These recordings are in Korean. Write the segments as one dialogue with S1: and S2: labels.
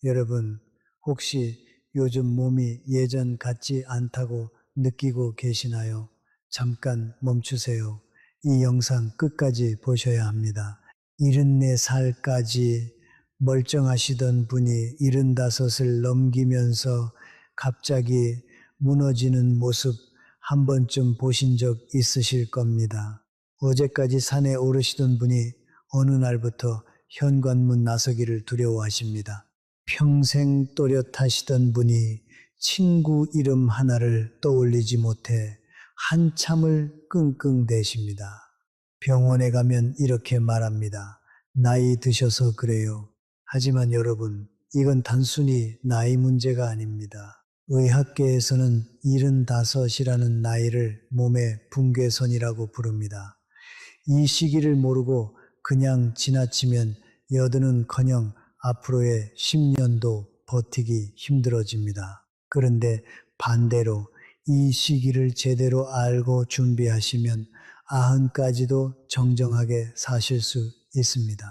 S1: 여러분, 혹시 요즘 몸이 예전 같지 않다고 느끼고 계시나요? 잠깐 멈추세요. 이 영상 끝까지 보셔야 합니다. 74살까지 멀쩡하시던 분이 75을 넘기면서 갑자기 무너지는 모습 한 번쯤 보신 적 있으실 겁니다. 어제까지 산에 오르시던 분이 어느 날부터 현관문 나서기를 두려워하십니다. 평생 또렷하시던 분이 친구 이름 하나를 떠올리지 못해 한참을 끙끙대십니다. 병원에 가면 이렇게 말합니다. 나이 드셔서 그래요. 하지만 여러분, 이건 단순히 나이 문제가 아닙니다. 의학계에서는 75이라는 나이를 몸의 붕괴선이라고 부릅니다. 이 시기를 모르고 그냥 지나치면 여든은커녕 앞으로의 10년도 버티기 힘들어집니다. 그런데 반대로 이 시기를 제대로 알고 준비하시면 90까지도 정정하게 사실 수 있습니다.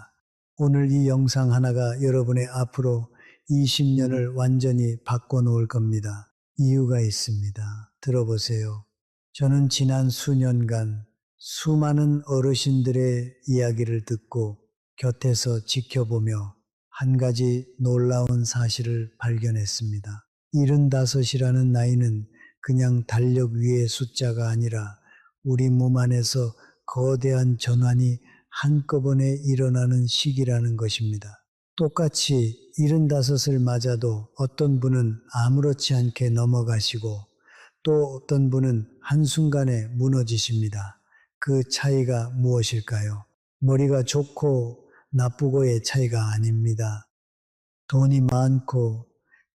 S1: 오늘 이 영상 하나가 여러분의 앞으로 20년을 완전히 바꿔놓을 겁니다. 이유가 있습니다. 들어보세요. 저는 지난 수년간 수많은 어르신들의 이야기를 듣고 곁에서 지켜보며 한 가지 놀라운 사실을 발견했습니다. 75이라는 나이는 그냥 달력 위의 숫자가 아니라 우리 몸 안에서 거대한 전환이 한꺼번에 일어나는 시기라는 것입니다. 똑같이 75을 맞아도 어떤 분은 아무렇지 않게 넘어가시고 또 어떤 분은 한순간에 무너지십니다. 그 차이가 무엇일까요? 머리가 좋고 나쁘고의 차이가 아닙니다. 돈이 많고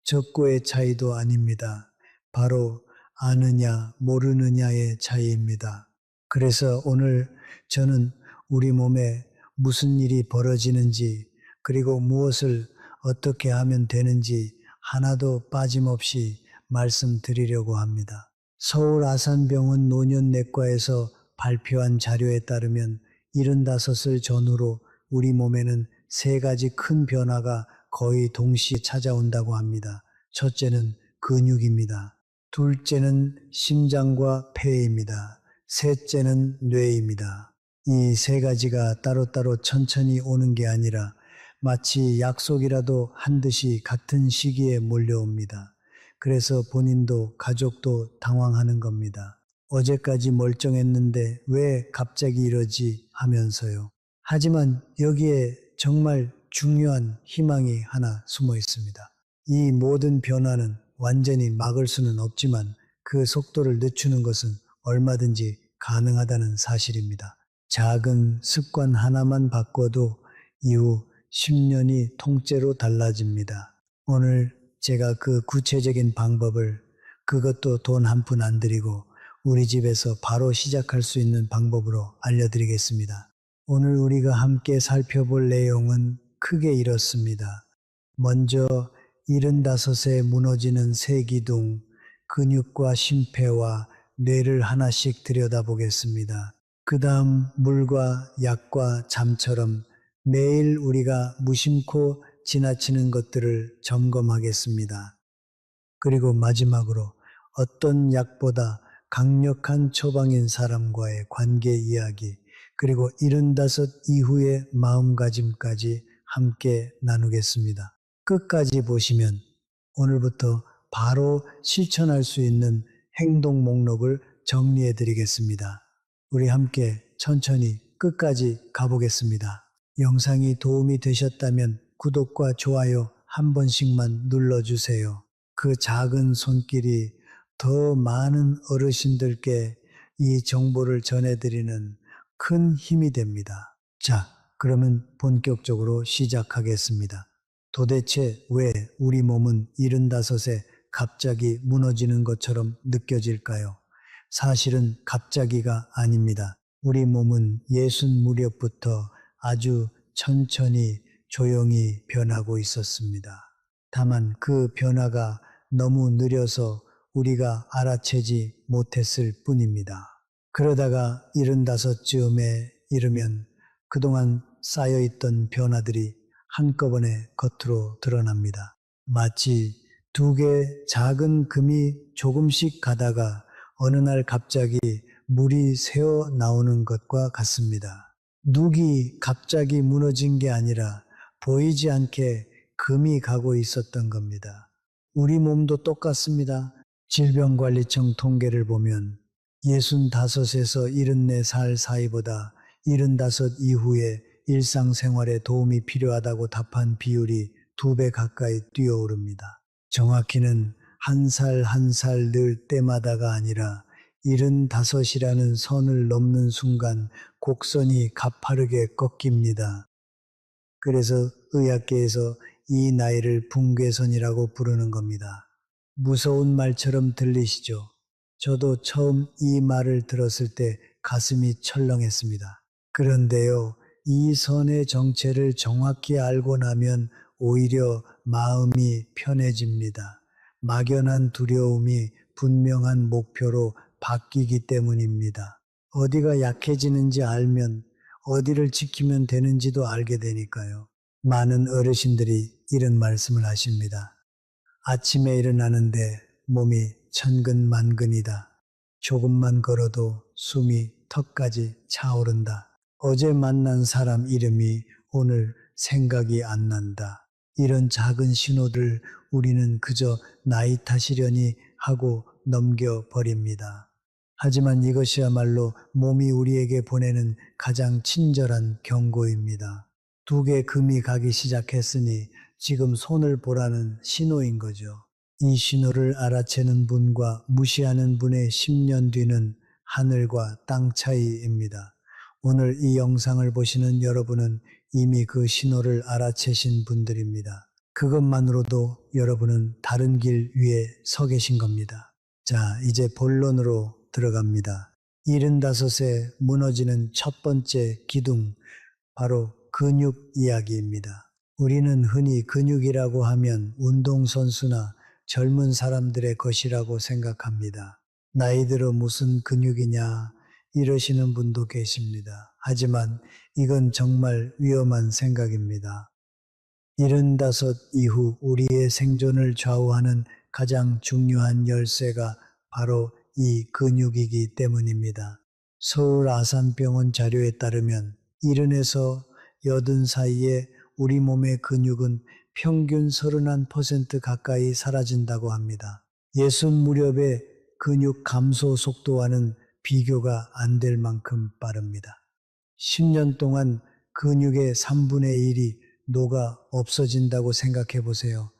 S1: 적고의 차이도 아닙니다. 바로 아느냐 모르느냐의 차이입니다. 그래서 오늘 저는 우리 몸에 무슨 일이 벌어지는지 그리고 무엇을 어떻게 하면 되는지 하나도 빠짐없이 말씀드리려고 합니다. 서울 아산병원 노년내과에서 발표한 자료에 따르면 75을 전후로 우리 몸에는 3가지 큰 변화가 거의 동시에 찾아온다고 합니다. 첫째는 근육입니다. 둘째는 심장과 폐입니다. 셋째는 뇌입니다. 이 3가지가 따로따로 천천히 오는 게 아니라 마치 약속이라도 한 듯이 같은 시기에 몰려옵니다. 그래서 본인도 가족도 당황하는 겁니다. 어제까지 멀쩡했는데 왜 갑자기 이러지 하면서요. 하지만 여기에 정말 중요한 희망이 하나 숨어 있습니다. 이 모든 변화는 완전히 막을 수는 없지만 그 속도를 늦추는 것은 얼마든지 가능하다는 사실입니다. 작은 습관 하나만 바꿔도 이후 10년이 통째로 달라집니다. 오늘 제가 그 구체적인 방법을 그것도 돈 한 푼 안 들이고 우리 집에서 바로 시작할 수 있는 방법으로 알려드리겠습니다. 오늘 우리가 함께 살펴볼 내용은 크게 이렇습니다. 먼저 75세 무너지는 세기둥, 근육과 심폐와 뇌를 하나씩 들여다보겠습니다. 그 다음 물과 약과 잠처럼 매일 우리가 무심코 지나치는 것들을 점검하겠습니다. 그리고 마지막으로 어떤 약보다 강력한 처방인 사람과의 관계 이야기, 그리고 75 이후의 마음가짐까지 함께 나누겠습니다. 끝까지 보시면 오늘부터 바로 실천할 수 있는 행동 목록을 정리해 드리겠습니다. 우리 함께 천천히 끝까지 가보겠습니다. 영상이 도움이 되셨다면 구독과 좋아요 한 번씩만 눌러주세요. 그 작은 손길이 더 많은 어르신들께 이 정보를 전해드리는 큰 힘이 됩니다. 자, 그러면 본격적으로 시작하겠습니다. 도대체 왜 우리 몸은 75에 갑자기 무너지는 것처럼 느껴질까요? 사실은 갑자기가 아닙니다. 우리 몸은 60 무렵부터 아주 천천히 조용히 변하고 있었습니다. 다만 그 변화가 너무 느려서 우리가 알아채지 못했을 뿐입니다. 그러다가 75쯤에 이르면 그동안 쌓여있던 변화들이 한꺼번에 겉으로 드러납니다. 마치 두 개 작은 금이 조금씩 가다가 어느 날 갑자기 물이 새어 나오는 것과 같습니다. 눅이 갑자기 무너진 게 아니라 보이지 않게 금이 가고 있었던 겁니다. 우리 몸도 똑같습니다. 질병관리청 통계를 보면 65에서 74살 사이보다 75 이후에 일상생활에 도움이 필요하다고 답한 비율이 2배 가까이 뛰어오릅니다. 정확히는 한 살 한 살 늘 때마다가 아니라 75이라는 선을 넘는 순간 곡선이 가파르게 꺾입니다. 그래서 의학계에서 이 나이를 붕괴선이라고 부르는 겁니다. 무서운 말처럼 들리시죠? 저도 처음 이 말을 들었을 때 가슴이 철렁했습니다. 그런데요, 이 선의 정체를 정확히 알고 나면 오히려 마음이 편해집니다. 막연한 두려움이 분명한 목표로 바뀌기 때문입니다. 어디가 약해지는지 알면 어디를 지키면 되는지도 알게 되니까요. 많은 어르신들이 이런 말씀을 하십니다. 아침에 일어나는데 몸이 천근만근이다. 조금만 걸어도 숨이 턱까지 차오른다. 어제 만난 사람 이름이 오늘 생각이 안 난다. 이런 작은 신호들 우리는 그저 나이 탓이려니 하고 넘겨버립니다. 하지만 이것이야말로 몸이 우리에게 보내는 가장 친절한 경고입니다. 두 개 금이 가기 시작했으니 지금 손을 보라는 신호인 거죠. 이 신호를 알아채는 분과 무시하는 분의 10년 뒤는 하늘과 땅 차이입니다. 오늘 이 영상을 보시는 여러분은 이미 그 신호를 알아채신 분들입니다. 그것만으로도 여러분은 다른 길 위에 서 계신 겁니다. 자, 이제 본론으로 들어갑니다. 75세 무너지는 첫 번째 기둥, 바로 근육 이야기입니다. 우리는 흔히 근육이라고 하면 운동선수나 젊은 사람들의 것이라고 생각합니다. 나이 들어 무슨 근육이냐 이러시는 분도 계십니다. 하지만 이건 정말 위험한 생각입니다. 75 이후 우리의 생존을 좌우하는 가장 중요한 열쇠가 바로 이 근육이기 때문입니다. 서울 아산병원 자료에 따르면 70에서 80 사이에 우리 몸의 근육은 평균 31% 가까이 사라진다고 합니다. 60 무렵의 근육 감소 속도와는 비교가 안 될 만큼 빠릅니다. 10년 동안 근육의 3분의 1이 녹아 없어진다고 생각해 보세요.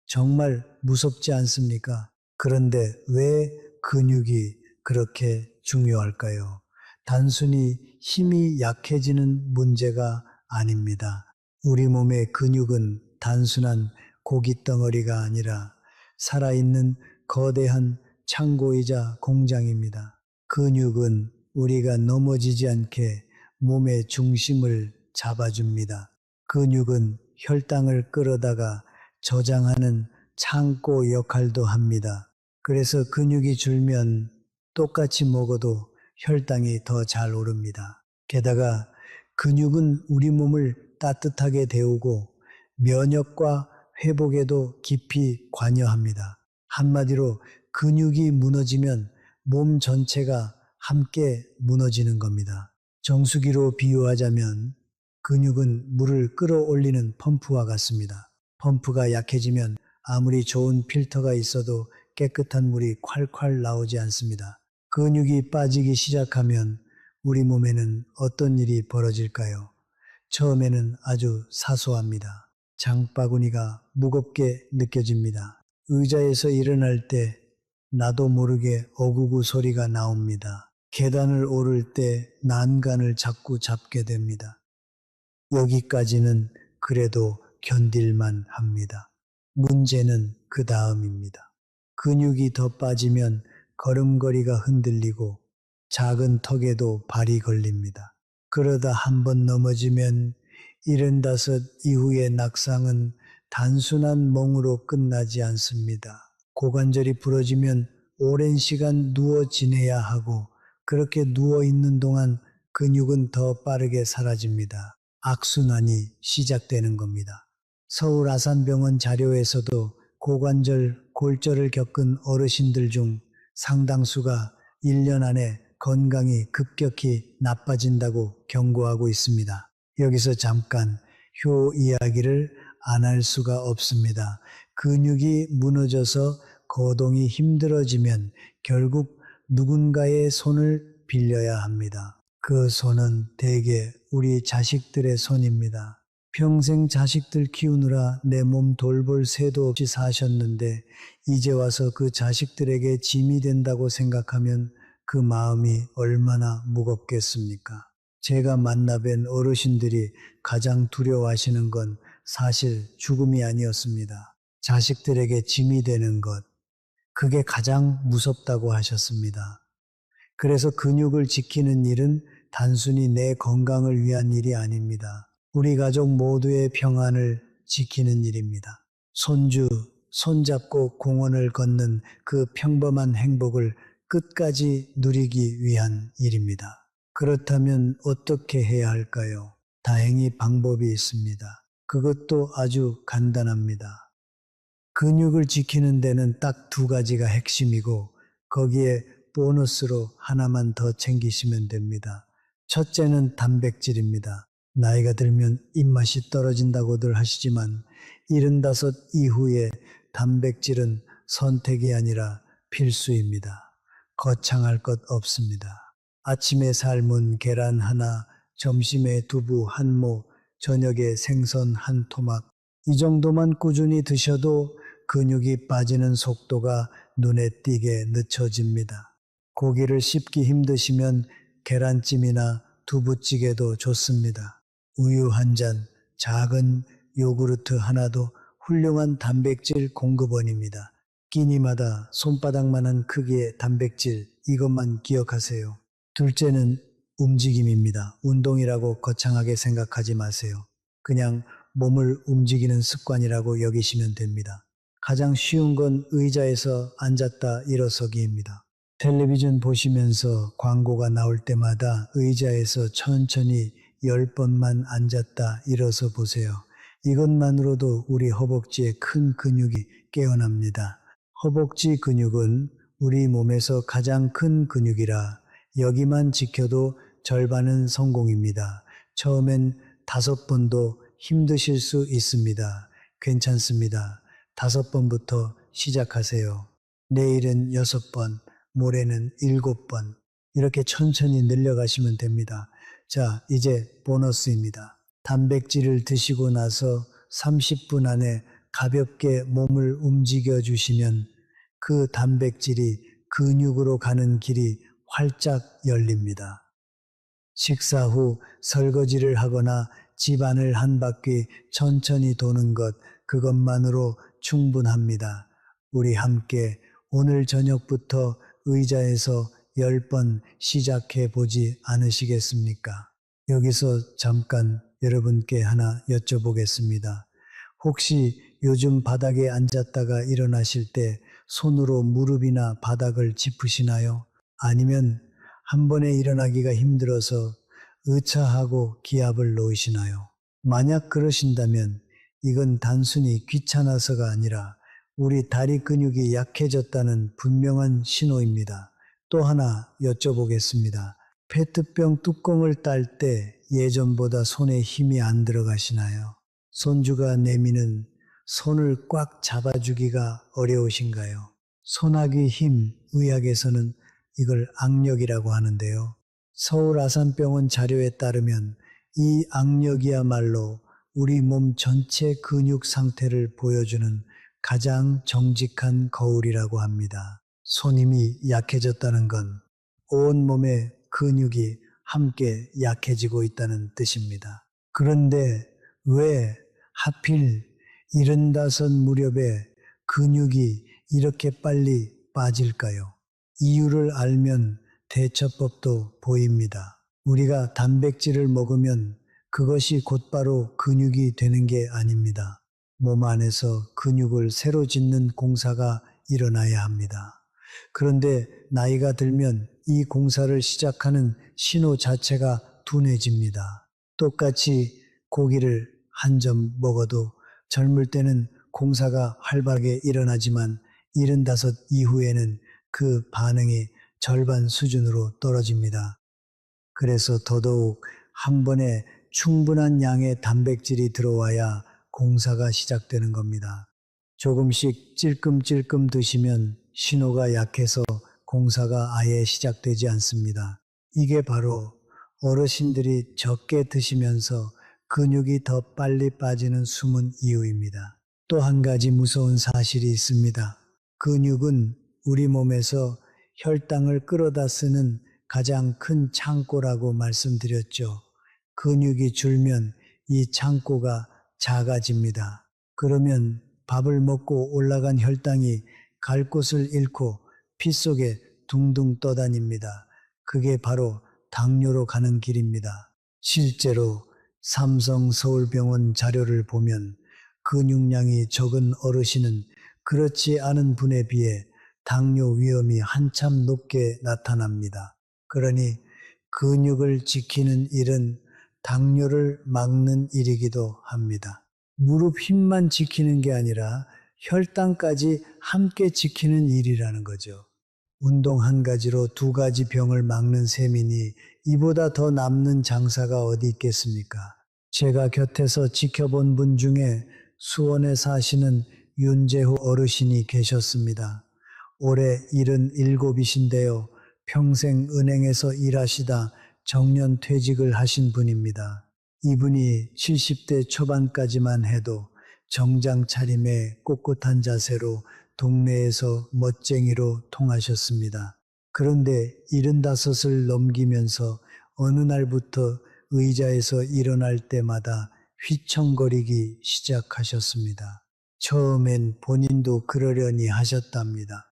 S1: 정말 무섭지 않습니까? 그런데 왜 근육이 그렇게 중요할까요? 단순히 힘이 약해지는 문제가 아닙니다. 우리 몸의 근육은 단순한 고깃덩어리가 아니라 살아있는 거대한 창고이자 공장입니다. 근육은 우리가 넘어지지 않게 몸의 중심을 잡아줍니다. 근육은 혈당을 끌어다가 저장하는 창고 역할도 합니다. 그래서 근육이 줄면 똑같이 먹어도 혈당이 더 잘 오릅니다. 게다가 근육은 우리 몸을 따뜻하게 데우고 면역과 회복에도 깊이 관여합니다. 한마디로 근육이 무너지면 몸 전체가 함께 무너지는 겁니다. 정수기로 비유하자면 근육은 물을 끌어올리는 펌프와 같습니다. 펌프가 약해지면 아무리 좋은 필터가 있어도 깨끗한 물이 콸콸 나오지 않습니다. 근육이 빠지기 시작하면 우리 몸에는 어떤 일이 벌어질까요? 처음에는 아주 사소합니다. 장바구니가 무겁게 느껴집니다. 의자에서 일어날 때 나도 모르게 어구구 소리가 나옵니다. 계단을 오를 때 난간을 자꾸 잡게 됩니다. 여기까지는 그래도 견딜만 합니다. 문제는 그 다음입니다. 근육이 더 빠지면 걸음걸이가 흔들리고 작은 턱에도 발이 걸립니다. 그러다 한번 넘어지면 75 이후의 낙상은 단순한 멍으로 끝나지 않습니다. 고관절이 부러지면 오랜 시간 누워 지내야 하고 그렇게 누워 있는 동안 근육은 더 빠르게 사라집니다. 악순환이 시작되는 겁니다. 서울 아산병원 자료에서도 고관절, 골절을 겪은 어르신들 중 상당수가 1년 안에 건강이 급격히 나빠진다고 경고하고 있습니다. 여기서 잠깐 효 이야기를 안 할 수가 없습니다. 근육이 무너져서 거동이 힘들어지면 결국 누군가의 손을 빌려야 합니다. 그 손은 대개 우리 자식들의 손입니다. 평생 자식들 키우느라 내 몸 돌볼 새도 없이 사셨는데 이제 와서 그 자식들에게 짐이 된다고 생각하면 그 마음이 얼마나 무겁겠습니까? 제가 만나뵌 어르신들이 가장 두려워하시는 건 사실 죽음이 아니었습니다. 자식들에게 짐이 되는 것, 그게 가장 무섭다고 하셨습니다. 그래서 근육을 지키는 일은 단순히 내 건강을 위한 일이 아닙니다. 우리 가족 모두의 평안을 지키는 일입니다. 손잡고 공원을 걷는 그 평범한 행복을 끝까지 누리기 위한 일입니다. 그렇다면 어떻게 해야 할까요? 다행히 방법이 있습니다. 그것도 아주 간단합니다. 근육을 지키는 데는 딱 두 가지가 핵심이고 거기에 보너스로 하나만 더 챙기시면 됩니다. 첫째는 단백질입니다. 나이가 들면 입맛이 떨어진다고들 하시지만 75 이후에 단백질은 선택이 아니라 필수입니다. 거창할 것 없습니다. 아침에 삶은 계란 하나, 점심에 두부 한 모, 저녁에 생선 한 토막, 이 정도만 꾸준히 드셔도 근육이 빠지는 속도가 눈에 띄게 늦춰집니다. 고기를 씹기 힘드시면 계란찜이나 두부찌개도 좋습니다. 우유 한 잔, 작은 요구르트 하나도 훌륭한 단백질 공급원입니다. 끼니마다 손바닥만한 크기의 단백질, 이것만 기억하세요. 둘째는 움직임입니다. 운동이라고 거창하게 생각하지 마세요. 그냥 몸을 움직이는 습관이라고 여기시면 됩니다. 가장 쉬운 건 의자에서 앉았다 일어서기입니다. 텔레비전 보시면서 광고가 나올 때마다 의자에서 천천히 10번만 앉았다 일어서 보세요. 이것만으로도 우리 허벅지의 큰 근육이 깨어납니다. 허벅지 근육은 우리 몸에서 가장 큰 근육이라 여기만 지켜도 절반은 성공입니다. 처음엔 5번도 힘드실 수 있습니다. 괜찮습니다. 5번부터 시작하세요. 내일은 6번, 모레는 7번. 이렇게 천천히 늘려가시면 됩니다. 자, 이제 보너스입니다. 단백질을 드시고 나서 30분 안에 가볍게 몸을 움직여 주시면 그 단백질이 근육으로 가는 길이 활짝 열립니다. 식사 후 설거지를 하거나 집안을 한 바퀴 천천히 도는 것, 그것만으로 충분합니다. 우리 함께 오늘 저녁부터 의자에서 10번 시작해 보지 않으시겠습니까? 여기서 잠깐 여러분께 하나 여쭤보겠습니다. 혹시 요즘 바닥에 앉았다가 일어나실 때 손으로 무릎이나 바닥을 짚으시나요? 아니면 한 번에 일어나기가 힘들어서 의차하고 기압을 놓으시나요? 만약 그러신다면 이건 단순히 귀찮아서가 아니라 우리 다리 근육이 약해졌다는 분명한 신호입니다. 또 하나 여쭤보겠습니다. 페트병 뚜껑을 딸 때 예전보다 손에 힘이 안 들어가시나요? 손주가 내미는 손을 꽉 잡아주기가 어려우신가요? 손아귀 힘, 의학에서는 이걸 악력이라고 하는데요. 서울 아산병원 자료에 따르면 이 악력이야말로 우리 몸 전체 근육 상태를 보여주는 가장 정직한 거울이라고 합니다. 손힘이 약해졌다는 건 온몸의 근육이 함께 약해지고 있다는 뜻입니다. 그런데 왜 하필 75 무렵에 근육이 이렇게 빨리 빠질까요? 이유를 알면 대처법도 보입니다. 우리가 단백질을 먹으면 그것이 곧바로 근육이 되는 게 아닙니다. 몸 안에서 근육을 새로 짓는 공사가 일어나야 합니다. 그런데 나이가 들면 이 공사를 시작하는 신호 자체가 둔해집니다. 똑같이 고기를 한 점 먹어도 젊을 때는 공사가 활발하게 일어나지만 75 이후에는 그 반응이 절반 수준으로 떨어집니다. 그래서 더더욱 한 번에 충분한 양의 단백질이 들어와야 공사가 시작되는 겁니다. 조금씩 찔끔찔끔 드시면 신호가 약해서 공사가 아예 시작되지 않습니다. 이게 바로 어르신들이 적게 드시면서 근육이 더 빨리 빠지는 숨은 이유입니다. 또 한 가지 무서운 사실이 있습니다. 근육은 우리 몸에서 혈당을 끌어다 쓰는 가장 큰 창고라고 말씀드렸죠. 근육이 줄면 이 창고가 작아집니다. 그러면 밥을 먹고 올라간 혈당이 갈 곳을 잃고 피 속에 둥둥 떠다닙니다. 그게 바로 당뇨로 가는 길입니다. 실제로 삼성 서울병원 자료를 보면 근육량이 적은 어르신은 그렇지 않은 분에 비해 당뇨 위험이 한참 높게 나타납니다. 그러니 근육을 지키는 일은 당뇨를 막는 일이기도 합니다. 무릎 힘만 지키는 게 아니라 혈당까지 함께 지키는 일이라는 거죠. 운동 한 가지로 두 가지 병을 막는 셈이니 이보다 더 남는 장사가 어디 있겠습니까? 제가 곁에서 지켜본 분 중에 수원에 사시는 윤재후 어르신이 계셨습니다. 올해 77이신데요. 평생 은행에서 일하시다 정년 퇴직을 하신 분입니다. 이분이 70대 초반까지만 해도 정장 차림에 꼿꼿한 자세로 동네에서 멋쟁이로 통하셨습니다. 그런데 75을 넘기면서 어느 날부터 의자에서 일어날 때마다 휘청거리기 시작하셨습니다. 처음엔 본인도 그러려니 하셨답니다.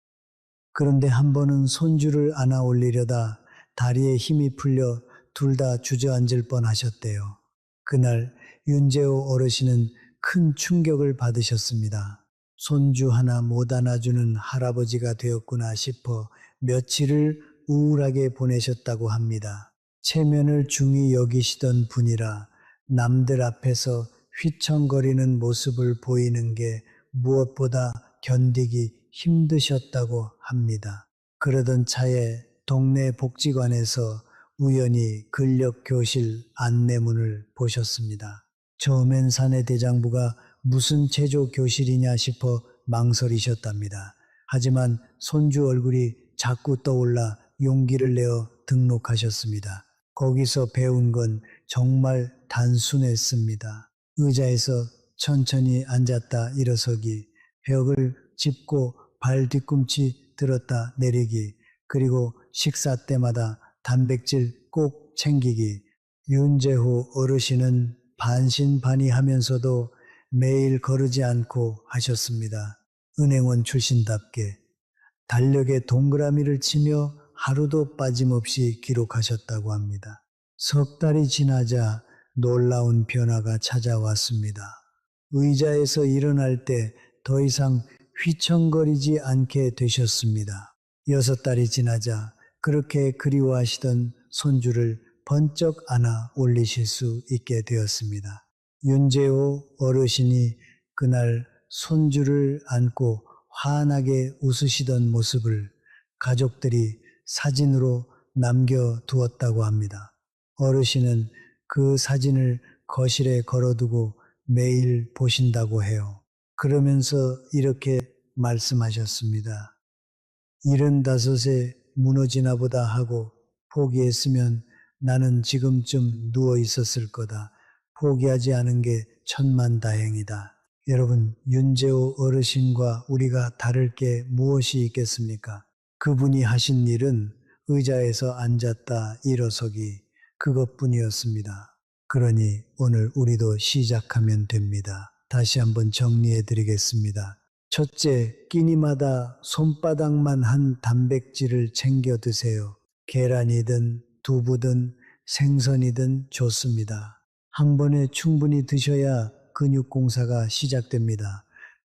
S1: 그런데 한 번은 손주를 안아 올리려다 다리에 힘이 풀려 둘 다 주저앉을 뻔하셨대요. 그날 윤재호 어르신은 큰 충격을 받으셨습니다. 손주 하나 못 안아주는 할아버지가 되었구나 싶어 며칠을 우울하게 보내셨다고 합니다. 체면을 중히 여기시던 분이라 남들 앞에서 휘청거리는 모습을 보이는 게 무엇보다 견디기 힘드셨다고 합니다. 그러던 차에 동네 복지관에서 우연히 근력교실 안내문을 보셨습니다. 처음엔 사내대장부가 무슨 체조교실이냐 싶어 망설이셨답니다. 하지만 손주 얼굴이 자꾸 떠올라 용기를 내어 등록하셨습니다. 거기서 배운 건 정말 단순했습니다. 의자에서 천천히 앉았다 일어서기, 벽을 짚고 발 뒤꿈치 들었다 내리기, 그리고 식사 때마다 단백질 꼭 챙기기. 윤재호 어르신은 반신반의하면서도 매일 거르지 않고 하셨습니다. 은행원 출신답게 달력에 동그라미를 치며 하루도 빠짐없이 기록하셨다고 합니다. 석 달이 지나자 놀라운 변화가 찾아왔습니다. 의자에서 일어날 때 더 이상 휘청거리지 않게 되셨습니다. 6달이 지나자 그렇게 그리워하시던 손주를 번쩍 안아 올리실 수 있게 되었습니다. 윤재호 어르신이 그날 손주를 안고 환하게 웃으시던 모습을 가족들이 사진으로 남겨두었다고 합니다. 어르신은 그 사진을 거실에 걸어두고 매일 보신다고 해요. 그러면서 이렇게 말씀하셨습니다. 75에 무너지나 보다 하고 포기했으면 나는 지금쯤 누워 있었을 거다. 포기하지 않은 게 천만다행이다. 여러분, 윤재호 어르신과 우리가 다를 게 무엇이 있겠습니까? 그분이 하신 일은 의자에서 앉았다 일어서기, 그것뿐이었습니다. 그러니 오늘 우리도 시작하면 됩니다. 다시 한번 정리해 드리겠습니다. 첫째, 끼니마다 손바닥만 한 단백질을 챙겨 드세요. 계란이든 두부든 생선이든 좋습니다. 한 번에 충분히 드셔야 근육 공사가 시작됩니다.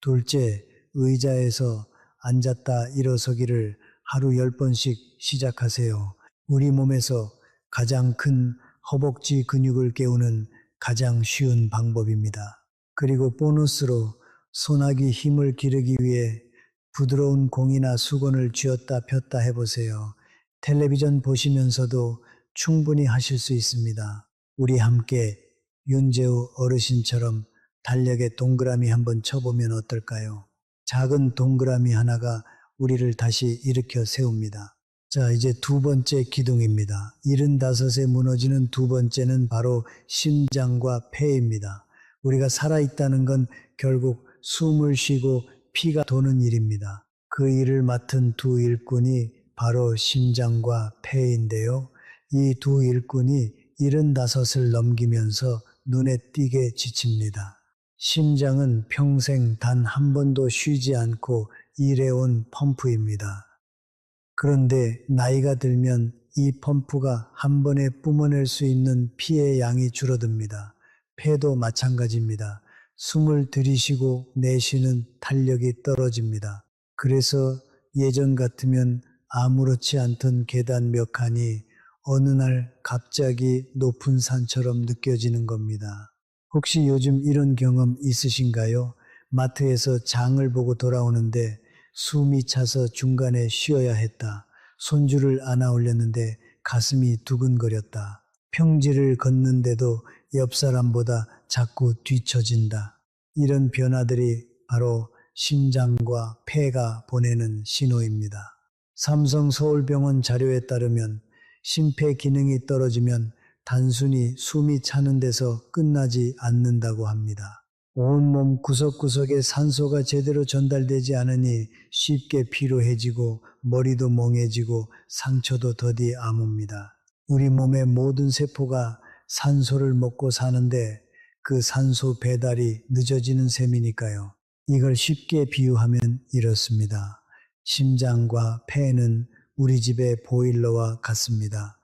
S1: 둘째, 의자에서 앉았다 일어서기를 하루 10번씩 시작하세요. 우리 몸에서 가장 큰 허벅지 근육을 깨우는 가장 쉬운 방법입니다. 그리고 보너스로 소나기 힘을 기르기 위해 부드러운 공이나 수건을 쥐었다 폈다 해보세요. 텔레비전 보시면서도 충분히 하실 수 있습니다. 우리 함께 윤재우 어르신처럼 달력에 동그라미 한번 쳐보면 어떨까요? 작은 동그라미 하나가 우리를 다시 일으켜 세웁니다. 자, 이제 두 번째 기둥입니다. 75에 무너지는 두 번째는 바로 심장과 폐입니다. 우리가 살아있다는 건 결국 숨을 쉬고 피가 도는 일입니다. 그 일을 맡은 두 일꾼이 바로 심장과 폐인데요. 이 두 일꾼이 75을 넘기면서 눈에 띄게 지칩니다. 심장은 평생 단 한 번도 쉬지 않고 일해온 펌프입니다. 그런데 나이가 들면 이 펌프가 한 번에 뿜어낼 수 있는 피의 양이 줄어듭니다. 폐도 마찬가지입니다. 숨을 들이쉬고 내쉬는 탄력이 떨어집니다. 그래서 예전 같으면 아무렇지 않던 계단 몇 칸이 어느 날 갑자기 높은 산처럼 느껴지는 겁니다. 혹시 요즘 이런 경험 있으신가요? 마트에서 장을 보고 돌아오는데 숨이 차서 중간에 쉬어야 했다. 손줄을 안아 올렸는데 가슴이 두근거렸다. 평지를 걷는데도 옆 사람보다 자꾸 뒤처진다. 이런 변화들이 바로 심장과 폐가 보내는 신호입니다. 삼성 서울병원 자료에 따르면 심폐 기능이 떨어지면 단순히 숨이 차는 데서 끝나지 않는다고 합니다. 온몸 구석구석에 산소가 제대로 전달되지 않으니 쉽게 피로해지고 머리도 멍해지고 상처도 더디 아뭅니다. 우리 몸의 모든 세포가 산소를 먹고 사는데 그 산소 배달이 늦어지는 셈이니까요. 이걸 쉽게 비유하면 이렇습니다. 심장과 폐는 우리 집의 보일러와 같습니다.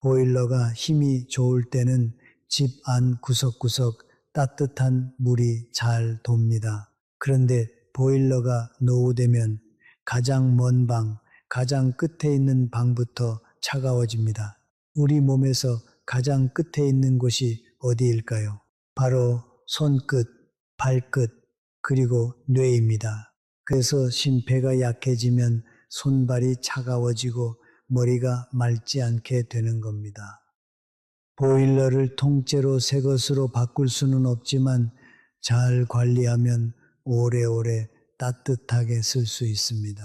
S1: 보일러가 힘이 좋을 때는 집 안 구석구석 따뜻한 물이 잘 돕니다. 그런데 보일러가 노후되면 가장 먼 방, 가장 끝에 있는 방부터 차가워집니다. 우리 몸에서 가장 끝에 있는 곳이 어디일까요? 바로 손끝, 발끝, 그리고 뇌입니다. 그래서 심폐가 약해지면 손발이 차가워지고 머리가 맑지 않게 되는 겁니다. 보일러를 통째로 새 것으로 바꿀 수는 없지만 잘 관리하면 오래오래 따뜻하게 쓸 수 있습니다.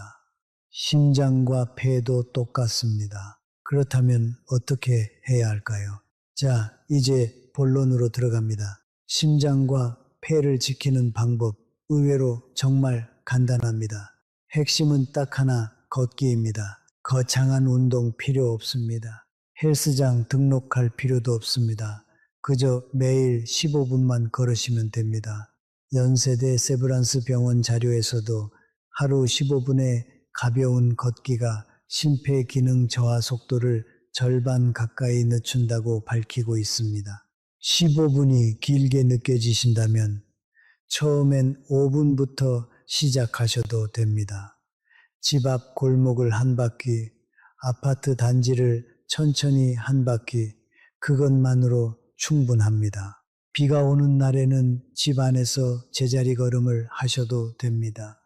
S1: 심장과 폐도 똑같습니다. 그렇다면 어떻게 해야 할까요? 자, 이제 본론으로 들어갑니다. 심장과 폐를 지키는 방법, 의외로 정말 간단합니다. 핵심은 딱 하나, 걷기입니다. 거창한 운동 필요 없습니다. 헬스장 등록할 필요도 없습니다. 그저 매일 15분만 걸으시면 됩니다. 연세대 세브란스 병원 자료에서도 하루 15분의 가벼운 걷기가 심폐 기능 저하 속도를 절반 가까이 늦춘다고 밝히고 있습니다. 15분이 길게 느껴지신다면 처음엔 5분부터 시작하셔도 됩니다. 집 앞 골목을 한 바퀴, 아파트 단지를 천천히 한 바퀴, 그것만으로 충분합니다. 비가 오는 날에는 집 안에서 제자리 걸음을 하셔도 됩니다.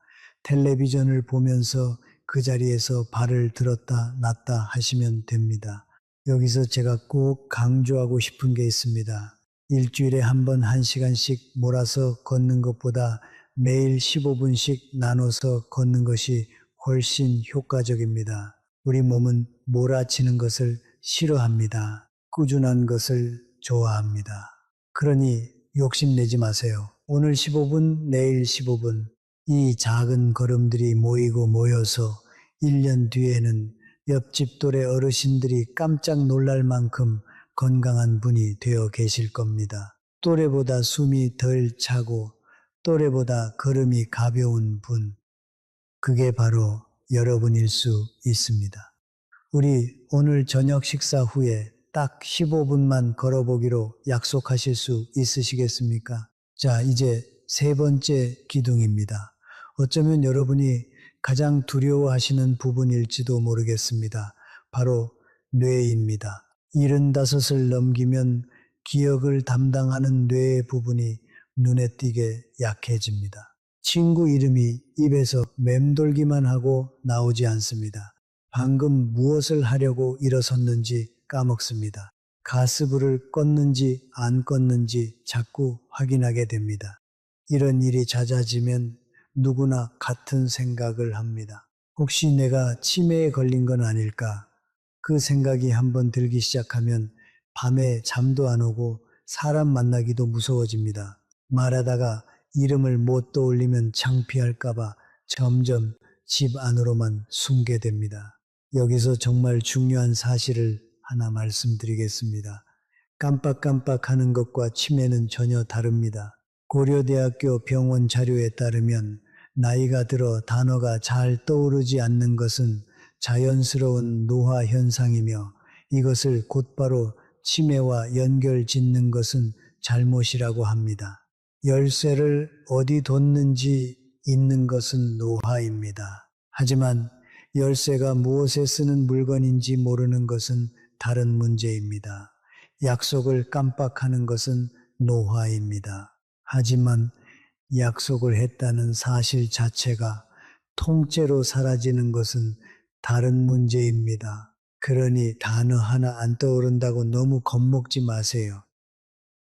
S1: 텔레비전을 보면서 그 자리에서 발을 들었다 놨다 하시면 됩니다. 여기서 제가 꼭 강조하고 싶은 게 있습니다. 일주일에 한 번 1시간씩 몰아서 걷는 것보다 매일 15분씩 나눠서 걷는 것이 훨씬 효과적입니다. 우리 몸은 몰아치는 것을 싫어합니다. 꾸준한 것을 좋아합니다. 그러니 욕심내지 마세요. 오늘 15분, 내일 15분. 이 작은 걸음들이 모이고 모여서 1년 뒤에는 옆집 또래 어르신들이 깜짝 놀랄 만큼 건강한 분이 되어 계실 겁니다. 또래보다 숨이 덜 차고 또래보다 걸음이 가벼운 분. 그게 바로 여러분일 수 있습니다. 우리 오늘 저녁 식사 후에 딱 15분만 걸어보기로 약속하실 수 있으시겠습니까? 자, 이제 세 번째 기둥입니다. 어쩌면 여러분이 가장 두려워하시는 부분일지도 모르겠습니다. 바로 뇌입니다. 75을 넘기면 기억을 담당하는 뇌의 부분이 눈에 띄게 약해집니다. 친구 이름이 입에서 맴돌기만 하고 나오지 않습니다. 방금 무엇을 하려고 일어섰는지 까먹습니다. 가스불을 껐는지 안 껐는지 자꾸 확인하게 됩니다. 이런 일이 잦아지면 누구나 같은 생각을 합니다. 혹시 내가 치매에 걸린 건 아닐까? 그 생각이 한번 들기 시작하면 밤에 잠도 안 오고 사람 만나기도 무서워집니다. 말하다가 이름을 못 떠올리면 창피할까봐 점점 집 안으로만 숨게 됩니다. 여기서 정말 중요한 사실을 하나 말씀드리겠습니다. 깜빡깜빡하는 것과 치매는 전혀 다릅니다. 고려대학교 병원 자료에 따르면 나이가 들어 단어가 잘 떠오르지 않는 것은 자연스러운 노화 현상이며 이것을 곧바로 치매와 연결 짓는 것은 잘못이라고 합니다. 열쇠를 어디 뒀는지 잊는 것은 노화입니다. 하지만 열쇠가 무엇에 쓰는 물건인지 모르는 것은 다른 문제입니다. 약속을 깜빡하는 것은 노화입니다. 하지만 약속을 했다는 사실 자체가 통째로 사라지는 것은 다른 문제입니다. 그러니 단어 하나 안 떠오른다고 너무 겁먹지 마세요.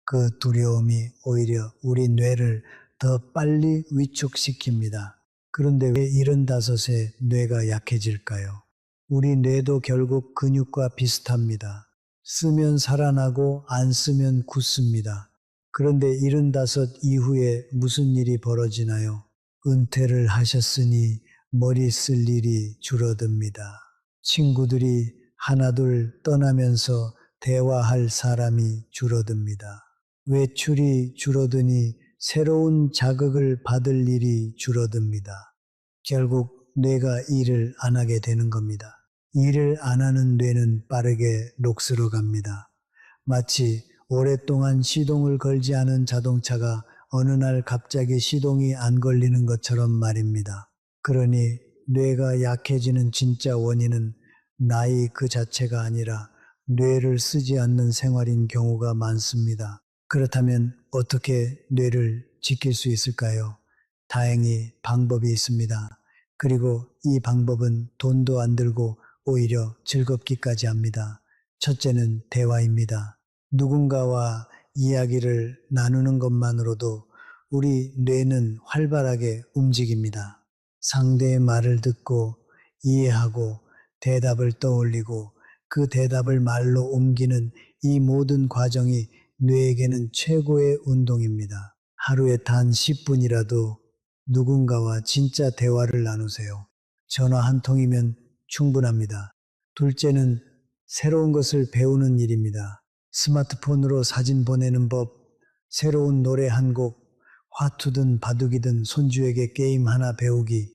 S1: 그 두려움이 오히려 우리 뇌를 더 빨리 위축시킵니다. 그런데 왜 75세 뇌가 약해질까요? 우리 뇌도 결국 근육과 비슷합니다. 쓰면 살아나고 안 쓰면 굳습니다. 그런데 75 이후에 무슨 일이 벌어지나요? 은퇴를 하셨으니 머리 쓸 일이 줄어듭니다. 친구들이 하나둘 떠나면서 대화할 사람이 줄어듭니다. 외출이 줄어드니 새로운 자극을 받을 일이 줄어듭니다. 결국 뇌가 일을 안 하게 되는 겁니다. 일을 안 하는 뇌는 빠르게 녹슬어 갑니다. 마치 오랫동안 시동을 걸지 않은 자동차가 어느 날 갑자기 시동이 안 걸리는 것처럼 말입니다. 그러니 뇌가 약해지는 진짜 원인은 나이 그 자체가 아니라 뇌를 쓰지 않는 생활인 경우가 많습니다. 그렇다면 어떻게 뇌를 지킬 수 있을까요? 다행히 방법이 있습니다. 그리고 이 방법은 돈도 안 들고 오히려 즐겁기까지 합니다. 첫째는 대화입니다. 누군가와 이야기를 나누는 것만으로도 우리 뇌는 활발하게 움직입니다. 상대의 말을 듣고 이해하고 대답을 떠올리고 그 대답을 말로 옮기는 이 모든 과정이 뇌에게는 최고의 운동입니다. 하루에 단 10분이라도 누군가와 진짜 대화를 나누세요. 전화 한 통이면 충분합니다. 둘째는 새로운 것을 배우는 일입니다. 스마트폰으로 사진 보내는 법, 새로운 노래 한 곡, 화투든 바둑이든 손주에게 게임 하나 배우기,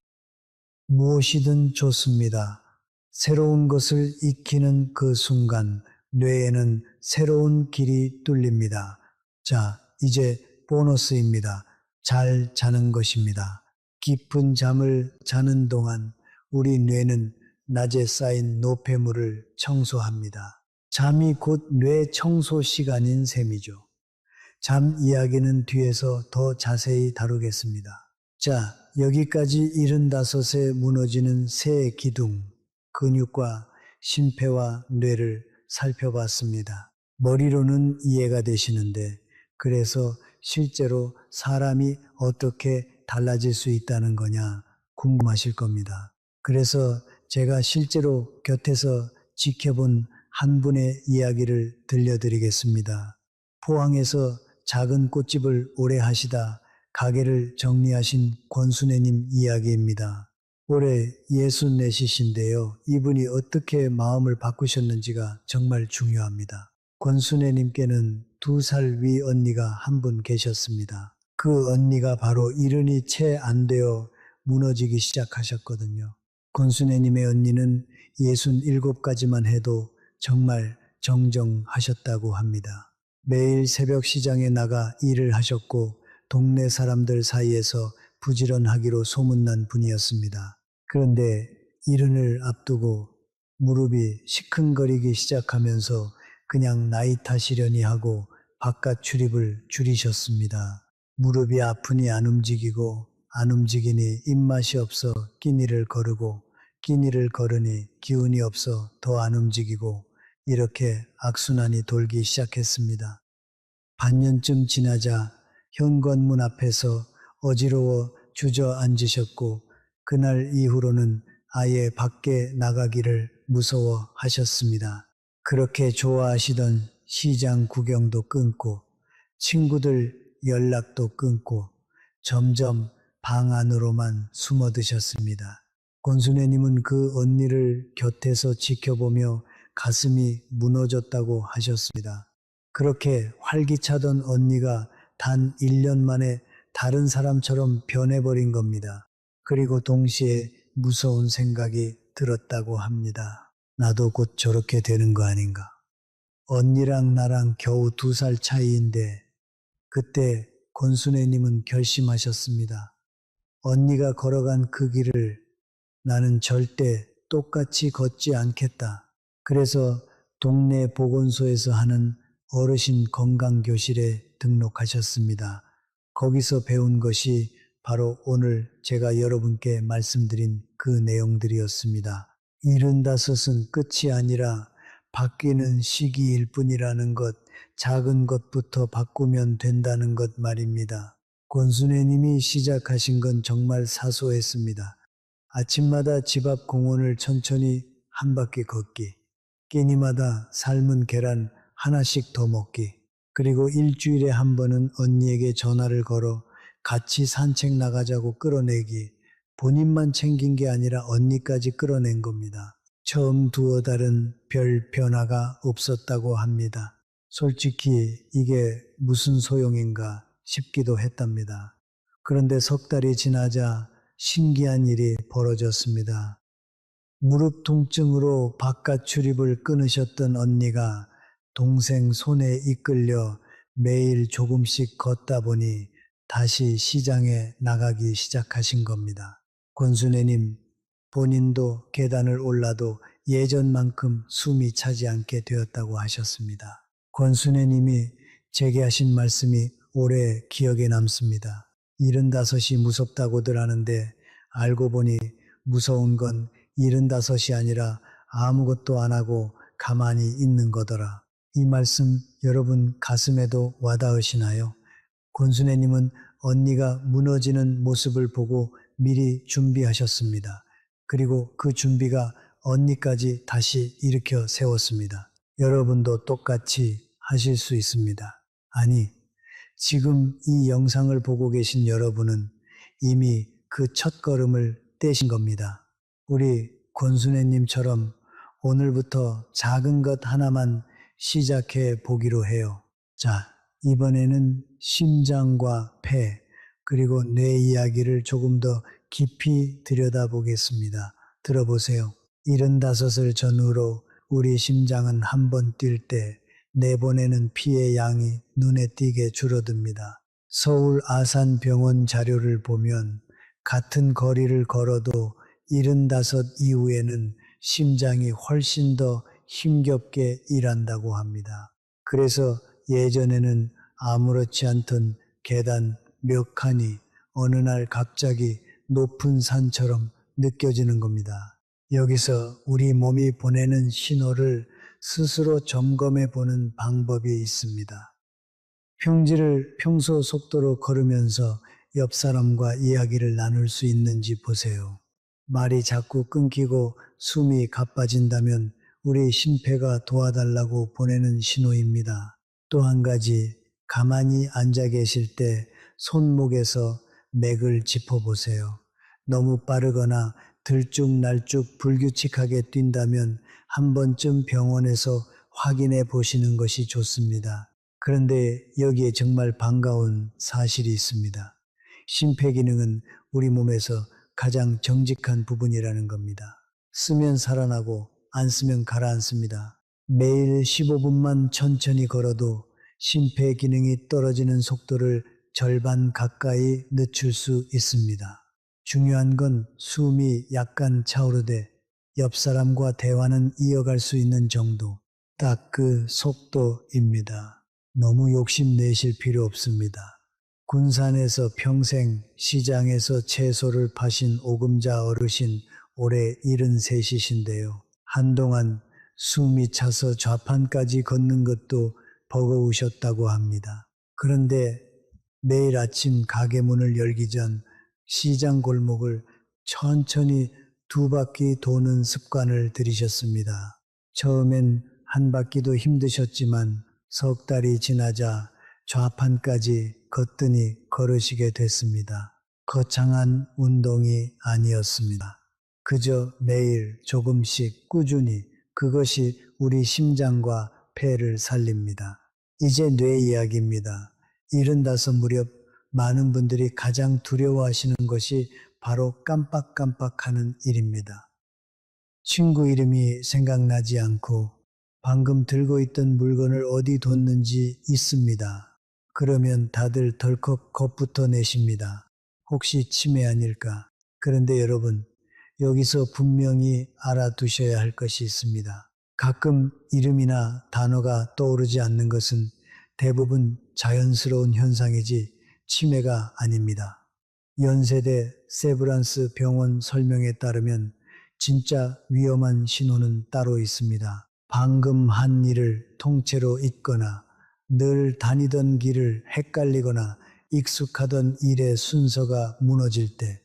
S1: 무엇이든 좋습니다. 새로운 것을 익히는 그 순간 뇌에는 새로운 길이 뚫립니다. 자, 이제 보너스입니다. 잘 자는 것입니다. 깊은 잠을 자는 동안 우리 뇌는 낮에 쌓인 노폐물을 청소합니다. 잠이 곧 뇌 청소 시간인 셈이죠. 잠 이야기는 뒤에서 더 자세히 다루겠습니다. 자, 여기까지 75에 무너지는 새 기둥, 근육과 심폐와 뇌를 살펴봤습니다. 머리로는 이해가 되시는데, 그래서 실제로 사람이 어떻게 달라질 수 있다는 거냐 궁금하실 겁니다. 그래서 제가 실제로 곁에서 지켜본 한 분의 이야기를 들려드리겠습니다. 포항에서 작은 꽃집을 오래 하시다 가게를 정리하신 권순애님 이야기입니다. 올해 64이신데요. 이분이 어떻게 마음을 바꾸셨는지가 정말 중요합니다. 권순애님께는 2살 위 언니가 한 분 계셨습니다. 그 언니가 바로 이른이 채 안 되어 무너지기 시작하셨거든요. 권순애님의 언니는 67까지만 해도 정말 정정하셨다고 합니다. 매일 새벽 시장에 나가 일을 하셨고 동네 사람들 사이에서 부지런하기로 소문난 분이었습니다. 그런데 이른을 앞두고 무릎이 시큰거리기 시작하면서 그냥 나이 탓이려니 하고 바깥 출입을 줄이셨습니다. 무릎이 아프니 안 움직이고 안 움직이니 입맛이 없어 끼니를 거르고 끼니를 거르니 기운이 없어 더 안 움직이고 이렇게 악순환이 돌기 시작했습니다. 반년쯤 지나자 현관문 앞에서 어지러워 주저앉으셨고 그날 이후로는 아예 밖에 나가기를 무서워하셨습니다. 그렇게 좋아하시던 시장 구경도 끊고 친구들 연락도 끊고 점점 방 안으로만 숨어드셨습니다. 권순애님은 그 언니를 곁에서 지켜보며 가슴이 무너졌다고 하셨습니다. 그렇게 활기차던 언니가 단 1년 만에 다른 사람처럼 변해버린 겁니다. 그리고 동시에 무서운 생각이 들었다고 합니다. 나도 곧 저렇게 되는 거 아닌가. 언니랑 나랑 겨우 2살 차이인데 그때 권순애님은 결심하셨습니다. 언니가 걸어간 그 길을 나는 절대 똑같이 걷지 않겠다. 그래서 동네 보건소에서 하는 어르신 건강교실에 등록하셨습니다. 거기서 배운 것이 바로 오늘 제가 여러분께 말씀드린 그 내용들이었습니다. 75은 끝이 아니라 바뀌는 시기일 뿐이라는 것, 작은 것부터 바꾸면 된다는 것 말입니다. 권순애님이 시작하신 건 정말 사소했습니다. 아침마다 집 앞 공원을 천천히 한 바퀴 걷기, 끼니마다 삶은 계란 하나씩 더 먹기, 그리고 일주일에 한 번은 언니에게 전화를 걸어 같이 산책 나가자고 끌어내기, 본인만 챙긴 게 아니라 언니까지 끌어낸 겁니다. 처음 두어 달은 별 변화가 없었다고 합니다. 솔직히 이게 무슨 소용인가 싶기도 했답니다. 그런데 석 달이 지나자 신기한 일이 벌어졌습니다. 무릎 통증으로 바깥 출입을 끊으셨던 언니가 동생 손에 이끌려 매일 조금씩 걷다 보니 다시 시장에 나가기 시작하신 겁니다. 권순애님, 본인도 계단을 올라도 예전만큼 숨이 차지 않게 되었다고 하셨습니다. 권순애님이 제게 하신 말씀이 오래 기억에 남습니다. 75이 무섭다고들 하는데 알고 보니 무서운 건 75이 아니라 아무것도 안 하고 가만히 있는 거더라. 이 말씀 여러분 가슴에도 와닿으시나요? 권순애님은 언니가 무너지는 모습을 보고 미리 준비하셨습니다. 그리고 그 준비가 언니까지 다시 일으켜 세웠습니다. 여러분도 똑같이 하실 수 있습니다. 아니, 지금 이 영상을 보고 계신 여러분은 이미 그 첫걸음을 떼신 겁니다. 우리 권순애님처럼 오늘부터 작은 것 하나만 시작해 보기로 해요. 자, 이번에는 심장과 폐, 그리고 뇌 이야기를 조금 더 깊이 들여다보겠습니다. 들어보세요. 75을 전후로 우리 심장은 한 번 뛸 때 내보내는 피의 양이 눈에 띄게 줄어듭니다. 서울 아산병원 자료를 보면 같은 거리를 걸어도 75 이후에는 심장이 훨씬 더 힘겹게 일한다고 합니다. 그래서 예전에는 아무렇지 않던 계단 몇 칸이 어느 날 갑자기 높은 산처럼 느껴지는 겁니다. 여기서 우리 몸이 보내는 신호를 스스로 점검해 보는 방법이 있습니다. 평지를 평소 속도로 걸으면서 옆 사람과 이야기를 나눌 수 있는지 보세요. 말이 자꾸 끊기고 숨이 가빠진다면 우리 심폐가 도와달라고 보내는 신호입니다. 또 한 가지, 가만히 앉아 계실 때 손목에서 맥을 짚어보세요. 너무 빠르거나 들쭉날쭉 불규칙하게 뛴다면 한 번쯤 병원에서 확인해 보시는 것이 좋습니다. 그런데 여기에 정말 반가운 사실이 있습니다. 심폐기능은 우리 몸에서 가장 정직한 부분이라는 겁니다. 쓰면 살아나고 안 쓰면 가라앉습니다. 매일 15분만 천천히 걸어도 심폐기능이 떨어지는 속도를 절반 가까이 늦출 수 있습니다. 중요한 건 숨이 약간 차오르되 옆 사람과 대화는 이어갈 수 있는 정도, 딱 그 속도입니다. 너무 욕심내실 필요 없습니다. 군산에서 평생 시장에서 채소를 파신 오금자 어르신 올해 73이신데요. 한동안 숨이 차서 좌판까지 걷는 것도 버거우셨다고 합니다. 그런데 매일 아침 가게 문을 열기 전 시장 골목을 천천히 2바퀴 도는 습관을 들이셨습니다. 처음엔 한 바퀴도 힘드셨지만 석 달이 지나자 좌판까지 거뜬히 걸으시게 됐습니다. 거창한 운동이 아니었습니다. 그저 매일 조금씩 꾸준히, 그것이 우리 심장과 폐를 살립니다. 이제 뇌 이야기입니다. 75 무렵 많은 분들이 가장 두려워하시는 것이 바로 깜빡깜빡하는 일입니다. 친구 이름이 생각나지 않고 방금 들고 있던 물건을 어디 뒀는지 있습니다. 그러면 다들 덜컥 겁부터 내십니다. 혹시 치매 아닐까? 그런데 여러분, 여기서 분명히 알아두셔야 할 것이 있습니다. 가끔 이름이나 단어가 떠오르지 않는 것은 대부분 자연스러운 현상이지 치매가 아닙니다. 연세대 세브란스 병원 설명에 따르면 진짜 위험한 신호는 따로 있습니다. 방금 한 일을 통째로 잊거나 늘 다니던 길을 헷갈리거나 익숙하던 일의 순서가 무너질 때,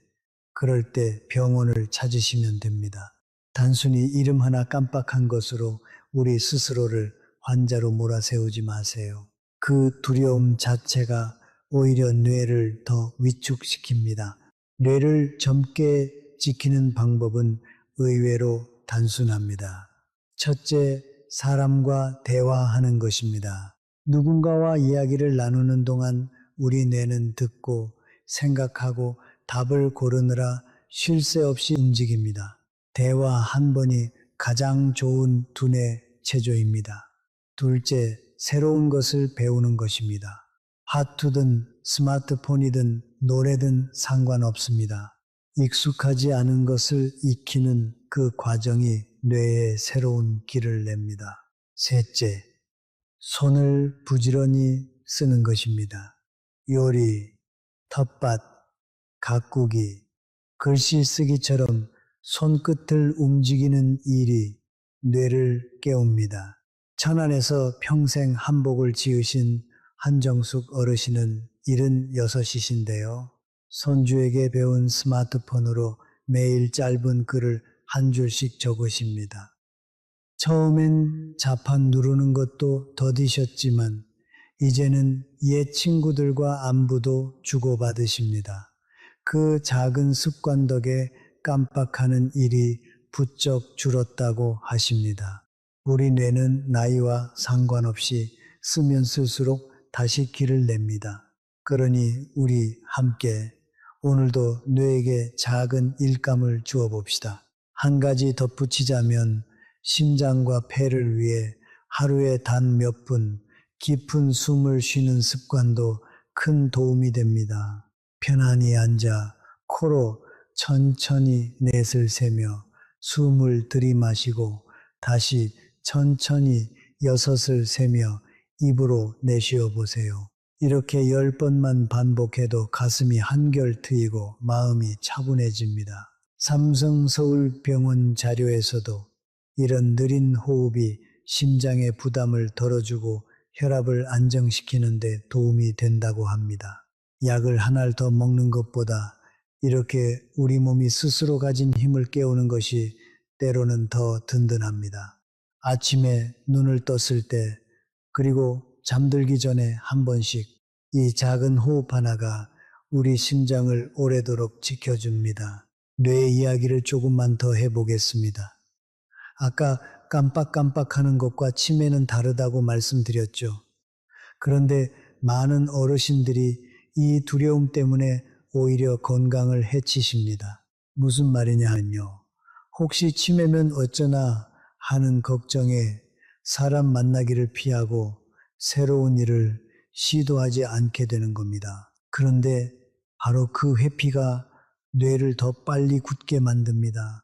S1: 그럴 때 병원을 찾으시면 됩니다. 단순히 이름 하나 깜빡한 것으로 우리 스스로를 환자로 몰아세우지 마세요. 그 두려움 자체가 오히려 뇌를 더 위축시킵니다. 뇌를 젊게 지키는 방법은 의외로 단순합니다. 첫째, 사람과 대화하는 것입니다. 누군가와 이야기를 나누는 동안 우리 뇌는 듣고 생각하고 답을 고르느라 쉴 새 없이 움직입니다. 대화 한 번이 가장 좋은 두뇌 체조입니다. 둘째, 새로운 것을 배우는 것입니다. 핫투든 스마트폰이든 노래든 상관없습니다. 익숙하지 않은 것을 익히는 그 과정이 뇌에 새로운 길을 냅니다. 셋째, 손을 부지런히 쓰는 것입니다. 요리, 텃밭, 가꾸기, 글씨 쓰기처럼 손끝을 움직이는 일이 뇌를 깨웁니다. 천안에서 평생 한복을 지으신 한정숙 어르신은 76이신데요. 손주에게 배운 스마트폰으로 매일 짧은 글을 한 줄씩 적으십니다. 처음엔 자판 누르는 것도 더디셨지만 이제는 옛 친구들과 안부도 주고받으십니다. 그 작은 습관 덕에 깜빡하는 일이 부쩍 줄었다고 하십니다. 우리 뇌는 나이와 상관없이 쓰면 쓸수록 다시 길을 냅니다. 그러니 우리 함께 오늘도 뇌에게 작은 일감을 주어 봅시다. 한 가지 덧붙이자면 심장과 폐를 위해 하루에 단 몇 분 깊은 숨을 쉬는 습관도 큰 도움이 됩니다. 편안히 앉아 코로 천천히 넷을 세며 숨을 들이마시고 다시 천천히 6을 세며 입으로 내쉬어 보세요. 이렇게 10번만 반복해도 가슴이 한결 트이고 마음이 차분해집니다. 삼성서울병원 자료에서도 이런 느린 호흡이 심장의 부담을 덜어주고 혈압을 안정시키는 데 도움이 된다고 합니다. 약을 한 알 더 먹는 것보다 이렇게 우리 몸이 스스로 가진 힘을 깨우는 것이 때로는 더 든든합니다. 아침에 눈을 떴을 때 그리고 잠들기 전에 한 번씩 이 작은 호흡 하나가 우리 심장을 오래도록 지켜줍니다. 뇌 이야기를 조금만 더 해보겠습니다. 아까 깜빡깜빡하는 것과 치매는 다르다고 말씀드렸죠. 그런데 많은 어르신들이 이 두려움 때문에 오히려 건강을 해치십니다. 무슨 말이냐면요. 혹시 치매면 어쩌나 하는 걱정에 사람 만나기를 피하고 새로운 일을 시도하지 않게 되는 겁니다. 그런데 바로 그 회피가 뇌를 더 빨리 굳게 만듭니다.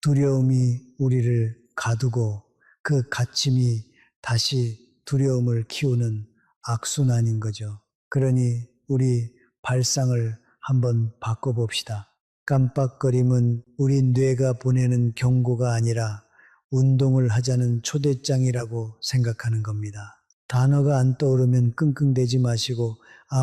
S1: 두려움이 우리를 가두고 그 갇힘이 다시 두려움을 키우는 악순환인 거죠. 그러니 우리 발상을 한번 바꿔봅시다. 깜빡거림은 우리 뇌가 보내는 경고가 아니라 운동을 하자는 초대장이라고 생각하는 겁니다. 단어가 안 떠오르면 끙끙대지 마시고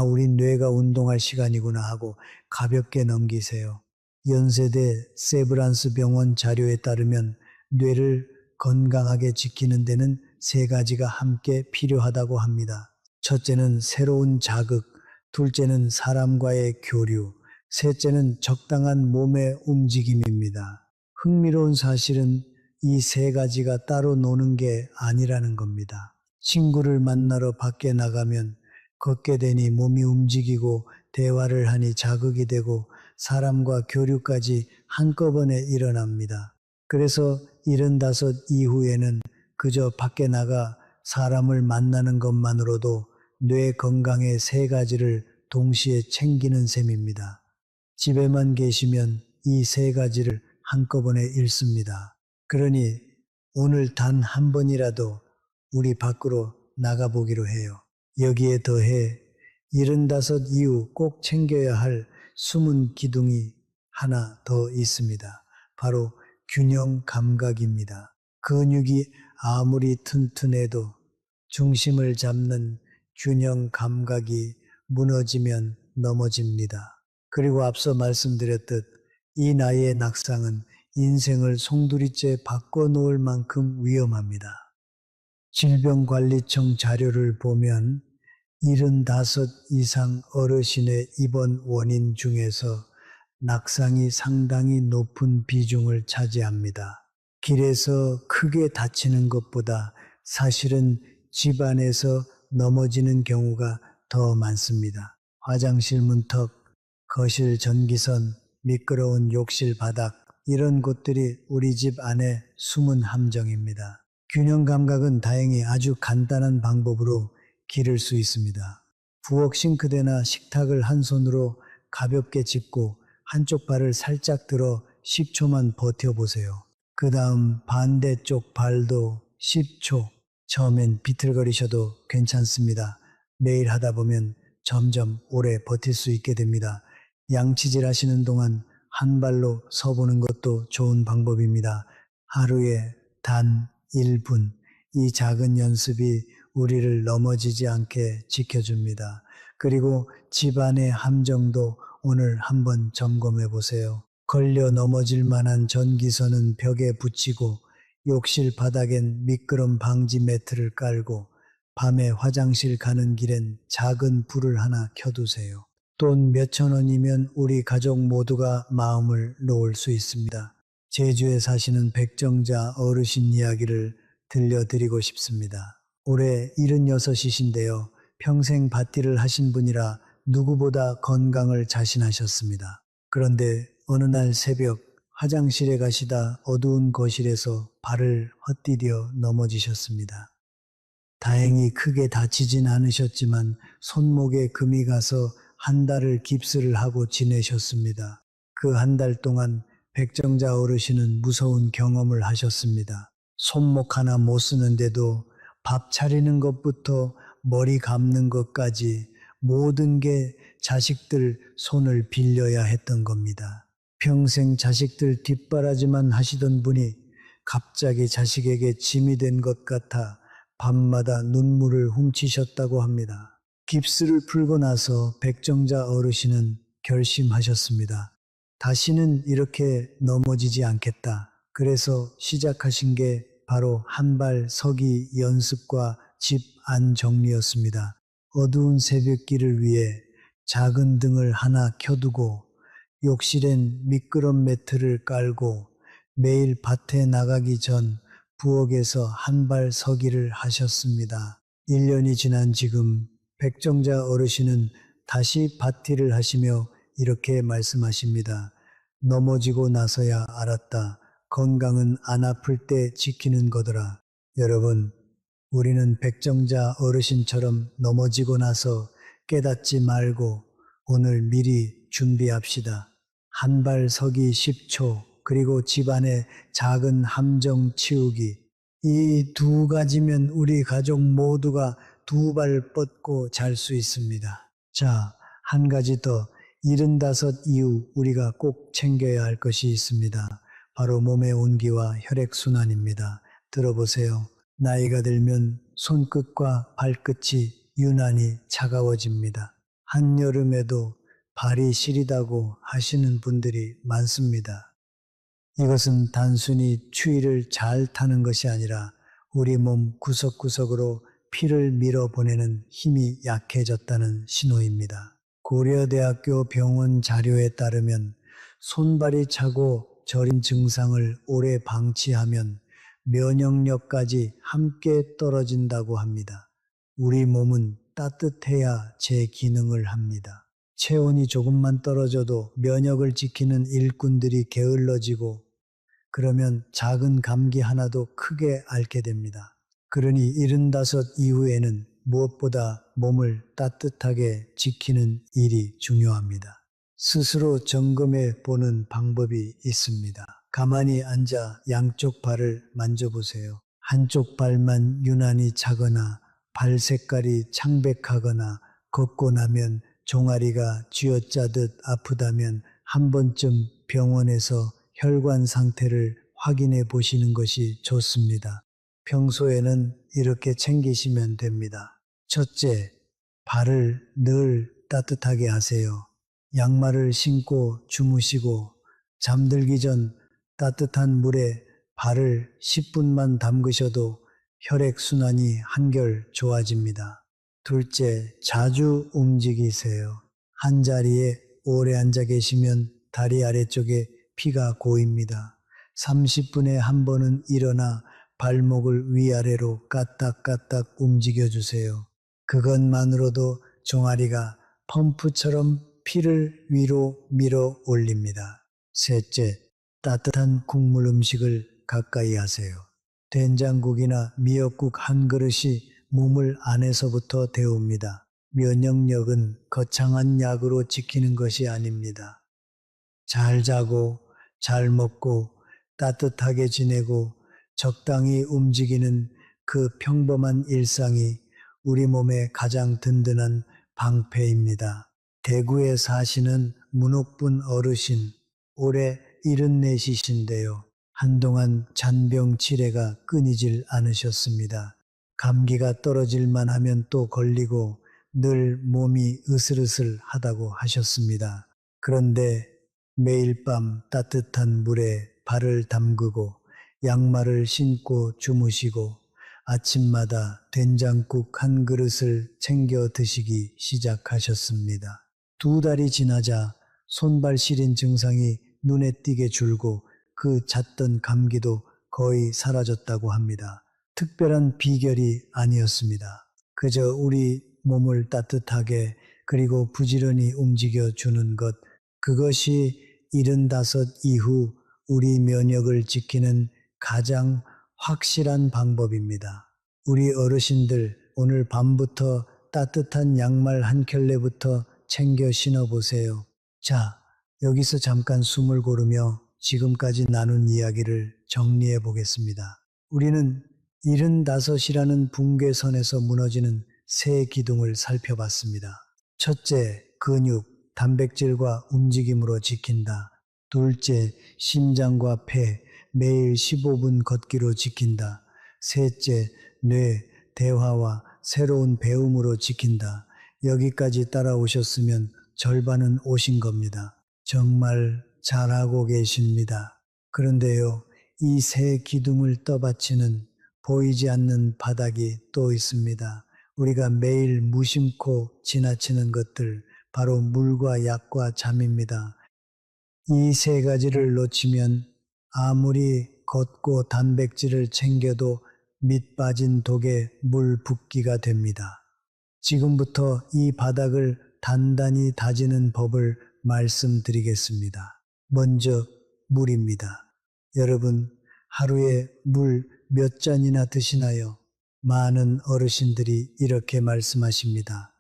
S1: 우리 뇌가 운동할 시간이구나 하고 가볍게 넘기세요. 연세대 세브란스 병원 자료에 따르면 뇌를 건강하게 지키는 데는 세 가지가 함께 필요하다고 합니다. 첫째는 새로운 자극, 둘째는 사람과의 교류, 셋째는 적당한 몸의 움직임입니다. 흥미로운 사실은 이 세 가지가 따로 노는 게 아니라는 겁니다. 친구를 만나러 밖에 나가면 걷게 되니 몸이 움직이고 대화를 하니 자극이 되고 사람과 교류까지 한꺼번에 일어납니다. 그래서 75 이후에는 그저 밖에 나가 사람을 만나는 것만으로도 뇌 건강의 세 가지를 동시에 챙기는 셈입니다. 집에만 계시면 이 세 가지를 한꺼번에 잃습니다. 그러니 오늘 단 한 번이라도 우리 밖으로 나가보기로 해요. 여기에 더해 75 이후 꼭 챙겨야 할 숨은 기둥이 하나 더 있습니다. 바로 균형 감각입니다. 근육이 아무리 튼튼해도 중심을 잡는 균형 감각이 무너지면 넘어집니다. 그리고 앞서 말씀드렸듯 이 나이의 낙상은 인생을 송두리째 바꿔놓을 만큼 위험합니다. 질병관리청 자료를 보면 75 이상 어르신의 입원 원인 중에서 낙상이 상당히 높은 비중을 차지합니다. 길에서 크게 다치는 것보다 사실은 집안에서 넘어지는 경우가 더 많습니다. 화장실 문턱, 거실 전기선, 미끄러운 욕실 바닥, 이런 곳들이 우리 집 안에 숨은 함정입니다. 균형 감각은 다행히 아주 간단한 방법으로 기를 수 있습니다. 부엌 싱크대나 식탁을 한 손으로 가볍게 짚고 한쪽 발을 살짝 들어 10초만 버텨보세요. 그 다음 반대쪽 발도 10초. 처음엔 비틀거리셔도 괜찮습니다. 매일 하다 보면 점점 오래 버틸 수 있게 됩니다. 양치질 하시는 동안 한 발로 서보는 것도 좋은 방법입니다. 하루에 단 1분, 이 작은 연습이 우리를 넘어지지 않게 지켜줍니다. 그리고 집안의 함정도 오늘 한번 점검해 보세요. 걸려 넘어질 만한 전기선은 벽에 붙이고 욕실 바닥엔 미끄럼 방지 매트를 깔고 밤에 화장실 가는 길엔 작은 불을 하나 켜두세요. 돈 몇천 원이면 우리 가족 모두가 마음을 놓을 수 있습니다. 제주에 사시는 백정자 어르신 이야기를 들려드리고 싶습니다. 올해 76이신데요. 평생 밭일을 하신 분이라 누구보다 건강을 자신하셨습니다. 그런데 어느 날 새벽 화장실에 가시다 어두운 거실에서 발을 헛디뎌 넘어지셨습니다. 다행히 크게 다치진 않으셨지만 손목에 금이 가서 한 달을 깁스를 하고 지내셨습니다. 그 한 달 동안 백정자 어르신은 무서운 경험을 하셨습니다. 손목 하나 못 쓰는데도 밥 차리는 것부터 머리 감는 것까지 모든 게 자식들 손을 빌려야 했던 겁니다. 평생 자식들 뒷바라지만 하시던 분이 갑자기 자식에게 짐이 된 것 같아 밤마다 눈물을 훔치셨다고 합니다. 깁스를 풀고 나서 백정자 어르신은 결심하셨습니다. 다시는 이렇게 넘어지지 않겠다. 그래서 시작하신 게 바로 한 발 서기 연습과 집 안 정리였습니다. 어두운 새벽길을 위해 작은 등을 하나 켜두고 욕실엔 미끄럼 매트를 깔고 매일 밭에 나가기 전 부엌에서 한 발 서기를 하셨습니다. 1년이 지난 지금 백정자 어르신은 다시 밭일을 하시며 이렇게 말씀하십니다. 넘어지고 나서야 알았다. 건강은 안 아플 때 지키는 거더라. 여러분, 우리는 백정자 어르신처럼 넘어지고 나서 깨닫지 말고 오늘 미리 준비합시다. 한 발 서기 10초, 그리고 집안의 작은 함정 치우기. 이 두 가지면 우리 가족 모두가 두 발 뻗고 잘 수 있습니다. 자, 한 가지 더 75 이후 우리가 꼭 챙겨야 할 것이 있습니다. 바로 몸의 온기와 혈액순환입니다. 들어보세요. 나이가 들면 손끝과 발끝이 유난히 차가워집니다. 한여름에도 발이 시리다고 하시는 분들이 많습니다. 이것은 단순히 추위를 잘 타는 것이 아니라 우리 몸 구석구석으로 피를 밀어보내는 힘이 약해졌다는 신호입니다. 고려대학교 병원 자료에 따르면 손발이 차고 저린 증상을 오래 방치하면 면역력까지 함께 떨어진다고 합니다. 우리 몸은 따뜻해야 제 기능을 합니다. 체온이 조금만 떨어져도 면역을 지키는 일꾼들이 게을러지고 그러면 작은 감기 하나도 크게 앓게 됩니다. 그러니 75 이후에는 무엇보다 몸을 따뜻하게 지키는 일이 중요합니다. 스스로 점검해 보는 방법이 있습니다. 가만히 앉아 양쪽 발을 만져보세요. 한쪽 발만 유난히 차거나 발 색깔이 창백하거나 걷고 나면 종아리가 쥐어짜듯 아프다면 한 번쯤 병원에서 혈관 상태를 확인해 보시는 것이 좋습니다. 평소에는 이렇게 챙기시면 됩니다. 첫째, 발을 늘 따뜻하게 하세요. 양말을 신고 주무시고 잠들기 전 따뜻한 물에 발을 10분만 담그셔도 혈액순환이 한결 좋아집니다. 둘째, 자주 움직이세요. 한 자리에 오래 앉아 계시면 다리 아래쪽에 피가 고입니다. 30분에 한 번은 일어나 발목을 위아래로 까딱까딱 움직여 주세요. 그것만으로도 종아리가 펌프처럼 피를 위로 밀어 올립니다. 셋째, 따뜻한 국물 음식을 가까이 하세요. 된장국이나 미역국 한 그릇이 몸을 안에서부터 데웁니다. 면역력은 거창한 약으로 지키는 것이 아닙니다. 잘 자고 잘 먹고 따뜻하게 지내고 적당히 움직이는 그 평범한 일상이 우리 몸의 가장 든든한 방패입니다. 대구에 사시는 문옥분 어르신, 올해 74이신데요. 한동안 잔병 치레가 끊이질 않으셨습니다. 감기가 떨어질만 하면 또 걸리고 늘 몸이 으슬으슬하다고 하셨습니다. 그런데 매일 밤 따뜻한 물에 발을 담그고 양말을 신고 주무시고 아침마다 된장국 한 그릇을 챙겨 드시기 시작하셨습니다. 2달이 지나자 손발 시린 증상이 눈에 띄게 줄고 그 잦던 감기도 거의 사라졌다고 합니다. 특별한 비결이 아니었습니다. 그저 우리 몸을 따뜻하게 그리고 부지런히 움직여 주는 것, 그것이 75 이후 우리 면역을 지키는 가장 확실한 방법입니다. 우리 어르신들 오늘 밤부터 따뜻한 양말 한 켤레부터 챙겨 신어보세요. 자, 여기서 잠깐 숨을 고르며 지금까지 나눈 이야기를 정리해 보겠습니다. 우리는 75이라는 붕괴선에서 무너지는 세 기둥을 살펴봤습니다. 첫째, 근육, 단백질과 움직임으로 지킨다. 둘째, 심장과 폐, 매일 15분 걷기로 지킨다. 셋째, 뇌, 대화와 새로운 배움으로 지킨다. 여기까지 따라오셨으면 절반은 오신 겁니다. 정말 잘하고 계십니다. 그런데요, 이 세 기둥을 떠받치는 보이지 않는 바닥이 또 있습니다. 우리가 매일 무심코 지나치는 것들, 바로 물과 약과 잠입니다. 이 세 가지를 놓치면 아무리 걷고 단백질을 챙겨도 밑 빠진 독에 물 붓기가 됩니다. 지금부터 이 바닥을 단단히 다지는 법을 말씀드리겠습니다. 먼저 물입니다. 여러분, 하루에 물 몇 잔이나 드시나요? 많은 어르신들이 이렇게 말씀하십니다.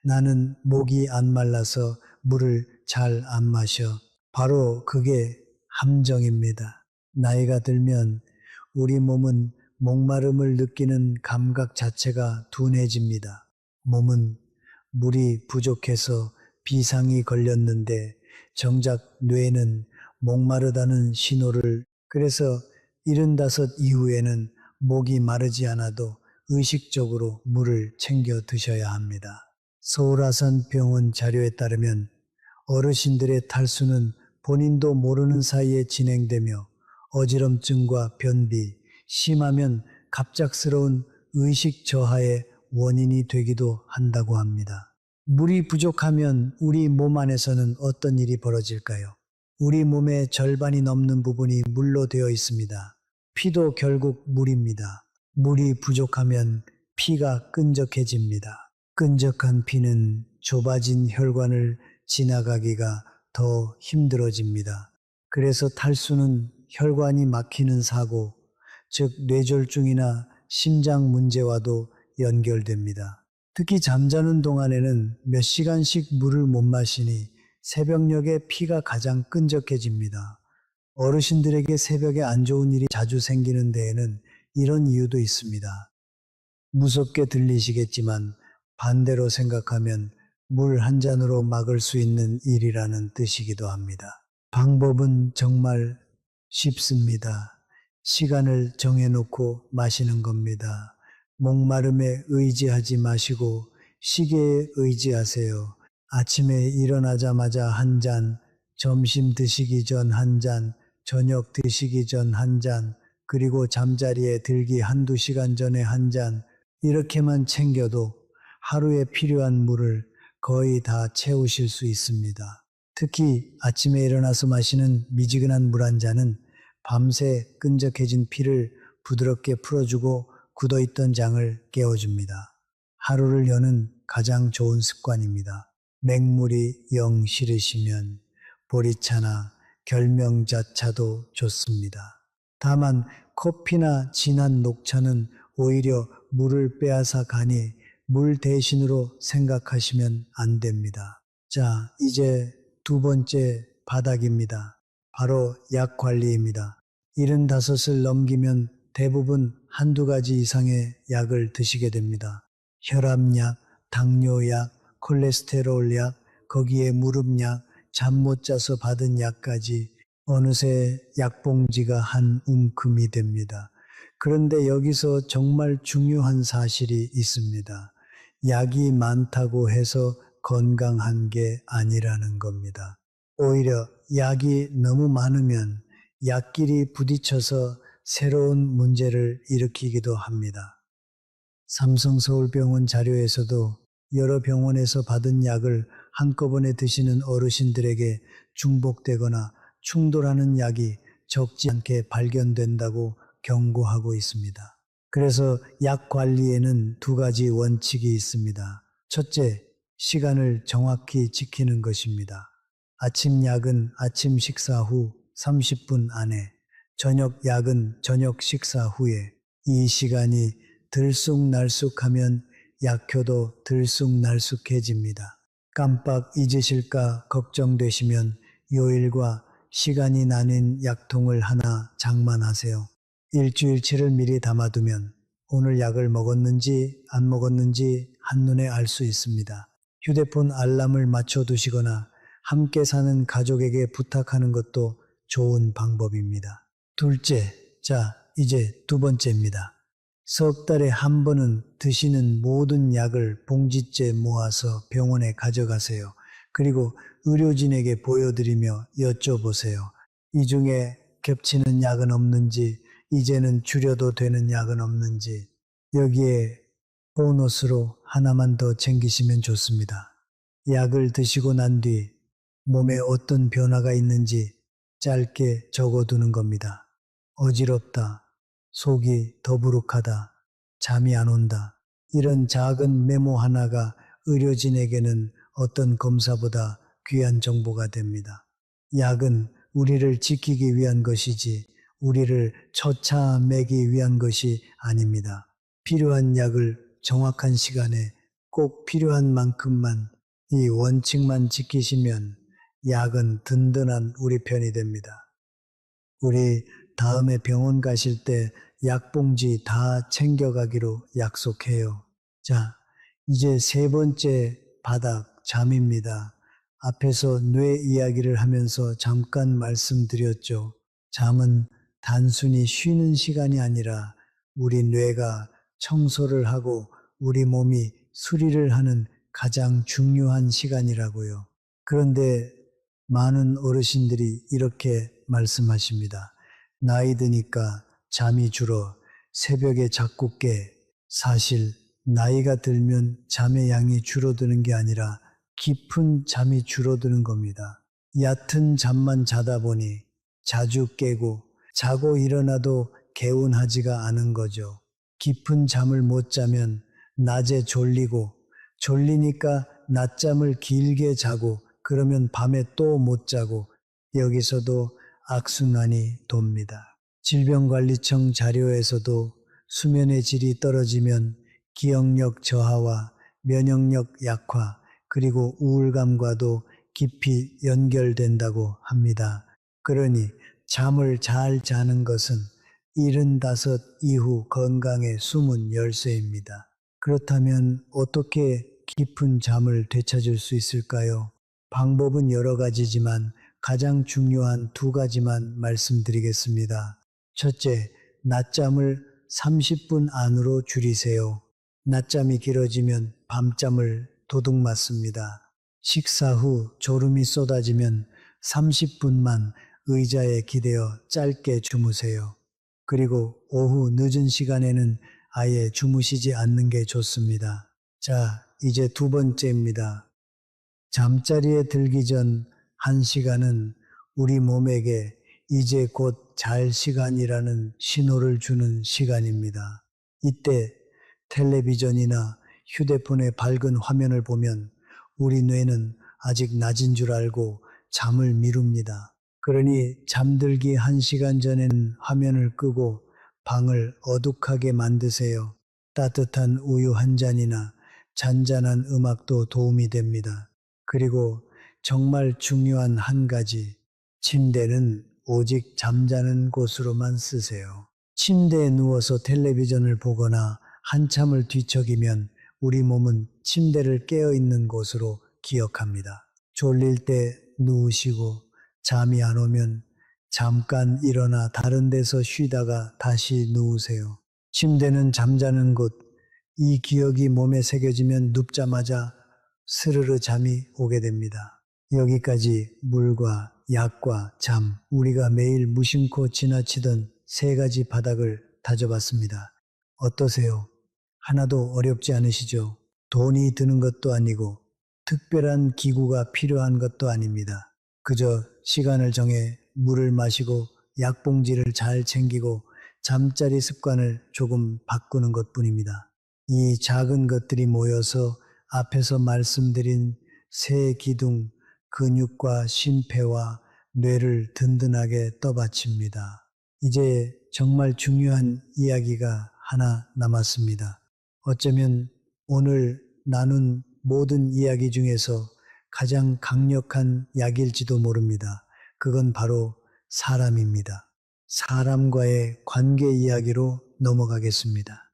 S1: 나는 목이 안 말라서 물을 잘 안 마셔. 바로 그게 함정입니다. 나이가 들면 우리 몸은 목마름을 느끼는 감각 자체가 둔해집니다. 몸은 물이 부족해서 비상이 걸렸는데 정작 뇌는 목마르다는 신호를, 그래서 75 이후에는 목이 마르지 않아도 의식적으로 물을 챙겨 드셔야 합니다. 서울아산병원 자료에 따르면 어르신들의 탈수는 본인도 모르는 사이에 진행되며 어지럼증과 변비, 심하면 갑작스러운 의식 저하의 원인이 되기도 한다고 합니다. 물이 부족하면 우리 몸 안에서는 어떤 일이 벌어질까요? 우리 몸의 절반이 넘는 부분이 물로 되어 있습니다. 피도 결국 물입니다. 물이 부족하면 피가 끈적해집니다. 끈적한 피는 좁아진 혈관을 지나가기가 더 힘들어집니다. 그래서 탈수는 혈관이 막히는 사고, 즉 뇌졸중이나 심장 문제와도 연결됩니다. 특히 잠자는 동안에는 몇 시간씩 물을 못 마시니 새벽녘에 피가 가장 끈적해집니다. 어르신들에게 새벽에 안 좋은 일이 자주 생기는 데에는 이런 이유도 있습니다. 무섭게 들리시겠지만 반대로 생각하면 물 한 잔으로 막을 수 있는 일이라는 뜻이기도 합니다. 방법은 정말 쉽습니다. 시간을 정해놓고 마시는 겁니다. 목마름에 의지하지 마시고 시계에 의지하세요. 아침에 일어나자마자 한 잔, 점심 드시기 전 한 잔, 저녁 드시기 전 한 잔, 그리고 잠자리에 들기 한두 시간 전에 한 잔, 이렇게만 챙겨도 하루에 필요한 물을 거의 다 채우실 수 있습니다. 특히 아침에 일어나서 마시는 미지근한 물 한 잔은 밤새 끈적해진 피를 부드럽게 풀어주고 굳어있던 장을 깨워줍니다. 하루를 여는 가장 좋은 습관입니다. 맹물이 영 싫으시면 보리차나 결명자차도 좋습니다. 다만 커피나 진한 녹차는 오히려 물을 빼앗아 가니 물 대신으로 생각하시면 안 됩니다. 자, 이제 두 번째 바닥입니다. 바로 약 관리입니다. 75을 넘기면 대부분 한두 가지 이상의 약을 드시게 됩니다. 혈압약, 당뇨약, 콜레스테롤약, 거기에 무릎약, 잠 못 자서 받은 약까지 어느새 약봉지가 한 움큼이 됩니다. 그런데 여기서 정말 중요한 사실이 있습니다. 약이 많다고 해서 건강한 게 아니라는 겁니다. 오히려 약이 너무 많으면 약끼리 부딪혀서 새로운 문제를 일으키기도 합니다. 삼성서울병원 자료에서도 여러 병원에서 받은 약을 한꺼번에 드시는 어르신들에게 중복되거나 충돌하는 약이 적지 않게 발견된다고 경고하고 있습니다. 그래서 약 관리에는 두 가지 원칙이 있습니다. 첫째, 시간을 정확히 지키는 것입니다. 아침 약은 아침 식사 후 30분 안에, 저녁 약은 저녁 식사 후에. 이 시간이 들쑥날쑥하면 약효도 들쑥날쑥해집니다. 깜빡 잊으실까 걱정되시면 요일과 시간이 나뉜 약통을 하나 장만하세요. 일주일치를 미리 담아두면 오늘 약을 먹었는지 안 먹었는지 한눈에 알 수 있습니다. 휴대폰 알람을 맞춰두시거나 함께 사는 가족에게 부탁하는 것도 좋은 방법입니다. 둘째, 자, 이제 두 번째입니다. 석 달에 한 번은 드시는 모든 약을 봉지째 모아서 병원에 가져가세요. 그리고 의료진에게 보여드리며 여쭤보세요. 이 중에 겹치는 약은 없는지, 이제는 줄여도 되는 약은 없는지. 여기에 보너스로 하나만 더 챙기시면 좋습니다. 약을 드시고 난 뒤 몸에 어떤 변화가 있는지 짧게 적어두는 겁니다. 어지럽다, 속이 더부룩하다, 잠이 안 온다. 이런 작은 메모 하나가 의료진에게는 어떤 검사보다 귀한 정보가 됩니다. 약은 우리를 지키기 위한 것이지 우리를 처참매기 위한 것이 아닙니다. 필요한 약을 정확한 시간에 꼭 필요한 만큼만, 이 원칙만 지키시면 약은 든든한 우리 편이 됩니다. 우리 다음에 병원 가실 때 약봉지 다 챙겨가기로 약속해요. 자, 이제 세 번째 바닥, 잠입니다. 앞에서 뇌 이야기를 하면서 잠깐 말씀드렸죠. 잠은 단순히 쉬는 시간이 아니라 우리 뇌가 청소를 하고 우리 몸이 수리를 하는 가장 중요한 시간이라고요. 그런데 많은 어르신들이 이렇게 말씀하십니다. 나이 드니까 잠이 줄어 새벽에 자꾸 깨. 사실 나이가 들면 잠의 양이 줄어드는 게 아니라 깊은 잠이 줄어드는 겁니다. 얕은 잠만 자다 보니 자주 깨고 자고 일어나도 개운하지가 않은 거죠. 깊은 잠을 못 자면 낮에 졸리고 졸리니까 낮잠을 길게 자고 그러면 밤에 또 못 자고 여기서도 악순환이 돕니다. 질병관리청 자료에서도 수면의 질이 떨어지면 기억력 저하와 면역력 약화 그리고 우울감과도 깊이 연결된다고 합니다. 그러니 잠을 잘 자는 것은 75 이후 건강의 숨은 열쇠입니다. 그렇다면 어떻게 깊은 잠을 되찾을 수 있을까요? 방법은 여러 가지지만 가장 중요한 두 가지만 말씀드리겠습니다. 첫째, 낮잠을 30분 안으로 줄이세요. 낮잠이 길어지면 밤잠을 도둑맞습니다. 식사 후 졸음이 쏟아지면 30분만 의자에 기대어 짧게 주무세요. 그리고 오후 늦은 시간에는 아예 주무시지 않는 게 좋습니다. 자, 이제 두 번째입니다. 잠자리에 들기 전 1시간은 우리 몸에게 이제 곧 잘 시간이라는 신호를 주는 시간입니다. 이때 텔레비전이나 휴대폰의 밝은 화면을 보면 우리 뇌는 아직 낮인 줄 알고 잠을 미룹니다. 그러니 잠들기 1시간 전에는 화면을 끄고 방을 어둑하게 만드세요. 따뜻한 우유 한 잔이나 잔잔한 음악도 도움이 됩니다. 그리고 정말 중요한 한 가지, 침대는 오직 잠자는 곳으로만 쓰세요. 침대에 누워서 텔레비전을 보거나 한참을 뒤척이면 우리 몸은 침대를 깨어있는 곳으로 기억합니다. 졸릴 때 누우시고 잠이 안 오면 잠깐 일어나 다른 데서 쉬다가 다시 누우세요. 침대는 잠자는 곳, 이 기억이 몸에 새겨지면 눕자마자 스르르 잠이 오게 됩니다. 여기까지 물과 약과 잠, 우리가 매일 무심코 지나치던 세 가지 바닥을 다져봤습니다. 어떠세요? 하나도 어렵지 않으시죠? 돈이 드는 것도 아니고 특별한 기구가 필요한 것도 아닙니다. 그저 시간을 정해 물을 마시고 약봉지를 잘 챙기고 잠자리 습관을 조금 바꾸는 것뿐입니다. 이 작은 것들이 모여서 앞에서 말씀드린 새 기둥, 근육과 심폐와 뇌를 든든하게 떠받칩니다. 이제 정말 중요한 이야기가 하나 남았습니다. 어쩌면 오늘 나눈 모든 이야기 중에서 가장 강력한 약일지도 모릅니다. 그건 바로 사람입니다. 사람과의 관계 이야기로 넘어가겠습니다.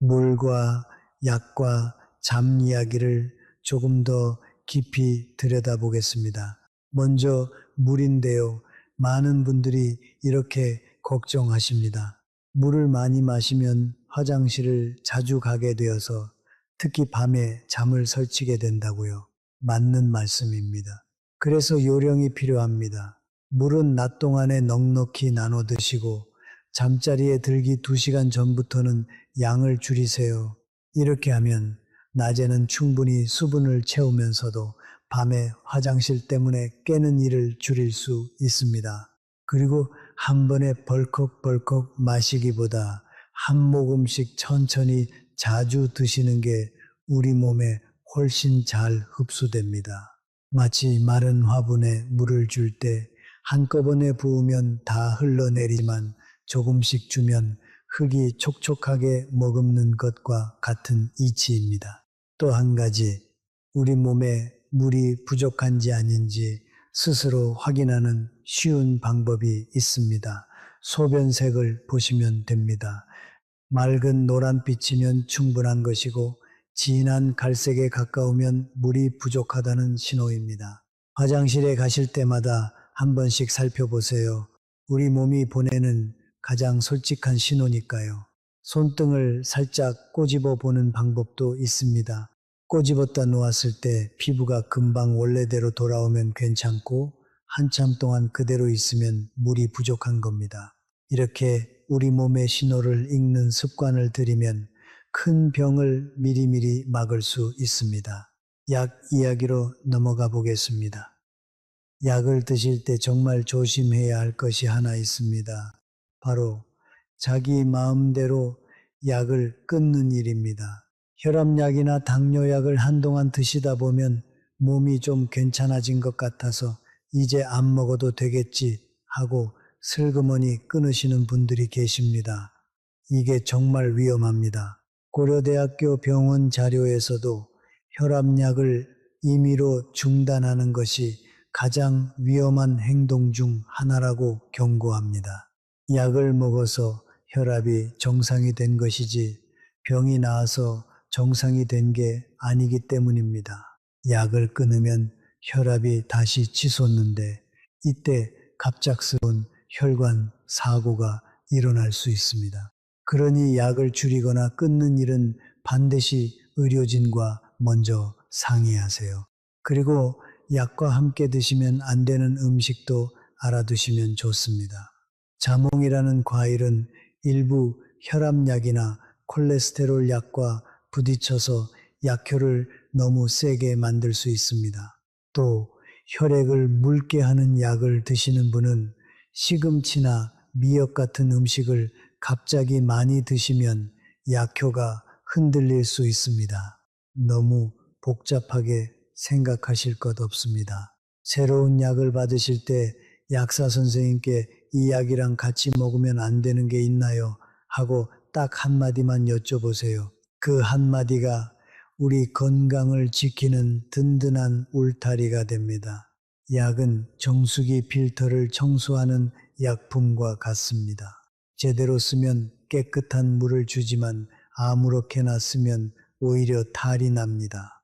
S1: 물과 약과 잠 이야기를 조금 더 깊이 들여다보겠습니다. 먼저 물인데요. 많은 분들이 이렇게 걱정하십니다. 물을 많이 마시면 화장실을 자주 가게 되어서 특히 밤에 잠을 설치게 된다고요. 맞는 말씀입니다. 그래서 요령이 필요합니다. 물은 낮 동안에 넉넉히 나눠 드시고 잠자리에 들기 2시간 전부터는 양을 줄이세요. 이렇게 하면 낮에는 충분히 수분을 채우면서도 밤에 화장실 때문에 깨는 일을 줄일 수 있습니다. 그리고 한 번에 벌컥벌컥 마시기보다 한 모금씩 천천히 자주 드시는 게 우리 몸에 훨씬 잘 흡수됩니다. 마치 마른 화분에 물을 줄 때 한꺼번에 부으면 다 흘러내리지만 조금씩 주면 흙이 촉촉하게 머금는 것과 같은 이치입니다. 또 한 가지, 우리 몸에 물이 부족한지 아닌지 스스로 확인하는 쉬운 방법이 있습니다. 소변색을 보시면 됩니다. 맑은 노란빛이면 충분한 것이고 진한 갈색에 가까우면 물이 부족하다는 신호입니다. 화장실에 가실 때마다 한 번씩 살펴보세요. 우리 몸이 보내는 가장 솔직한 신호니까요. 손등을 살짝 꼬집어 보는 방법도 있습니다. 꼬집었다 놓았을 때 피부가 금방 원래대로 돌아오면 괜찮고 한참 동안 그대로 있으면 물이 부족한 겁니다. 이렇게 우리 몸의 신호를 읽는 습관을 들이면 큰 병을 미리미리 막을 수 있습니다. 약 이야기로 넘어가 보겠습니다. 약을 드실 때 정말 조심해야 할 것이 하나 있습니다. 바로 자기 마음대로 약을 끊는 일입니다. 혈압약이나 당뇨약을 한동안 드시다 보면 몸이 좀 괜찮아진 것 같아서 이제 안 먹어도 되겠지 하고 슬그머니 끊으시는 분들이 계십니다. 이게 정말 위험합니다. 고려대학교 병원 자료에서도 혈압약을 임의로 중단하는 것이 가장 위험한 행동 중 하나라고 경고합니다. 약을 먹어서 혈압이 정상이 된 것이지 병이 나아서 정상이 된 게 아니기 때문입니다. 약을 끊으면 혈압이 다시 치솟는데 이때 갑작스러운 혈관 사고가 일어날 수 있습니다. 그러니 약을 줄이거나 끊는 일은 반드시 의료진과 먼저 상의하세요. 그리고 약과 함께 드시면 안 되는 음식도 알아두시면 좋습니다. 자몽이라는 과일은 일부 혈압약이나 콜레스테롤 약과 부딪혀서 약효를 너무 세게 만들 수 있습니다. 또 혈액을 묽게 하는 약을 드시는 분은 시금치나 미역 같은 음식을 갑자기 많이 드시면 약효가 흔들릴 수 있습니다. 너무 복잡하게 생각하실 것 없습니다. 새로운 약을 받으실 때 약사 선생님께 이 약이랑 같이 먹으면 안 되는 게 있나요? 하고 딱 한마디만 여쭤보세요. 그 한마디가 우리 건강을 지키는 든든한 울타리가 됩니다. 약은 정수기 필터를 청소하는 약품과 같습니다. 제대로 쓰면 깨끗한 물을 주지만 아무렇게나 쓰면 오히려 탈이 납니다.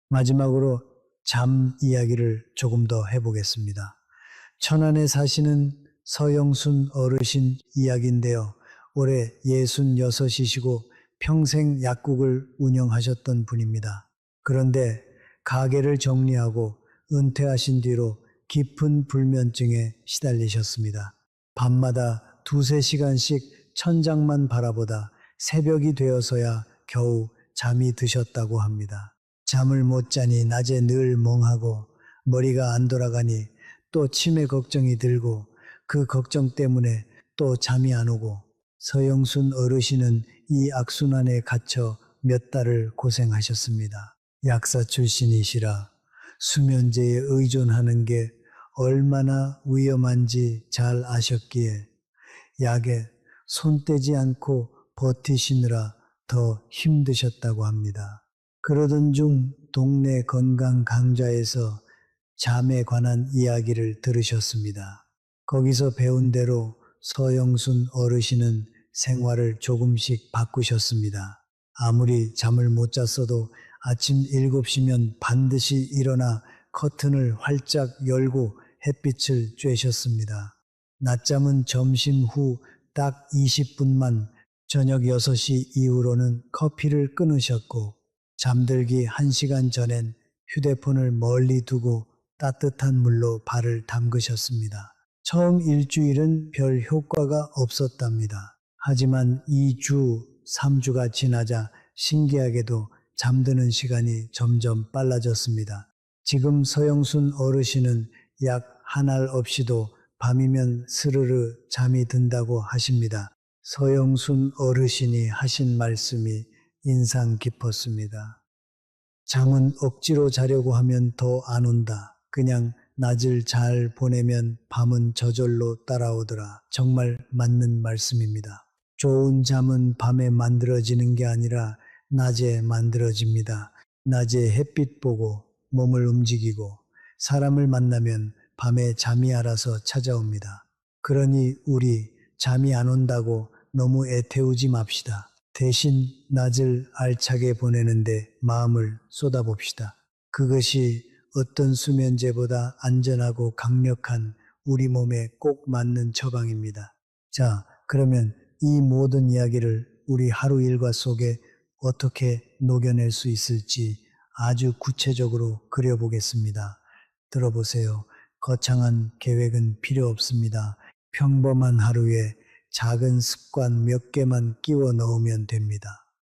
S1: 마지막으로 잠 이야기를 조금 더 해보겠습니다. 천안에 사시는 서영순 어르신 이야기인데요. 올해 66이시고 평생 약국을 운영하셨던 분입니다. 그런데 가게를 정리하고 은퇴하신 뒤로 깊은 불면증에 시달리셨습니다. 밤마다 두세 시간씩 천장만 바라보다 새벽이 되어서야 겨우 잠이 드셨다고 합니다. 잠을 못 자니 낮에 늘 멍하고 머리가 안 돌아가니 또 치매 걱정이 들고 그 걱정 때문에 또 잠이 안 오고 서영순 어르신은 이 악순환에 갇혀 몇 달을 고생하셨습니다. 약사 출신이시라 수면제에 의존하는 게 얼마나 위험한지 잘 아셨기에 약에 손 떼지 않고 버티시느라 더 힘드셨다고 합니다. 그러던 중 동네 건강 강좌에서 잠에 관한 이야기를 들으셨습니다. 거기서 배운 대로 서영순 어르신은 생활을 조금씩 바꾸셨습니다. 아무리 잠을 못 잤어도 아침 7시면 반드시 일어나 커튼을 활짝 열고 햇빛을 쬐셨습니다. 낮잠은 점심 후 딱 20분만, 저녁 6시 이후로는 커피를 끊으셨고 잠들기 1시간 전엔 휴대폰을 멀리 두고 따뜻한 물로 발을 담그셨습니다. 처음 일주일은 별 효과가 없었답니다. 하지만 2주, 3주가 지나자 신기하게도 잠드는 시간이 점점 빨라졌습니다. 지금 서영순 어르신은 약 한 알 없이도 밤이면 스르르 잠이 든다고 하십니다. 서영순 어르신이 하신 말씀이 인상 깊었습니다. 잠은 억지로 자려고 하면 더 안 온다. 그냥 낮을 잘 보내면 밤은 저절로 따라오더라. 정말 맞는 말씀입니다. 좋은 잠은 밤에 만들어지는 게 아니라 낮에 만들어집니다. 낮에 햇빛 보고 몸을 움직이고 사람을 만나면 밤에 잠이 알아서 찾아옵니다. 그러니 우리 잠이 안 온다고 너무 애태우지 맙시다. 대신 낮을 알차게 보내는데 마음을 쏟아봅시다. 그것이 어떤 수면제보다 안전하고 강력한 우리 몸에 꼭 맞는 처방입니다. 자, 그러면 이 모든 이야기를 우리 하루 일과 속에 어떻게 녹여낼 수 있을지 아주 구체적으로 그려보겠습니다. 들어보세요. 거창한 계획은 필요 없습니다. 평범한 하루에 작은 습관 몇 개만 끼워 넣으면 됩니다.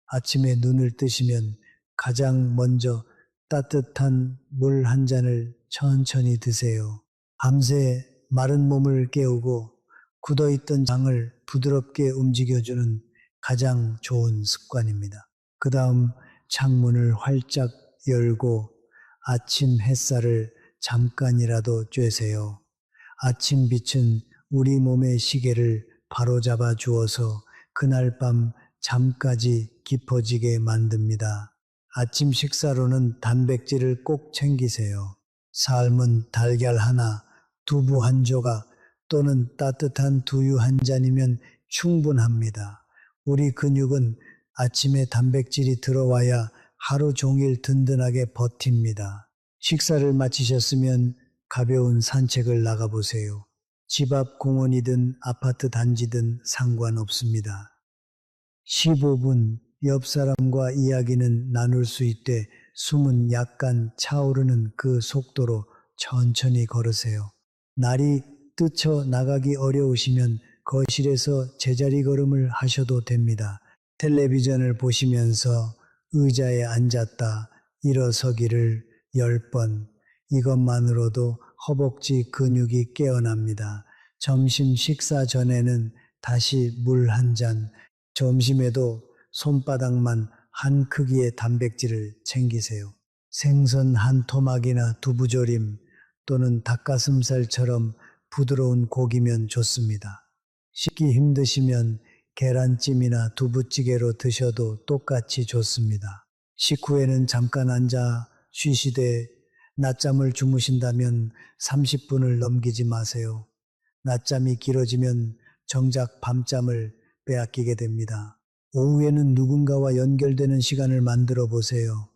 S1: 아침에 눈을 뜨시면 가장 먼저 따뜻한 물 한 잔을 천천히 드세요. 밤새 마른 몸을 깨우고 굳어있던 장을 부드럽게 움직여주는 가장 좋은 습관입니다. 그 다음 창문을 활짝 열고 아침 햇살을 잠깐이라도 쬐세요. 아침 빛은 우리 몸의 시계를 바로잡아 주어서 그날 밤 잠까지 깊어지게 만듭니다. 아침 식사로는 단백질을 꼭 챙기세요. 삶은 달걀 하나, 두부 한 조각 또는 따뜻한 두유 한 잔이면 충분합니다. 우리 근육은 아침에 단백질이 들어와야 하루 종일 든든하게 버팁니다. 식사를 마치셨으면 가벼운 산책을 나가보세요. 집 앞 공원이든 아파트 단지든 상관없습니다. 15분 옆 사람과 이야기는 나눌 수 있되 숨은 약간 차오르는 그 속도로 천천히 걸으세요. 날이 뛰쳐 나가기 어려우시면 거실에서 제자리 걸음을 하셔도 됩니다. 텔레비전을 보시면서 의자에 앉았다 일어서기를 10번, 이것만으로도 허벅지 근육이 깨어납니다. 점심 식사 전에는 다시 물 한 잔, 점심에도 손바닥만 한 크기의 단백질을 챙기세요. 생선 한 토막이나 두부조림 또는 닭가슴살처럼 부드러운 고기면 좋습니다. 씻기 힘드시면 계란찜이나 두부찌개로 드셔도 똑같이 좋습니다. 식후에는 잠깐 앉아 쉬시되 낮잠을 주무신다면 30분을 넘기지 마세요. 낮잠이 길어지면 정작 밤잠을 빼앗기게 됩니다. 오후에는 누군가와 연결되는 시간을 만들어 보세요.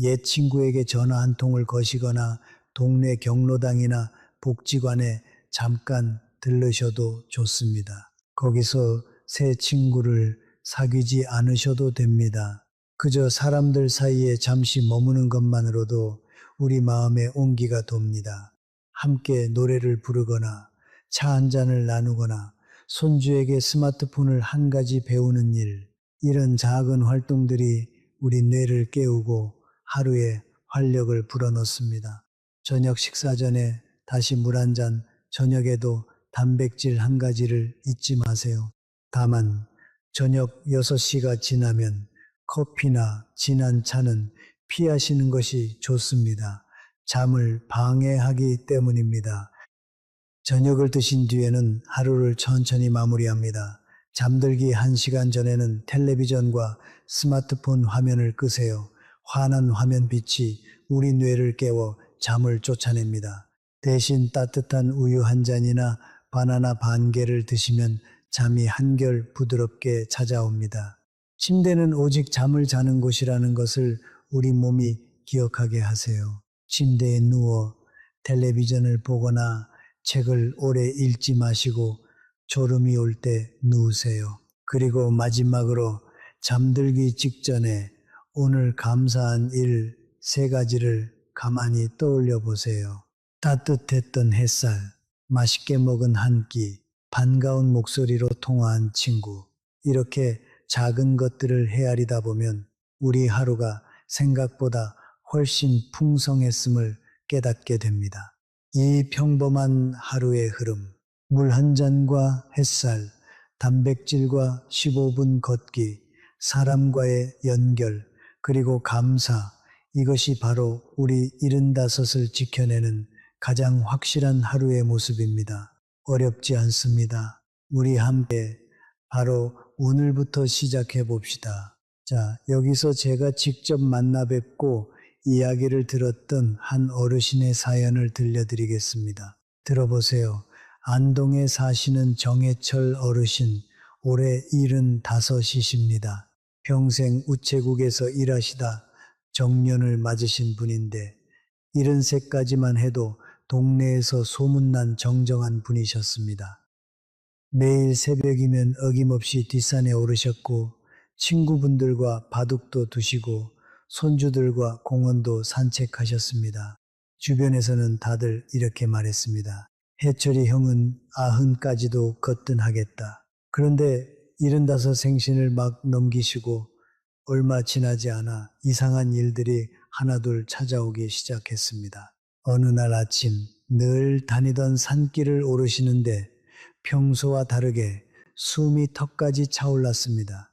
S1: 옛 친구에게 전화 한 통을 거시거나 동네 경로당이나 복지관에 잠깐 들르셔도 좋습니다. 거기서 새 친구를 사귀지 않으셔도 됩니다. 그저 사람들 사이에 잠시 머무는 것만으로도 우리 마음에 온기가 돕니다. 함께 노래를 부르거나 차 한 잔을 나누거나 손주에게 스마트폰을 한 가지 배우는 일, 이런 작은 활동들이 우리 뇌를 깨우고 하루에 활력을 불어넣습니다. 저녁 식사 전에 다시 물 한 잔, 저녁에도 단백질 한 가지를 잊지 마세요. 다만 저녁 6시가 지나면 커피나 진한 차는 피하시는 것이 좋습니다. 잠을 방해하기 때문입니다. 저녁을 드신 뒤에는 하루를 천천히 마무리합니다. 잠들기 1시간 전에는 텔레비전과 스마트폰 화면을 끄세요. 환한 화면 빛이 우리 뇌를 깨워 잠을 쫓아냅니다. 대신 따뜻한 우유 한 잔이나 바나나 반 개를 드시면 잠이 한결 부드럽게 찾아옵니다. 침대는 오직 잠을 자는 곳이라는 것을 우리 몸이 기억하게 하세요. 침대에 누워 텔레비전을 보거나 책을 오래 읽지 마시고 졸음이 올 때 누우세요. 그리고 마지막으로 잠들기 직전에 오늘 감사한 일 3가지를 가만히 떠올려 보세요. 따뜻했던 햇살, 맛있게 먹은 한 끼, 반가운 목소리로 통화한 친구. 이렇게 작은 것들을 헤아리다 보면 우리 하루가 생각보다 훨씬 풍성했음을 깨닫게 됩니다. 이 평범한 하루의 흐름, 물 한 잔과 햇살, 단백질과 15분 걷기, 사람과의 연결, 그리고 감사, 이것이 바로 우리 75을 지켜내는 가장 확실한 하루의 모습입니다. 어렵지 않습니다. 우리 함께 바로 오늘부터 시작해 봅시다. 자, 여기서 제가 직접 만나 뵙고 이야기를 들었던 한 어르신의 사연을 들려드리겠습니다. 들어보세요. 안동에 사시는 정해철 어르신, 올해 75이십니다. 평생 우체국에서 일하시다 정년을 맞으신 분인데 73까지만 해도 동네에서 소문난 정정한 분이셨습니다. 매일 새벽이면 어김없이 뒷산에 오르셨고 친구분들과 바둑도 두시고 손주들과 공원도 산책하셨습니다. 주변에서는 다들 이렇게 말했습니다. 해철이 형은 90까지도 거뜬하겠다. 그런데 75 생신을 막 넘기시고 얼마 지나지 않아 이상한 일들이 하나둘 찾아오기 시작했습니다. 어느 날 아침 늘 다니던 산길을 오르시는데 평소와 다르게 숨이 턱까지 차올랐습니다.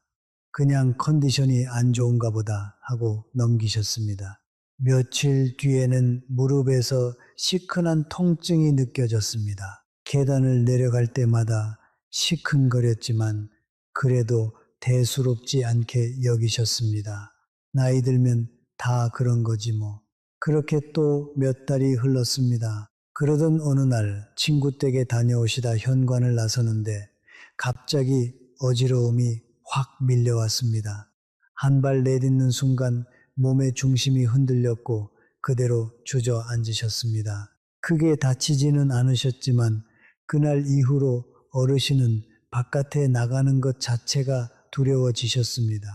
S1: 그냥 컨디션이 안 좋은가 보다 하고 넘기셨습니다. 며칠 뒤에는 무릎에서 시큰한 통증이 느껴졌습니다. 계단을 내려갈 때마다 시큰거렸지만 그래도 대수롭지 않게 여기셨습니다. 나이 들면 다 그런 거지 뭐. 그렇게 또 몇 달이 흘렀습니다. 그러던 어느 날 친구 댁에 다녀오시다 현관을 나서는데 갑자기 어지러움이 확 밀려왔습니다. 한 발 내딛는 순간 몸의 중심이 흔들렸고 그대로 주저앉으셨습니다. 크게 다치지는 않으셨지만 그날 이후로 어르신은 바깥에 나가는 것 자체가 두려워지셨습니다.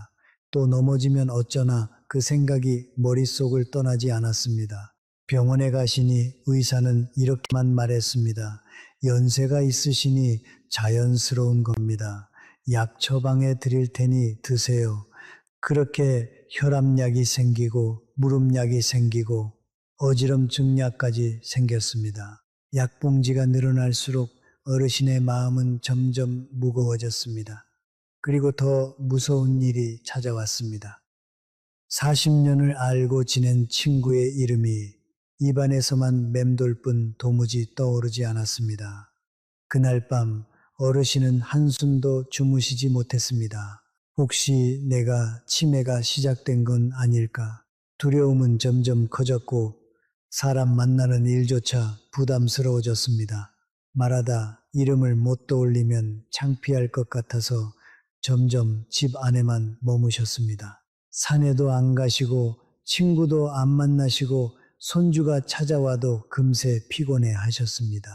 S1: 또 넘어지면 어쩌나 그 생각이 머릿속을 떠나지 않았습니다. 병원에 가시니 의사는 이렇게만 말했습니다. 연세가 있으시니 자연스러운 겁니다. 약 처방해 드릴 테니 드세요. 그렇게 혈압약이 생기고 무릎약이 생기고 어지럼증약까지 생겼습니다. 약봉지가 늘어날수록 어르신의 마음은 점점 무거워졌습니다. 그리고 더 무서운 일이 찾아왔습니다. 40년을 알고 지낸 친구의 이름이 입안에서만 맴돌 뿐 도무지 떠오르지 않았습니다. 그날 밤 어르신은 한숨도 주무시지 못했습니다. 혹시 내가 치매가 시작된 건 아닐까? 두려움은 점점 커졌고 사람 만나는 일조차 부담스러워졌습니다. 말하다 이름을 못 떠올리면 창피할 것 같아서 점점 집 안에만 머무셨습니다. 산에도 안 가시고 친구도 안 만나시고 손주가 찾아와도 금세 피곤해 하셨습니다.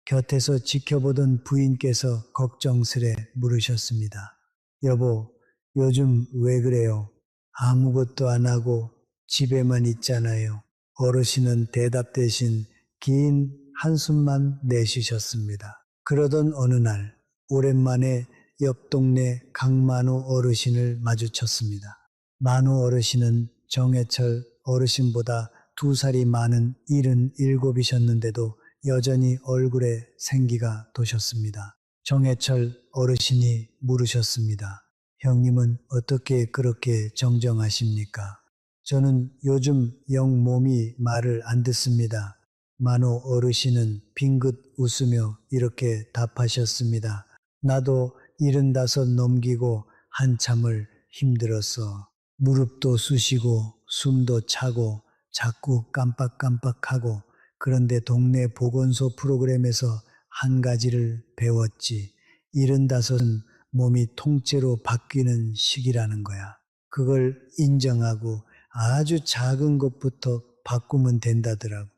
S1: 곁에서 지켜보던 부인께서 걱정스레 물으셨습니다. 여보, 요즘 왜 그래요? 아무것도 안 하고 집에만 있잖아요. 어르신은 대답 대신 긴 한숨만 내쉬셨습니다. 그러던 어느 날 오랜만에 옆 동네 강만우 어르신을 마주쳤습니다. 만우 어르신은 정해철 어르신보다 2살이 많은 77이셨는데도 여전히 얼굴에 생기가 도셨습니다. 정해철 어르신이 물으셨습니다. 형님은 어떻게 그렇게 정정하십니까? 저는 요즘 영 몸이 말을 안 듣습니다. 만호 어르신은 빙긋 웃으며 이렇게 답하셨습니다. 나도 75 넘기고 한참을 힘들었어. 무릎도 쑤시고 숨도 차고 자꾸 깜빡깜빡하고 그런데 동네 보건소 프로그램에서 한 가지를 배웠지. 75은 몸이 통째로 바뀌는 시기라는 거야. 그걸 인정하고 아주 작은 것부터 바꾸면 된다더라고.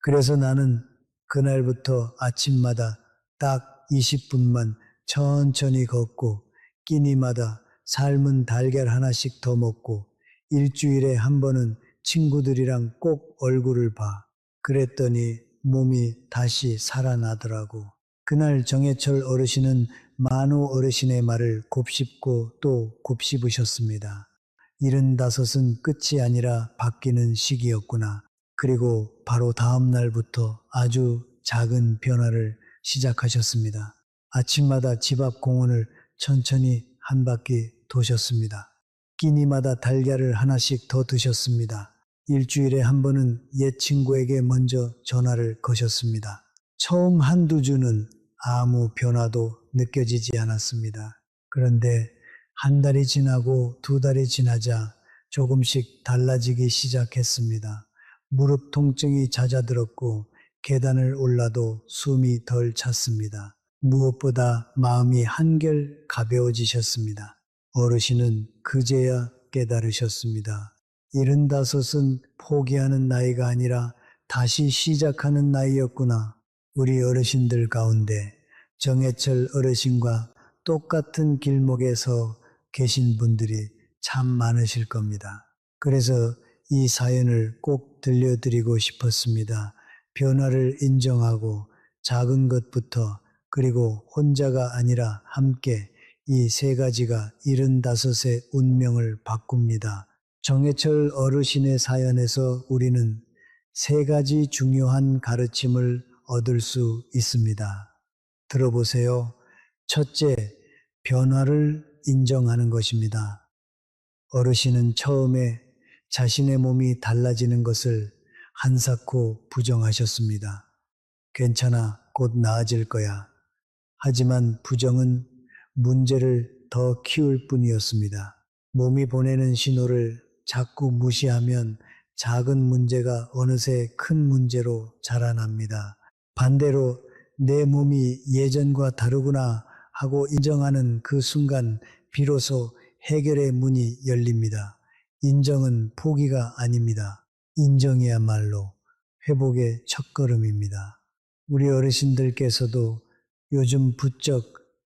S1: 그래서 나는 그날부터 아침마다 딱 20분만 천천히 걷고 끼니마다 삶은 달걀 하나씩 더 먹고 일주일에 한 번은 친구들이랑 꼭 얼굴을 봐. 그랬더니 몸이 다시 살아나더라고. 그날 정해철 어르신은 만호 어르신의 말을 곱씹고 또 곱씹으셨습니다. 75은 끝이 아니라 바뀌는 시기였구나. 그리고 바로 다음 날부터 아주 작은 변화를 시작하셨습니다. 아침마다 집 앞 공원을 천천히 한 바퀴 도셨습니다. 끼니마다 달걀을 하나씩 더 드셨습니다. 일주일에 한 번은 옛 친구에게 먼저 전화를 거셨습니다. 처음 한두 주는 아무 변화도 느껴지지 않았습니다. 그런데 한 달이 지나고 2달이 지나자 조금씩 달라지기 시작했습니다. 무릎 통증이 잦아들었고 계단을 올라도 숨이 덜 찼습니다. 무엇보다 마음이 한결 가벼워지셨습니다. 어르신은 그제야 깨달으셨습니다. 75은 포기하는 나이가 아니라 다시 시작하는 나이였구나. 우리 어르신들 가운데 정해철 어르신과 똑같은 길목에서 계신 분들이 참 많으실 겁니다. 그래서 이 사연을 꼭 들려드리고 싶었습니다. 변화를 인정하고 작은 것부터 그리고 혼자가 아니라 함께 이 세 가지가 75의 운명을 바꿉니다. 정해철 어르신의 사연에서 우리는 세 가지 중요한 가르침을 얻을 수 있습니다. 들어보세요. 첫째, 변화를 인정하는 것입니다. 어르신은 처음에 자신의 몸이 달라지는 것을 한사코 부정하셨습니다. 괜찮아, 곧 나아질 거야. 하지만 부정은 문제를 더 키울 뿐이었습니다. 몸이 보내는 신호를 자꾸 무시하면 작은 문제가 어느새 큰 문제로 자라납니다. 반대로 내 몸이 예전과 다르구나 하고 인정하는 그 순간 비로소 해결의 문이 열립니다. 인정은 포기가 아닙니다. 인정이야말로 회복의 첫걸음입니다. 우리 어르신들께서도 요즘 부쩍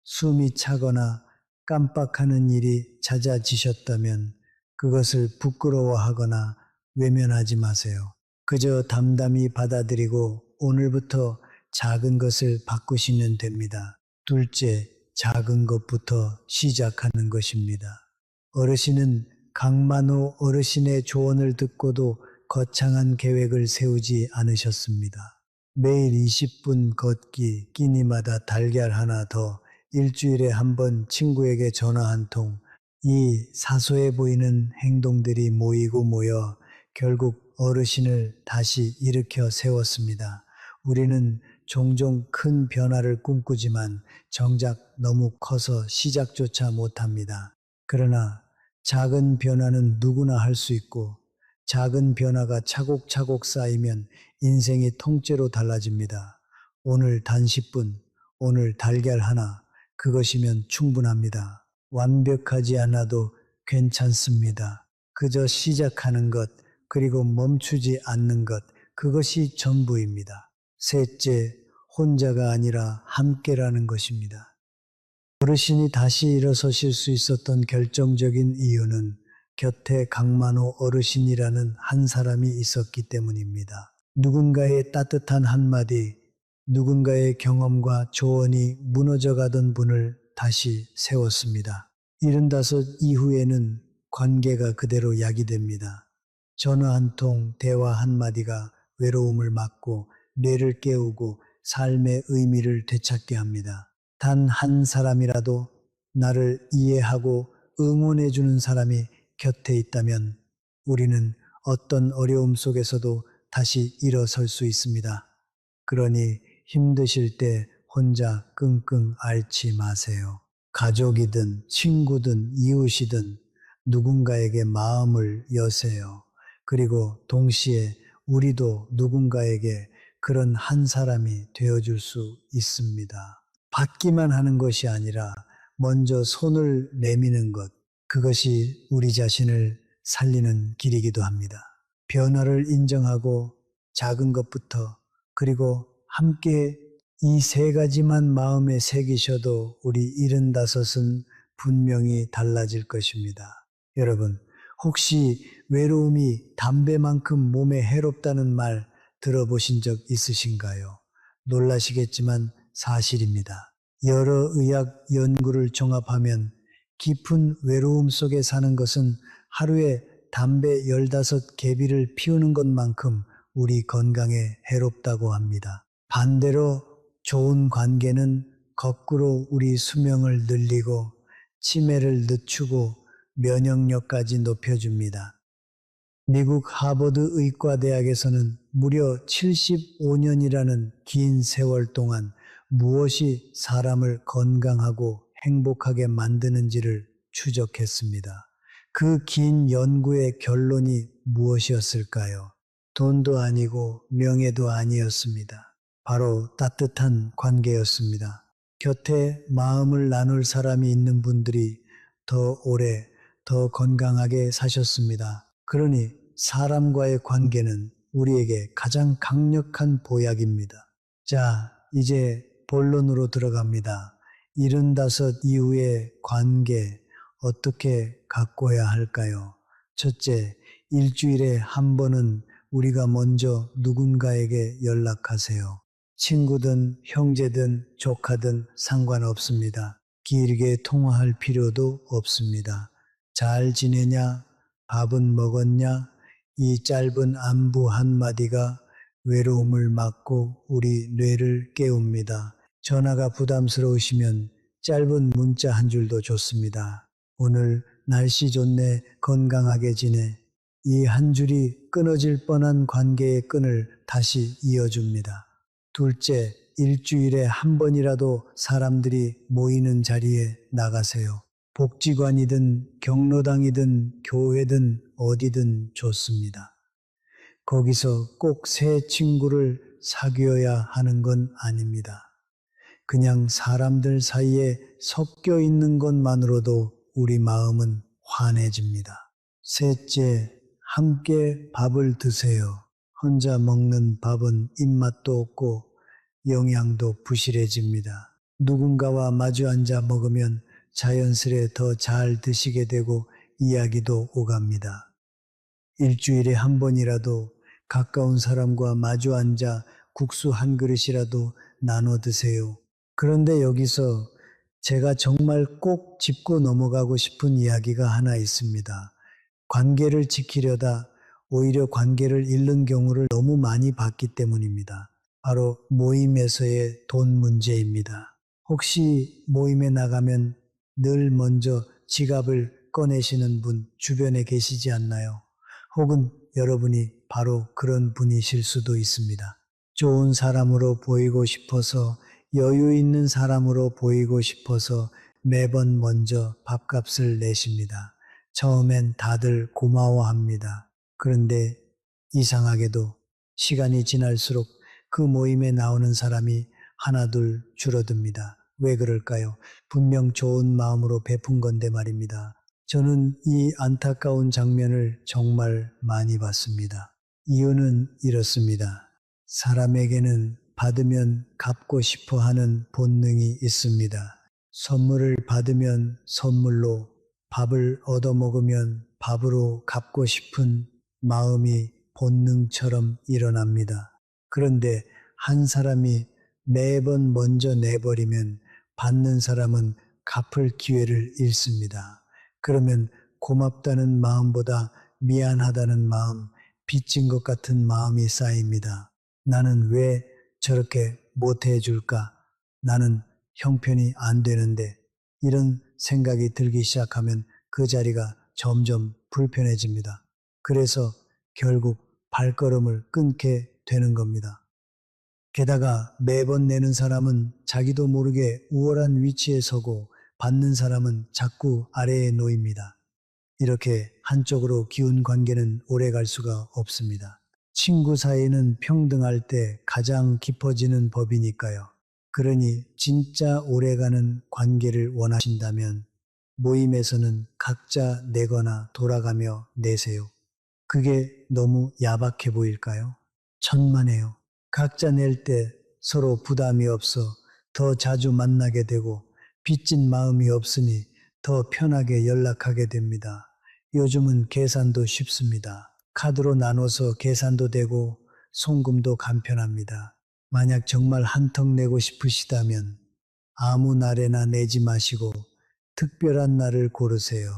S1: 숨이 차거나 깜빡하는 일이 잦아지셨다면 그것을 부끄러워하거나 외면하지 마세요. 그저 담담히 받아들이고 오늘부터 작은 것을 바꾸시면 됩니다. 둘째, 작은 것부터 시작하는 것입니다. 어르신은 강만호 어르신의 조언을 듣고도 거창한 계획을 세우지 않으셨습니다. 매일 20분 걷기, 끼니마다 달걀 하나 더, 일주일에 한 번 친구에게 전화 한 통, 이 사소해 보이는 행동들이 모이고 모여 결국 어르신을 다시 일으켜 세웠습니다. 우리는 종종 큰 변화를 꿈꾸지만 정작 너무 커서 시작조차 못합니다. 그러나 작은 변화는 누구나 할 수 있고 작은 변화가 차곡차곡 쌓이면 인생이 통째로 달라집니다. 오늘 단 10분, 오늘 달걀 하나, 그것이면 충분합니다. 완벽하지 않아도 괜찮습니다. 그저 시작하는 것, 그리고 멈추지 않는 것, 그것이 전부입니다. 셋째, 혼자가 아니라 함께라는 것입니다. 어르신이 다시 일어서실 수 있었던 결정적인 이유는 곁에 강만호 어르신이라는 한 사람이 있었기 때문입니다. 누군가의 따뜻한 한마디, 누군가의 경험과 조언이 무너져가던 분을 다시 세웠습니다. 75 이후에는 관계가 그대로 야기됩니다. 전화 한 통, 대화 한마디가 외로움을 막고 뇌를 깨우고 삶의 의미를 되찾게 합니다. 단 한 사람이라도 나를 이해하고 응원해주는 사람이 곁에 있다면 우리는 어떤 어려움 속에서도 다시 일어설 수 있습니다. 그러니 힘드실 때 혼자 끙끙 앓지 마세요. 가족이든 친구든 이웃이든 누군가에게 마음을 여세요. 그리고 동시에 우리도 누군가에게 그런 한 사람이 되어줄 수 있습니다. 받기만 하는 것이 아니라 먼저 손을 내미는 것, 그것이 우리 자신을 살리는 길이기도 합니다. 변화를 인정하고 작은 것부터 그리고 함께 이 세 가지만 마음에 새기셔도 우리 75은 분명히 달라질 것입니다. 여러분, 혹시 외로움이 담배만큼 몸에 해롭다는 말 들어보신 적 있으신가요? 놀라시겠지만 사실입니다. 여러 의학 연구를 종합하면 깊은 외로움 속에 사는 것은 하루에 담배 15개비를 피우는 것만큼 우리 건강에 해롭다고 합니다. 반대로 좋은 관계는 거꾸로 우리 수명을 늘리고 치매를 늦추고 면역력까지 높여줍니다. 미국 하버드 의과대학에서는 무려 75년이라는 긴 세월 동안 무엇이 사람을 건강하고 행복하게 만드는지를 추적했습니다. 그 긴 연구의 결론이 무엇이었을까요? 돈도 아니고 명예도 아니었습니다. 바로 따뜻한 관계였습니다. 곁에 마음을 나눌 사람이 있는 분들이 더 오래, 더 건강하게 사셨습니다. 그러니 사람과의 관계는 우리에게 가장 강력한 보약입니다. 자, 이제 본론으로 들어갑니다. 75 이후의 관계 어떻게 가꿔야 할까요? 첫째, 일주일에 한 번은 우리가 먼저 누군가에게 연락하세요. 친구든 형제든 조카든 상관없습니다. 길게 통화할 필요도 없습니다. 잘 지내냐? 밥은 먹었냐? 이 짧은 안부 한마디가 외로움을 막고 우리 뇌를 깨웁니다. 전화가 부담스러우시면 짧은 문자 한 줄도 좋습니다. 오늘 날씨 좋네, 건강하게 지내. 이 한 줄이 끊어질 뻔한 관계의 끈을 다시 이어줍니다. 둘째, 일주일에 한 번이라도 사람들이 모이는 자리에 나가세요. 복지관이든 경로당이든 교회든 어디든 좋습니다. 거기서 꼭 새 친구를 사귀어야 하는 건 아닙니다. 그냥 사람들 사이에 섞여 있는 것만으로도 우리 마음은 환해집니다. 셋째, 함께 밥을 드세요. 혼자 먹는 밥은 입맛도 없고 영양도 부실해집니다. 누군가와 마주 앉아 먹으면 자연스레 더 잘 드시게 되고 이야기도 오갑니다. 일주일에 한 번이라도 가까운 사람과 마주 앉아 국수 한 그릇이라도 나눠 드세요. 그런데 여기서 제가 정말 꼭 짚고 넘어가고 싶은 이야기가 하나 있습니다. 관계를 지키려다 오히려 관계를 잃는 경우를 너무 많이 봤기 때문입니다. 바로 모임에서의 돈 문제입니다. 혹시 모임에 나가면 늘 먼저 지갑을 꺼내시는 분 주변에 계시지 않나요? 혹은 여러분이 바로 그런 분이실 수도 있습니다. 좋은 사람으로 보이고 싶어서, 여유 있는 사람으로 보이고 싶어서 매번 먼저 밥값을 내십니다. 처음엔 다들 고마워합니다. 그런데 이상하게도 시간이 지날수록 그 모임에 나오는 사람이 하나둘 줄어듭니다. 왜 그럴까요? 분명 좋은 마음으로 베푼 건데 말입니다. 저는 이 안타까운 장면을 정말 많이 봤습니다. 이유는 이렇습니다. 사람에게는 받으면 갚고 싶어 하는 본능이 있습니다. 선물을 받으면 선물로, 밥을 얻어먹으면 밥으로 갚고 싶은 마음이 본능처럼 일어납니다. 그런데 한 사람이 매번 먼저 내버리면 받는 사람은 갚을 기회를 잃습니다. 그러면 고맙다는 마음보다 미안하다는 마음, 빚진 것 같은 마음이 쌓입니다. 나는 왜 저렇게 못해줄까? 나는 형편이 안 되는데, 이런 생각이 들기 시작하면 그 자리가 점점 불편해집니다. 그래서 결국 발걸음을 끊게 되는 겁니다. 게다가 매번 내는 사람은 자기도 모르게 우월한 위치에 서고 받는 사람은 자꾸 아래에 놓입니다. 이렇게 한쪽으로 기운 관계는 오래 갈 수가 없습니다. 친구 사이는 평등할 때 가장 깊어지는 법이니까요. 그러니 진짜 오래가는 관계를 원하신다면 모임에서는 각자 내거나 돌아가며 내세요. 그게 너무 야박해 보일까요? 천만에요. 각자 낼 때 서로 부담이 없어 더 자주 만나게 되고 빚진 마음이 없으니 더 편하게 연락하게 됩니다. 요즘은 계산도 쉽습니다. 카드로 나눠서 계산도 되고 송금도 간편합니다. 만약 정말 한턱 내고 싶으시다면 아무 날에나 내지 마시고 특별한 날을 고르세요.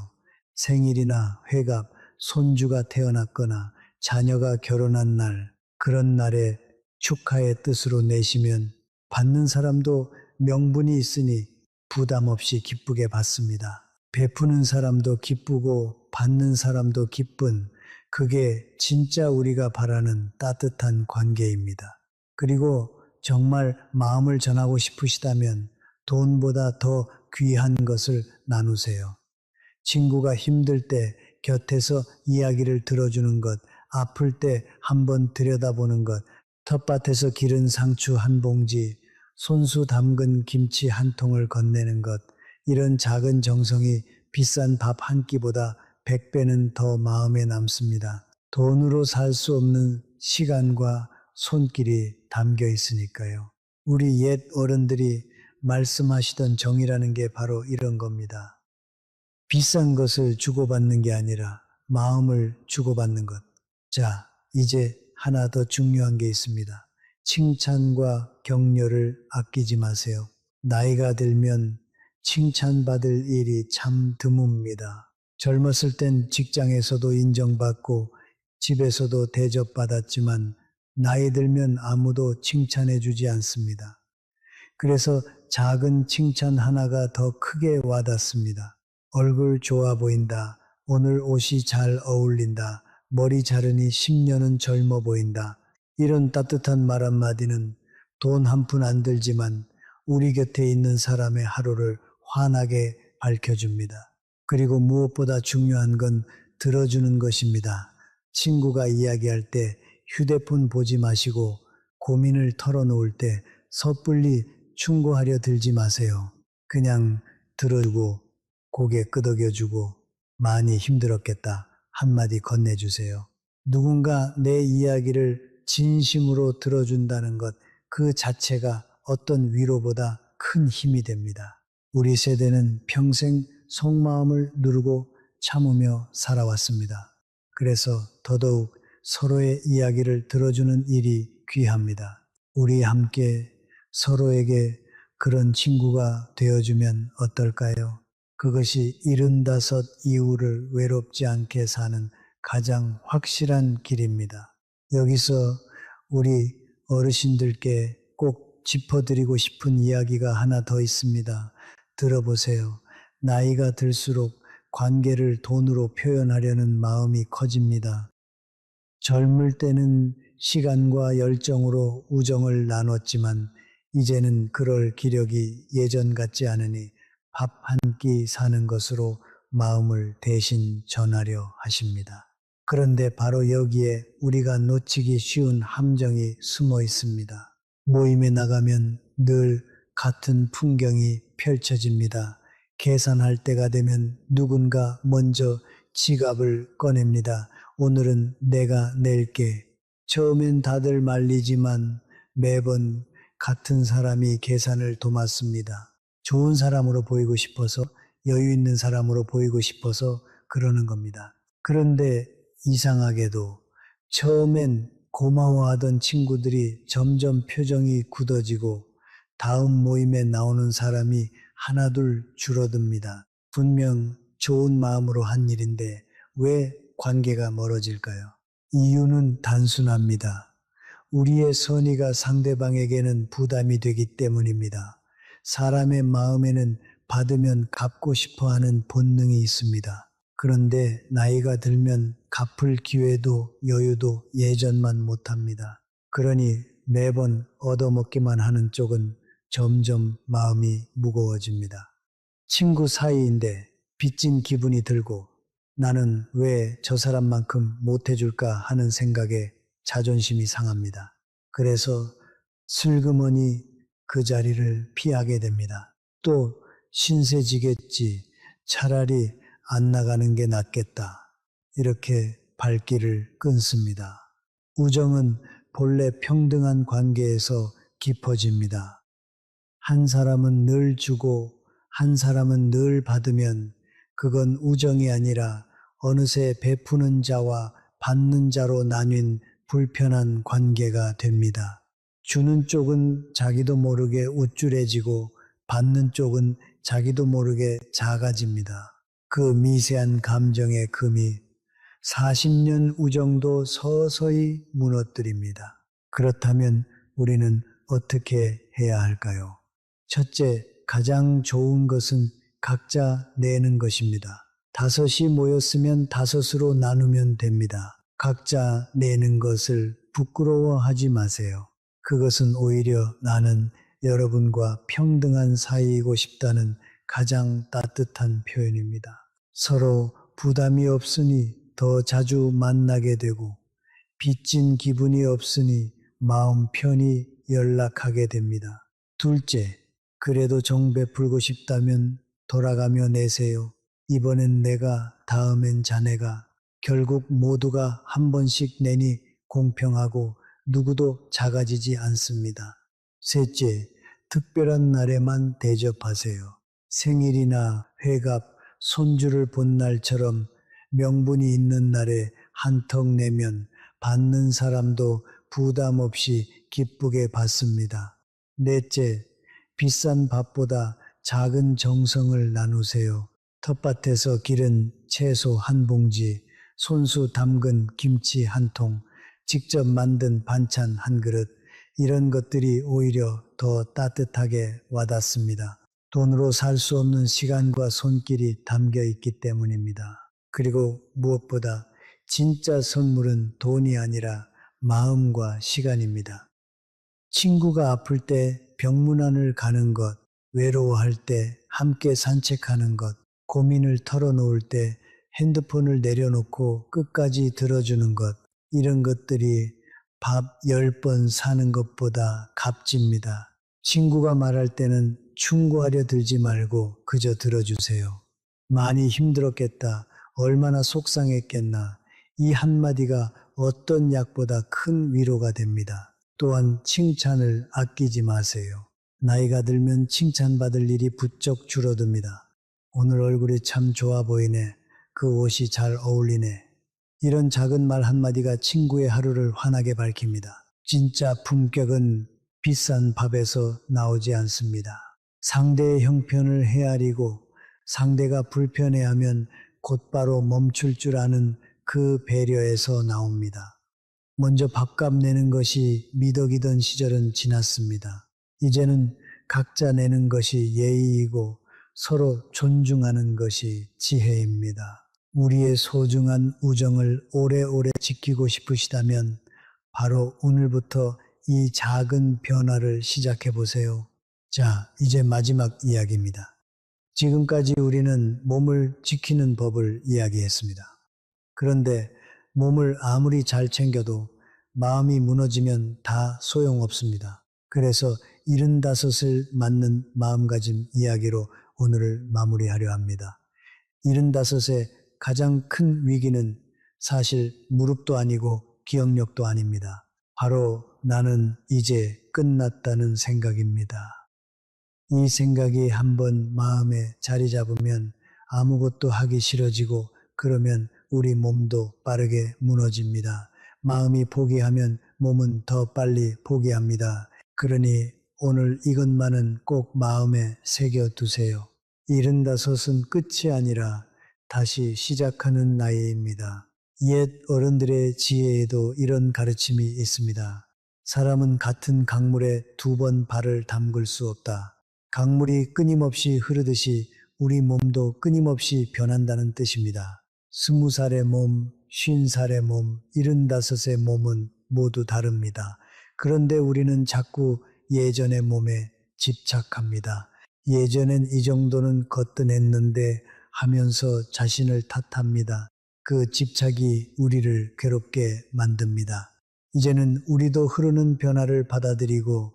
S1: 생일이나 회갑, 손주가 태어났거나 자녀가 결혼한 날, 그런 날에 축하의 뜻으로 내시면 받는 사람도 명분이 있으니 부담 없이 기쁘게 받습니다. 베푸는 사람도 기쁘고 받는 사람도 기쁜, 그게 진짜 우리가 바라는 따뜻한 관계입니다. 그리고 정말 마음을 전하고 싶으시다면 돈보다 더 귀한 것을 나누세요. 친구가 힘들 때 곁에서 이야기를 들어주는 것, 아플 때 한번 들여다보는 것, 텃밭에서 기른 상추 한 봉지, 손수 담근 김치 한 통을 건네는 것, 이런 작은 정성이 비싼 밥 한 끼보다 100배는 더 마음에 남습니다. 돈으로 살 수 없는 시간과 손길이 담겨 있으니까요. 우리 옛 어른들이 말씀하시던 정이라는 게 바로 이런 겁니다. 비싼 것을 주고받는 게 아니라 마음을 주고받는 것. 자, 이제 하나 더 중요한 게 있습니다. 칭찬과 격려를 아끼지 마세요. 나이가 들면 칭찬받을 일이 참 드뭅니다. 젊었을 땐 직장에서도 인정받고 집에서도 대접받았지만 나이 들면 아무도 칭찬해 주지 않습니다. 그래서 작은 칭찬 하나가 더 크게 와닿습니다. 얼굴 좋아 보인다. 오늘 옷이 잘 어울린다. 머리 자르니 10년은 젊어 보인다. 이런 따뜻한 말 한마디는 돈 한 푼 안 들지만 우리 곁에 있는 사람의 하루를 환하게 밝혀줍니다. 그리고 무엇보다 중요한 건 들어주는 것입니다. 친구가 이야기할 때 휴대폰 보지 마시고 고민을 털어놓을 때 섣불리 충고하려 들지 마세요. 그냥 들어주고 고개 끄덕여주고 많이 힘들었겠다 한마디 건네주세요. 누군가 내 이야기를 진심으로 들어준다는 것 그 자체가 어떤 위로보다 큰 힘이 됩니다. 우리 세대는 평생 속마음을 누르고 참으며 살아왔습니다. 그래서 더더욱 서로의 이야기를 들어주는 일이 귀합니다. 우리 함께 서로에게 그런 친구가 되어주면 어떨까요? 그것이 75 이후를 외롭지 않게 사는 가장 확실한 길입니다. 여기서 우리 어르신들께 꼭 짚어드리고 싶은 이야기가 하나 더 있습니다. 들어보세요. 나이가 들수록 관계를 돈으로 표현하려는 마음이 커집니다. 젊을 때는 시간과 열정으로 우정을 나눴지만 이제는 그럴 기력이 예전 같지 않으니 밥 한 끼 사는 것으로 마음을 대신 전하려 하십니다. 그런데 바로 여기에 우리가 놓치기 쉬운 함정이 숨어 있습니다. 모임에 나가면 늘 같은 풍경이 펼쳐집니다. 계산할 때가 되면 누군가 먼저 지갑을 꺼냅니다. 오늘은 내가 낼게. 처음엔 다들 말리지만 매번 같은 사람이 계산을 도맡습니다. 좋은 사람으로 보이고 싶어서, 여유 있는 사람으로 보이고 싶어서 그러는 겁니다. 그런데 이상하게도 처음엔 고마워하던 친구들이 점점 표정이 굳어지고 다음 모임에 나오는 사람이 하나둘 줄어듭니다. 분명 좋은 마음으로 한 일인데 왜 관계가 멀어질까요? 이유는 단순합니다. 우리의 선의가 상대방에게는 부담이 되기 때문입니다. 사람의 마음에는 받으면 갚고 싶어 하는 본능이 있습니다. 그런데 나이가 들면 갚을 기회도 여유도 예전만 못합니다. 그러니 매번 얻어먹기만 하는 쪽은 점점 마음이 무거워집니다. 친구 사이인데 빚진 기분이 들고 나는 왜 저 사람만큼 못해줄까 하는 생각에 자존심이 상합니다. 그래서 슬그머니 그 자리를 피하게 됩니다. 또 신세지겠지. 차라리 안 나가는 게 낫겠다. 이렇게 발길을 끊습니다. 우정은 본래 평등한 관계에서 깊어집니다. 한 사람은 늘 주고 한 사람은 늘 받으면 그건 우정이 아니라 어느새 베푸는 자와 받는 자로 나뉜 불편한 관계가 됩니다. 주는 쪽은 자기도 모르게 우쭐해지고 받는 쪽은 자기도 모르게 작아집니다. 그 미세한 감정의 금이 40년 우정도 서서히 무너뜨립니다. 그렇다면 우리는 어떻게 해야 할까요? 첫째, 가장 좋은 것은 각자 내는 것입니다. 5이 모였으면 5으로 나누면 됩니다. 각자 내는 것을 부끄러워하지 마세요. 그것은 오히려 나는 여러분과 평등한 사이이고 싶다는 가장 따뜻한 표현입니다. 서로 부담이 없으니 더 자주 만나게 되고 빚진 기분이 없으니 마음 편히 연락하게 됩니다. 둘째, 그래도 정 베풀고 싶다면 돌아가며 내세요. 이번엔 내가, 다음엔 자네가, 결국 모두가 한 번씩 내니 공평하고 누구도 작아지지 않습니다. 셋째, 특별한 날에만 대접하세요. 생일이나 회갑, 손주를 본 날처럼 명분이 있는 날에 한턱 내면 받는 사람도 부담 없이 기쁘게 받습니다. 넷째, 비싼 밥보다 작은 정성을 나누세요. 텃밭에서 기른 채소 한 봉지, 손수 담근 김치 한 통, 직접 만든 반찬 한 그릇, 이런 것들이 오히려 더 따뜻하게 와닿습니다. 돈으로 살 수 없는 시간과 손길이 담겨 있기 때문입니다. 그리고 무엇보다 진짜 선물은 돈이 아니라 마음과 시간입니다. 친구가 아플 때 병문안을 가는 것, 외로워할 때 함께 산책하는 것, 고민을 털어놓을 때 핸드폰을 내려놓고 끝까지 들어주는 것, 이런 것들이 밥 10번 사는 것보다 값집니다. 친구가 말할 때는 충고하려 들지 말고 그저 들어주세요. 많이 힘들었겠다. 얼마나 속상했겠나. 이 한마디가 어떤 약보다 큰 위로가 됩니다. 또한 칭찬을 아끼지 마세요. 나이가 들면 칭찬받을 일이 부쩍 줄어듭니다. 오늘 얼굴이 참 좋아 보이네. 그 옷이 잘 어울리네. 이런 작은 말 한마디가 친구의 하루를 환하게 밝힙니다. 진짜 품격은 비싼 밥에서 나오지 않습니다. 상대의 형편을 헤아리고 상대가 불편해하면 곧바로 멈출 줄 아는 그 배려에서 나옵니다. 먼저 밥값 내는 것이 미덕이던 시절은 지났습니다. 이제는 각자 내는 것이 예의이고 서로 존중하는 것이 지혜입니다. 우리의 소중한 우정을 오래오래 지키고 싶으시다면 바로 오늘부터 이 작은 변화를 시작해 보세요. 자, 이제 마지막 이야기입니다. 지금까지 우리는 몸을 지키는 법을 이야기했습니다. 그런데 몸을 아무리 잘 챙겨도 마음이 무너지면 다 소용없습니다. 그래서 75을 맞는 마음가짐 이야기로 오늘을 마무리하려 합니다. 75의 가장 큰 위기는 사실 무릎도 아니고 기억력도 아닙니다. 바로 나는 이제 끝났다는 생각입니다. 이 생각이 한번 마음에 자리 잡으면 아무것도 하기 싫어지고 그러면 우리 몸도 빠르게 무너집니다. 마음이 포기하면 몸은 더 빨리 포기합니다. 그러니 오늘 이것만은 꼭 마음에 새겨두세요. 75은 끝이 아니라 다시 시작하는 나이입니다. 옛 어른들의 지혜에도 이런 가르침이 있습니다. 사람은 같은 강물에 2번 발을 담글 수 없다. 강물이 끊임없이 흐르듯이 우리 몸도 끊임없이 변한다는 뜻입니다. 20살의 몸, 50살의 몸, 75의 몸은 모두 다릅니다. 그런데 우리는 자꾸 예전의 몸에 집착합니다. 예전엔 이 정도는 거뜬했는데 하면서 자신을 탓합니다. 그 집착이 우리를 괴롭게 만듭니다. 이제는 우리도 흐르는 변화를 받아들이고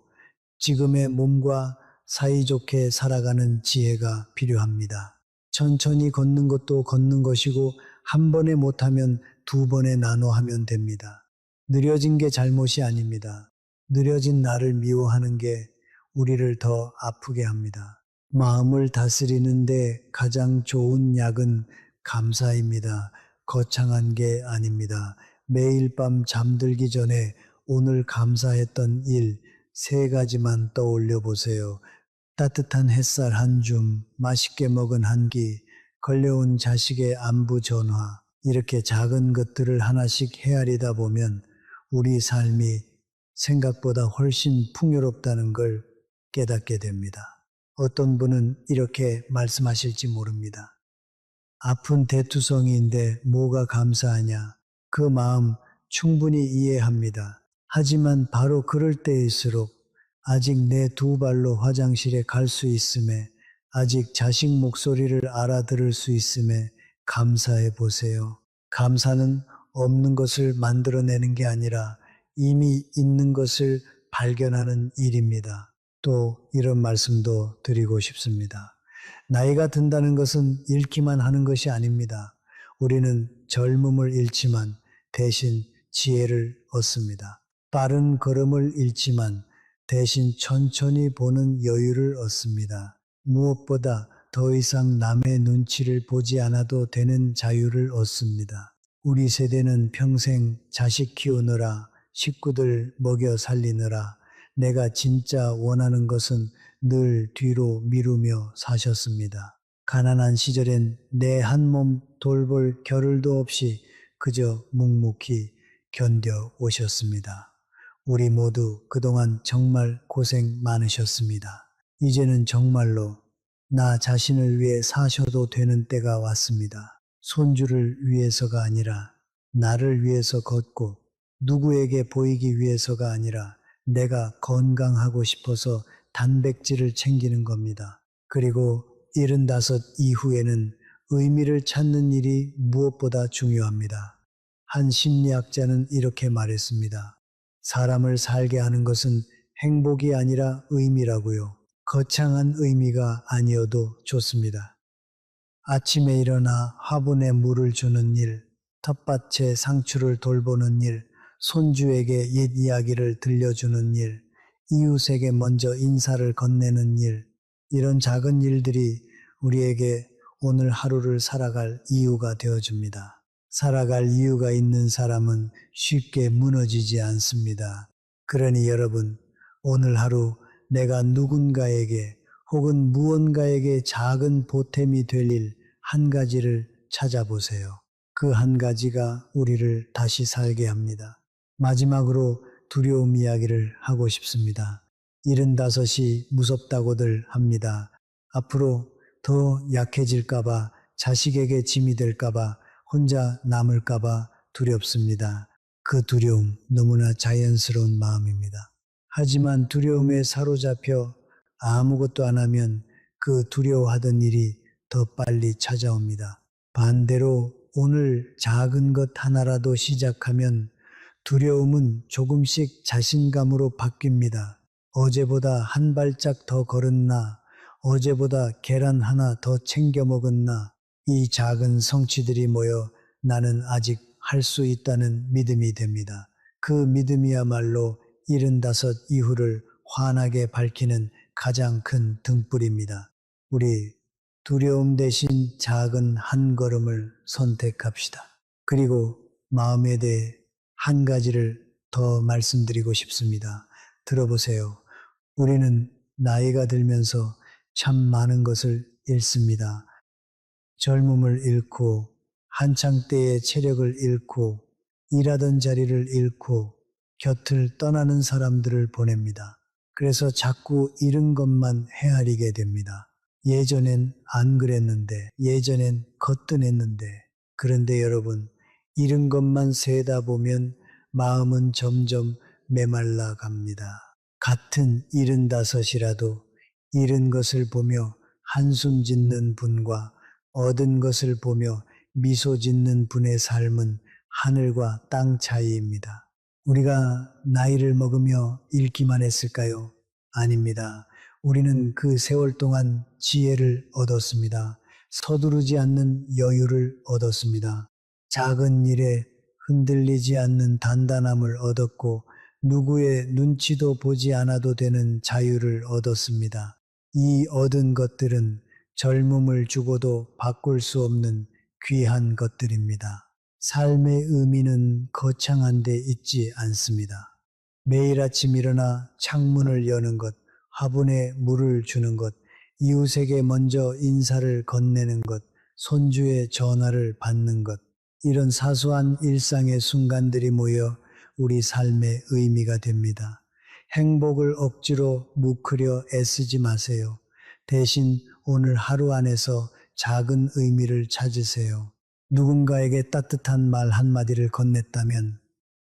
S1: 지금의 몸과 사이좋게 살아가는 지혜가 필요합니다. 천천히 걷는 것도 걷는 것이고 한 번에 못하면 2번에 나눠 하면 됩니다. 느려진 게 잘못이 아닙니다. 느려진 나를 미워하는 게 우리를 더 아프게 합니다. 마음을 다스리는데 가장 좋은 약은 감사입니다. 거창한 게 아닙니다. 매일 밤 잠들기 전에 오늘 감사했던 일 3가지만 떠올려 보세요. 따뜻한 햇살 한 줌, 맛있게 먹은 한 끼, 걸려온 자식의 안부 전화, 이렇게 작은 것들을 하나씩 헤아리다 보면 우리 삶이 생각보다 훨씬 풍요롭다는 걸 깨닫게 됩니다. 어떤 분은 이렇게 말씀하실지 모릅니다. 아픈 대투성이인데 뭐가 감사하냐. 그 마음 충분히 이해합니다. 하지만 바로 그럴 때일수록 아직 내 2발로 화장실에 갈 수 있음에, 아직 자식 목소리를 알아들을 수 있음에 감사해 보세요. 감사는 없는 것을 만들어내는 게 아니라 이미 있는 것을 발견하는 일입니다. 또 이런 말씀도 드리고 싶습니다. 나이가 든다는 것은 잃기만 하는 것이 아닙니다. 우리는 젊음을 잃지만 대신 지혜를 얻습니다. 빠른 걸음을 잃지만 대신 천천히 보는 여유를 얻습니다. 무엇보다 더 이상 남의 눈치를 보지 않아도 되는 자유를 얻습니다. 우리 세대는 평생 자식 키우느라, 식구들 먹여 살리느라 내가 진짜 원하는 것은 늘 뒤로 미루며 사셨습니다. 가난한 시절엔 내 한 몸 돌볼 겨를도 없이 그저 묵묵히 견뎌 오셨습니다. 우리 모두 그동안 정말 고생 많으셨습니다. 이제는 정말로 나 자신을 위해 사셔도 되는 때가 왔습니다. 손주를 위해서가 아니라 나를 위해서 걷고 누구에게 보이기 위해서가 아니라 내가 건강하고 싶어서 단백질을 챙기는 겁니다. 그리고 75 이후에는 의미를 찾는 일이 무엇보다 중요합니다. 한 심리학자는 이렇게 말했습니다. 사람을 살게 하는 것은 행복이 아니라 의미라고요. 거창한 의미가 아니어도 좋습니다. 아침에 일어나 화분에 물을 주는 일, 텃밭에 상추를 돌보는 일, 손주에게 옛 이야기를 들려주는 일, 이웃에게 먼저 인사를 건네는 일, 이런 작은 일들이 우리에게 오늘 하루를 살아갈 이유가 되어줍니다. 살아갈 이유가 있는 사람은 쉽게 무너지지 않습니다. 그러니 여러분, 오늘 하루 내가 누군가에게 혹은 무언가에게 작은 보탬이 될 일 한 가지를 찾아보세요. 그 한 가지가 우리를 다시 살게 합니다. 마지막으로 두려움 이야기를 하고 싶습니다. 75이 무섭다고들 합니다. 앞으로 더 약해질까봐, 자식에게 짐이 될까봐, 혼자 남을까봐 두렵습니다. 그 두려움 너무나 자연스러운 마음입니다. 하지만 두려움에 사로잡혀 아무것도 안 하면 그 두려워하던 일이 더 빨리 찾아옵니다. 반대로 오늘 작은 것 하나라도 시작하면 두려움은 조금씩 자신감으로 바뀝니다. 어제보다 한 발짝 더 걸었나, 어제보다 계란 하나 더 챙겨 먹었나, 이 작은 성취들이 모여 나는 아직 할 수 있다는 믿음이 됩니다. 그 믿음이야말로 75 이후를 환하게 밝히는 가장 큰 등불입니다. 우리 두려움 대신 작은 한 걸음을 선택합시다. 그리고 마음에 대해 한 가지를 더 말씀드리고 싶습니다. 들어보세요. 우리는 나이가 들면서 참 많은 것을 잃습니다. 젊음을 잃고 한창 때의 체력을 잃고 일하던 자리를 잃고 곁을 떠나는 사람들을 보냅니다. 그래서 자꾸 잃은 것만 헤아리게 됩니다. 예전엔 안 그랬는데, 예전엔 거뜬했는데, 그런데 여러분, 잃은 것만 세다 보면 마음은 점점 메말라 갑니다. 같은 75이라도 잃은 것을 보며 한숨 짓는 분과 얻은 것을 보며 미소 짓는 분의 삶은 하늘과 땅 차이입니다. 우리가 나이를 먹으며 잃기만 했을까요? 아닙니다. 우리는 그 세월 동안 지혜를 얻었습니다. 서두르지 않는 여유를 얻었습니다. 작은 일에 흔들리지 않는 단단함을 얻었고 누구의 눈치도 보지 않아도 되는 자유를 얻었습니다. 이 얻은 것들은 젊음을 주고도 바꿀 수 없는 귀한 것들입니다. 삶의 의미는 거창한 데 있지 않습니다. 매일 아침 일어나 창문을 여는 것, 화분에 물을 주는 것, 이웃에게 먼저 인사를 건네는 것, 손주의 전화를 받는 것, 이런 사소한 일상의 순간들이 모여 우리 삶의 의미가 됩니다. 행복을 억지로 묵으려 애쓰지 마세요. 대신 오늘 하루 안에서 작은 의미를 찾으세요. 누군가에게 따뜻한 말 한마디를 건넸다면,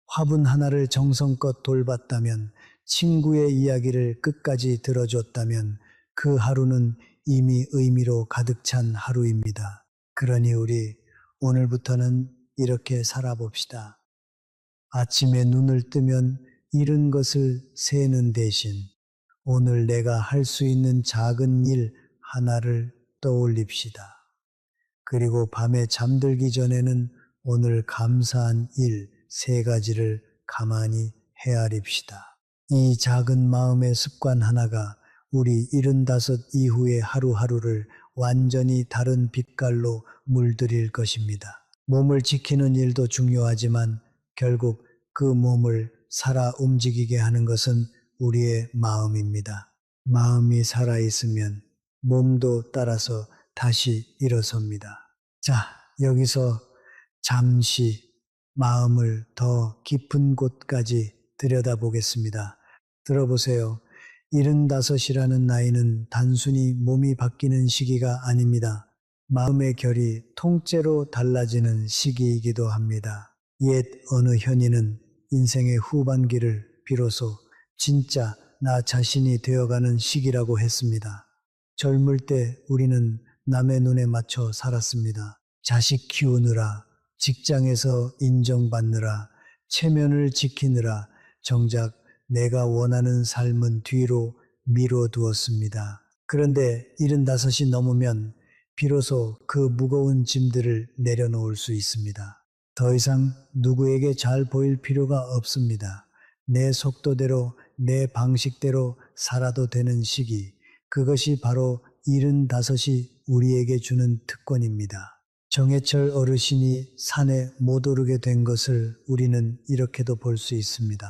S1: 화분 하나를 정성껏 돌봤다면, 친구의 이야기를 끝까지 들어줬다면 그 하루는 이미 의미로 가득 찬 하루입니다. 그러니 우리 오늘부터는 이렇게 살아봅시다. 아침에 눈을 뜨면 잃은 것을 세는 대신 오늘 내가 할 수 있는 작은 일 하나를 떠올립시다. 그리고 밤에 잠들기 전에는 오늘 감사한 일 3가지를 가만히 헤아립시다. 이 작은 마음의 습관 하나가 우리 75 이후의 하루하루를 완전히 다른 빛깔로 물들일 것입니다. 몸을 지키는 일도 중요하지만 결국 그 몸을 살아 움직이게 하는 것은 우리의 마음입니다. 마음이 살아있으면 몸도 따라서 다시 일어섭니다. 자, 여기서 잠시 마음을 더 깊은 곳까지 들여다보겠습니다. 들어보세요. 75이라는 나이는 단순히 몸이 바뀌는 시기가 아닙니다. 마음의 결이 통째로 달라지는 시기이기도 합니다. 옛 어느 현인은 인생의 후반기를 비로소 진짜 나 자신이 되어가는 시기라고 했습니다. 젊을 때 우리는 남의 눈에 맞춰 살았습니다. 자식 키우느라, 직장에서 인정받느라, 체면을 지키느라 정작 내가 원하는 삶은 뒤로 미뤄두었습니다. 그런데 75이 넘으면 비로소 그 무거운 짐들을 내려놓을 수 있습니다. 더 이상 누구에게 잘 보일 필요가 없습니다. 내 속도대로, 내 방식대로 살아도 되는 시기, 그것이 바로 75이 우리에게 주는 특권입니다. 정해철 어르신이 산에 못 오르게 된 것을 우리는 이렇게도 볼 수 있습니다.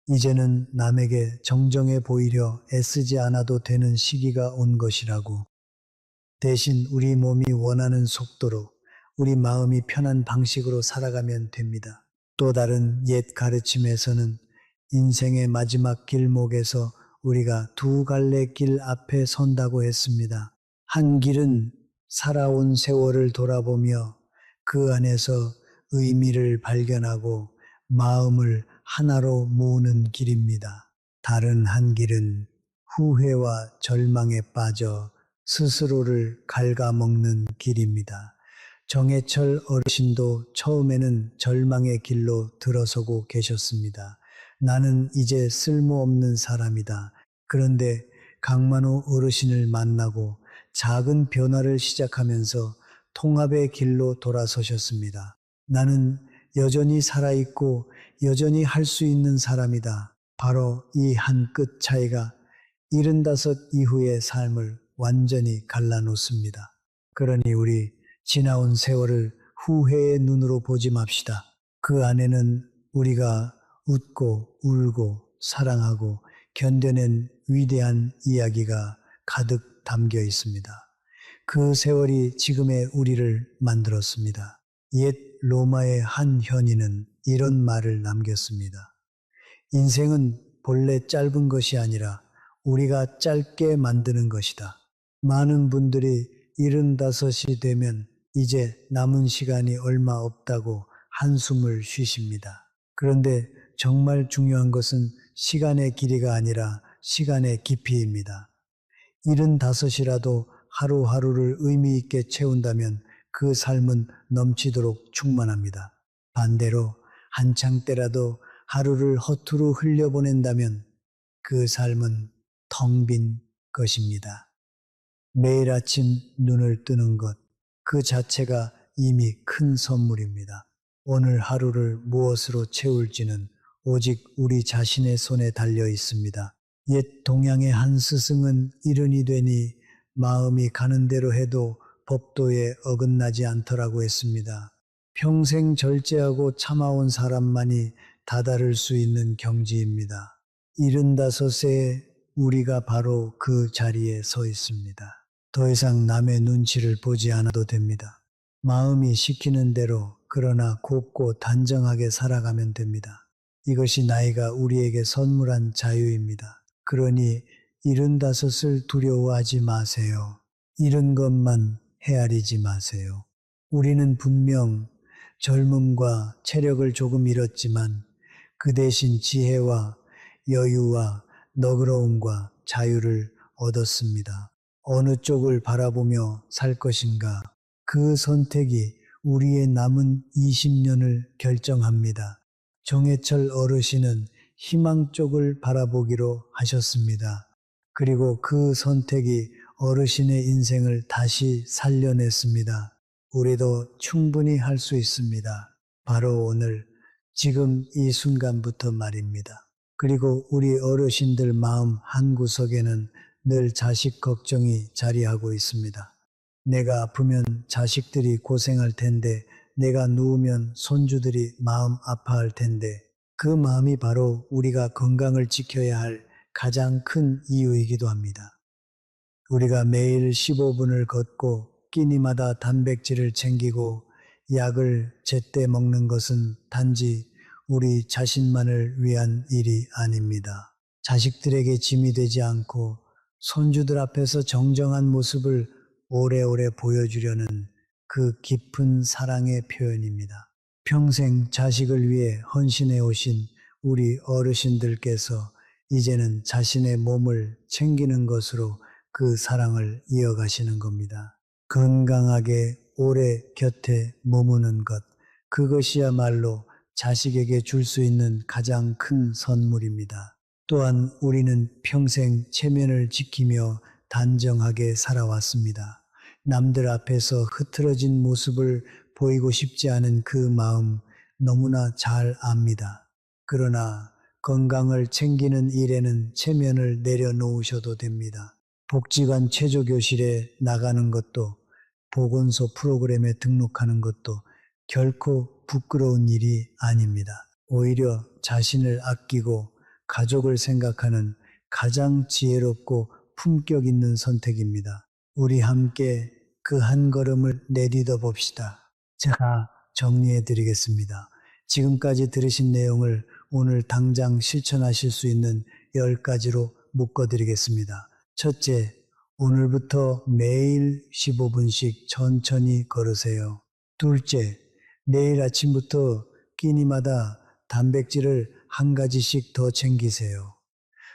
S1: 이제는 남에게 정정해 보이려 애쓰지 않아도 되는 시기가 온 것이라고. 대신 우리 몸이 원하는 속도로, 우리 마음이 편한 방식으로 살아가면 됩니다. 또 다른 옛 가르침에서는 인생의 마지막 길목에서 우리가 2갈래 길 앞에 선다고 했습니다. 한 길은 살아온 세월을 돌아보며 그 안에서 의미를 발견하고 마음을 하나로 모으는 길입니다. 다른 한 길은 후회와 절망에 빠져 스스로를 갉아먹는 길입니다. 정해철 어르신도 처음에는 절망의 길로 들어서고 계셨습니다. 나는 이제 쓸모없는 사람이다. 그런데 강만호 어르신을 만나고 작은 변화를 시작하면서 통합의 길로 돌아서셨습니다. 나는 여전히 살아있고 여전히 할 수 있는 사람이다. 바로 이 한 끗 차이가 75 이후의 삶을 완전히 갈라놓습니다. 그러니 우리 지나온 세월을 후회의 눈으로 보지 맙시다. 그 안에는 우리가 웃고 울고 사랑하고 견뎌낸 위대한 이야기가 가득 담겨 있습니다. 그 세월이 지금의 우리를 만들었습니다. 옛 로마의 한 현인은 이런 말을 남겼습니다. 인생은 본래 짧은 것이 아니라 우리가 짧게 만드는 것이다. 많은 분들이 75이 되면 이제 남은 시간이 얼마 없다고 한숨을 쉬십니다. 그런데 정말 중요한 것은 시간의 길이가 아니라 시간의 깊이입니다. 75이라도 하루하루를 의미 있게 채운다면 그 삶은 넘치도록 충만합니다. 반대로 한창 때라도 하루를 허투루 흘려보낸다면 그 삶은 텅 빈 것입니다. 매일 아침 눈을 뜨는 것, 그 자체가 이미 큰 선물입니다. 오늘 하루를 무엇으로 채울지는 오직 우리 자신의 손에 달려 있습니다. 옛 동양의 한 스승은 이른이 되니 마음이 가는 대로 해도 법도에 어긋나지 않더라고 했습니다. 평생 절제하고 참아온 사람만이 다다를 수 있는 경지입니다. 75세에 우리가 바로 그 자리에 서 있습니다. 더 이상 남의 눈치를 보지 않아도 됩니다. 마음이 시키는 대로 그러나 곱고 단정하게 살아가면 됩니다. 이것이 나이가 우리에게 선물한 자유입니다. 그러니 75을 두려워하지 마세요. 잃은 것만 헤아리지 마세요. 우리는 분명 젊음과 체력을 조금 잃었지만 그 대신 지혜와 여유와 너그러움과 자유를 얻었습니다. 어느 쪽을 바라보며 살 것인가? 그 선택이 우리의 남은 20년을 결정합니다. 정해철 어르신은 희망 쪽을 바라보기로 하셨습니다. 그리고 그 선택이 어르신의 인생을 다시 살려냈습니다. 우리도 충분히 할 수 있습니다. 바로 오늘, 지금 이 순간부터 말입니다. 그리고 우리 어르신들 마음 한구석에는 늘 자식 걱정이 자리하고 있습니다. 내가 아프면 자식들이 고생할 텐데, 내가 누우면 손주들이 마음 아파할 텐데, 그 마음이 바로 우리가 건강을 지켜야 할 가장 큰 이유이기도 합니다. 우리가 매일 15분을 걷고 끼니마다 단백질을 챙기고 약을 제때 먹는 것은 단지 우리 자신만을 위한 일이 아닙니다. 자식들에게 짐이 되지 않고 손주들 앞에서 정정한 모습을 오래오래 보여주려는 그 깊은 사랑의 표현입니다. 평생 자식을 위해 헌신해 오신 우리 어르신들께서 이제는 자신의 몸을 챙기는 것으로 그 사랑을 이어가시는 겁니다. 건강하게 오래 곁에 머무는 것, 그것이야말로 자식에게 줄 수 있는 가장 큰 선물입니다. 또한 우리는 평생 체면을 지키며 단정하게 살아왔습니다. 남들 앞에서 흐트러진 모습을 보이고 싶지 않은 그 마음 너무나 잘 압니다. 그러나 건강을 챙기는 일에는 체면을 내려놓으셔도 됩니다. 복지관 체조교실에 나가는 것도, 보건소 프로그램에 등록하는 것도 결코 부끄러운 일이 아닙니다. 오히려 자신을 아끼고 가족을 생각하는 가장 지혜롭고 품격 있는 선택입니다. 우리 함께 그 한 걸음을 내딛어 봅시다. 자, 정리해 드리겠습니다. 지금까지 들으신 내용을 오늘 당장 실천하실 수 있는 10가지로 묶어 드리겠습니다. 첫째, 오늘부터 매일 15분씩 천천히 걸으세요. 둘째, 내일 아침부터 끼니마다 단백질을 한 가지씩 더 챙기세요.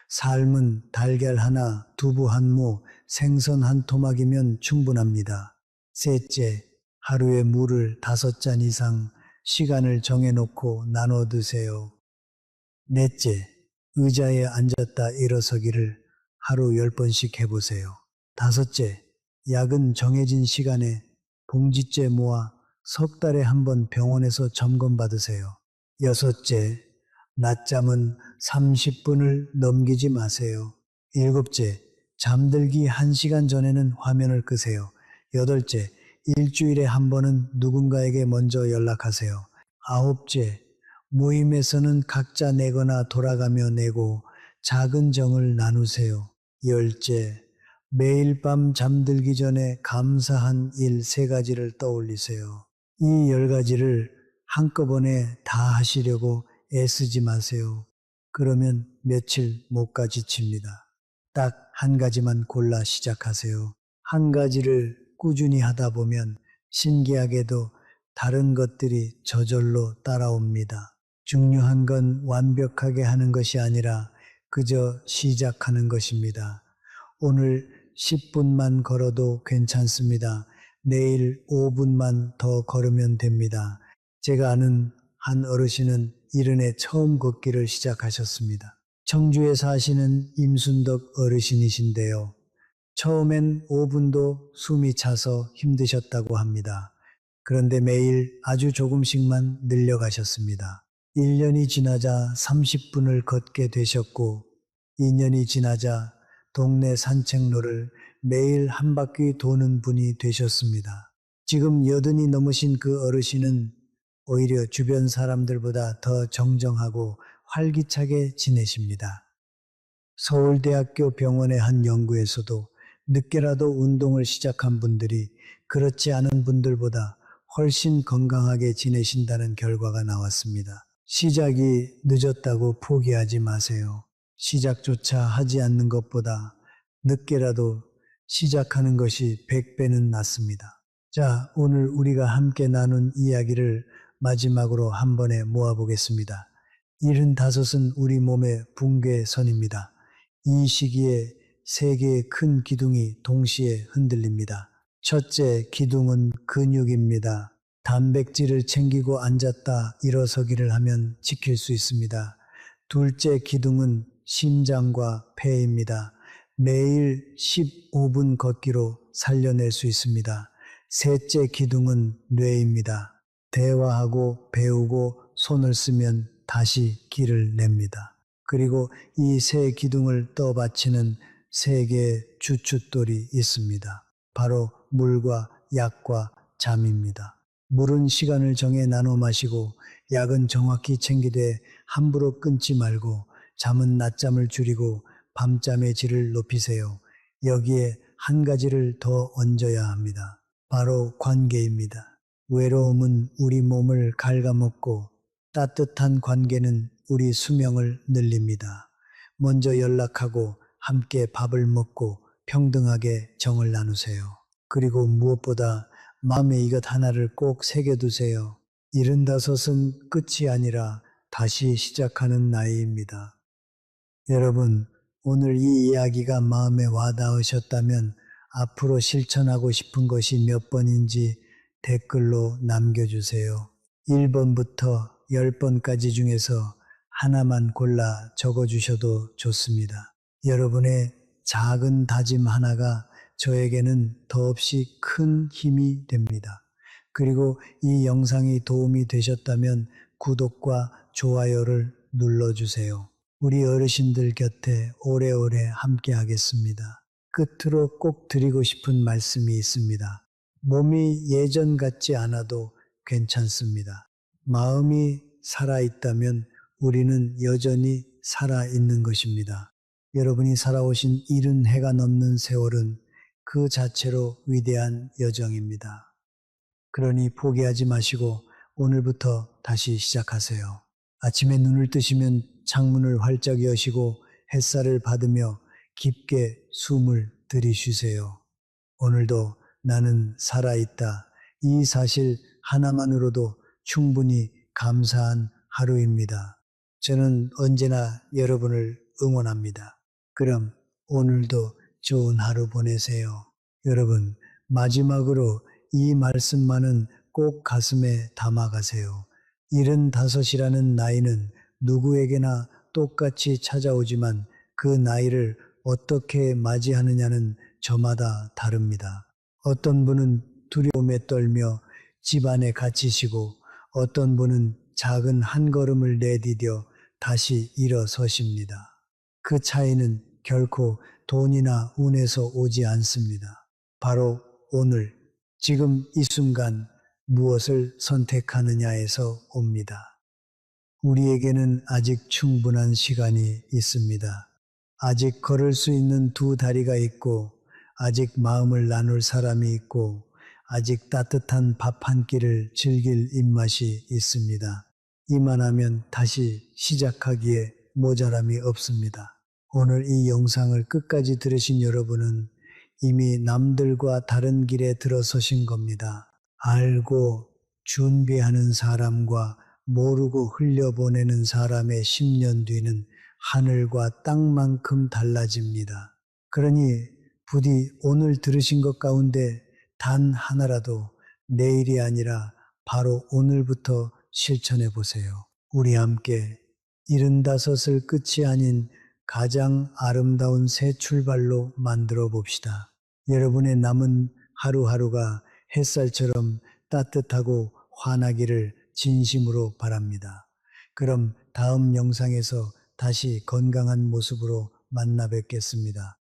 S1: 삶은 달걀 하나, 두부 한 모, 생선 한 토막이면 충분합니다. 셋째, 하루에 물을 5잔 이상 시간을 정해놓고 나눠 드세요. 넷째, 의자에 앉았다 일어서기를 하루 10번씩 해보세요. 다섯째, 약은 정해진 시간에 봉지째 모아 석 달에 한 번 병원에서 점검받으세요. 여섯째, 낮잠은 30분을 넘기지 마세요. 일곱째, 잠들기 1시간 전에는 화면을 끄세요. 여덟째, 일주일에 한 번은 누군가에게 먼저 연락하세요. 아홉째, 모임에서는 각자 내거나 돌아가며 내고 작은 정을 나누세요. 열째, 매일 밤 잠들기 전에 감사한 일 3가지를 떠올리세요. 이 10가지를 한꺼번에 다 하시려고 애쓰지 마세요. 그러면 며칠 못 가 지칩니다. 딱 한 가지만 골라 시작하세요. 한 가지를 꾸준히 하다 보면 신기하게도 다른 것들이 저절로 따라옵니다. 중요한 건 완벽하게 하는 것이 아니라 그저 시작하는 것입니다. 오늘 10분만 걸어도 괜찮습니다. 내일 5분만 더 걸으면 됩니다. 제가 아는 한 어르신은 이른에 처음 걷기를 시작하셨습니다. 청주에 사시는 임순덕 어르신이신데요. 처음엔 5분도 숨이 차서 힘드셨다고 합니다. 그런데 매일 아주 조금씩만 늘려가셨습니다. 1년이 지나자 30분을 걷게 되셨고, 2년이 지나자 동네 산책로를 매일 한 바퀴 도는 분이 되셨습니다. 지금 80이 넘으신 그 어르신은 오히려 주변 사람들보다 더 정정하고 활기차게 지내십니다. 서울대학교 병원의 한 연구에서도 늦게라도 운동을 시작한 분들이 그렇지 않은 분들보다 훨씬 건강하게 지내신다는 결과가 나왔습니다. 시작이 늦었다고 포기하지 마세요. 시작조차 하지 않는 것보다 늦게라도 시작하는 것이 100배는 낫습니다. 자, 오늘 우리가 함께 나눈 이야기를 마지막으로 한 번에 모아보겠습니다. 75은 우리 몸의 붕괴선입니다. 이 시기에 3개의 큰 기둥이 동시에 흔들립니다. 첫째 기둥은 근육입니다. 단백질을 챙기고 앉았다 일어서기를 하면 지킬 수 있습니다. 둘째 기둥은 심장과 폐입니다. 매일 15분 걷기로 살려낼 수 있습니다. 셋째 기둥은 뇌입니다. 대화하고 배우고 손을 쓰면 다시 길을 냅니다. 그리고 이 세 기둥을 떠받치는 세 개의 주춧돌이 있습니다. 바로 물과 약과 잠입니다. 물은 시간을 정해 나눠 마시고 약은 정확히 챙기되 함부로 끊지 말고 잠은 낮잠을 줄이고 밤잠의 질을 높이세요. 여기에 한 가지를 더 얹어야 합니다. 바로 관계입니다. 외로움은 우리 몸을 갉아먹고 따뜻한 관계는 우리 수명을 늘립니다. 먼저 연락하고 함께 밥을 먹고 평등하게 정을 나누세요. 그리고 무엇보다 마음에 이것 하나를 꼭 새겨두세요. 75은 끝이 아니라 다시 시작하는 나이입니다. 여러분, 오늘 이 이야기가 마음에 와닿으셨다면 앞으로 실천하고 싶은 것이 몇 번인지 댓글로 남겨주세요. 1번부터 10번까지 중에서 하나만 골라 적어주셔도 좋습니다. 여러분의 작은 다짐 하나가 저에게는 더없이 큰 힘이 됩니다. 그리고 이 영상이 도움이 되셨다면 구독과 좋아요를 눌러주세요. 우리 어르신들 곁에 오래오래 함께 하겠습니다. 끝으로 꼭 드리고 싶은 말씀이 있습니다. 몸이 예전 같지 않아도 괜찮습니다. 마음이 살아있다면 우리는 여전히 살아있는 것입니다. 여러분이 살아오신 70해가 넘는 세월은 그 자체로 위대한 여정입니다. 그러니 포기하지 마시고 오늘부터 다시 시작하세요. 아침에 눈을 뜨시면 창문을 활짝 여시고 햇살을 받으며 깊게 숨을 들이쉬세요. 오늘도 나는 살아있다. 이 사실 하나만으로도 충분히 감사한 하루입니다. 저는 언제나 여러분을 응원합니다. 그럼 오늘도 좋은 하루 보내세요. 여러분, 마지막으로 이 말씀만은 꼭 가슴에 담아가세요. 75이라는 나이는 누구에게나 똑같이 찾아오지만 그 나이를 어떻게 맞이하느냐는 저마다 다릅니다. 어떤 분은 두려움에 떨며 집안에 갇히시고 어떤 분은 작은 한 걸음을 내디뎌 다시 일어서십니다. 그 차이는 결코 돈이나 운에서 오지 않습니다. 바로 오늘, 지금 이 순간 무엇을 선택하느냐에서 옵니다. 우리에게는 아직 충분한 시간이 있습니다. 아직 걸을 수 있는 두 다리가 있고, 아직 마음을 나눌 사람이 있고, 아직 따뜻한 밥 한 끼를 즐길 입맛이 있습니다. 이만하면 다시 시작하기에 모자람이 없습니다. 오늘 이 영상을 끝까지 들으신 여러분은 이미 남들과 다른 길에 들어서신 겁니다. 알고 준비하는 사람과 모르고 흘려보내는 사람의 10년 뒤는 하늘과 땅만큼 달라집니다. 그러니 부디 오늘 들으신 것 가운데 단 하나라도 내일이 아니라 바로 오늘부터 실천해 보세요. 우리 함께 75을 끝이 아닌 가장 아름다운 새 출발로 만들어 봅시다. 여러분의 남은 하루하루가 햇살처럼 따뜻하고 환하기를 진심으로 바랍니다. 그럼 다음 영상에서 다시 건강한 모습으로 만나 뵙겠습니다.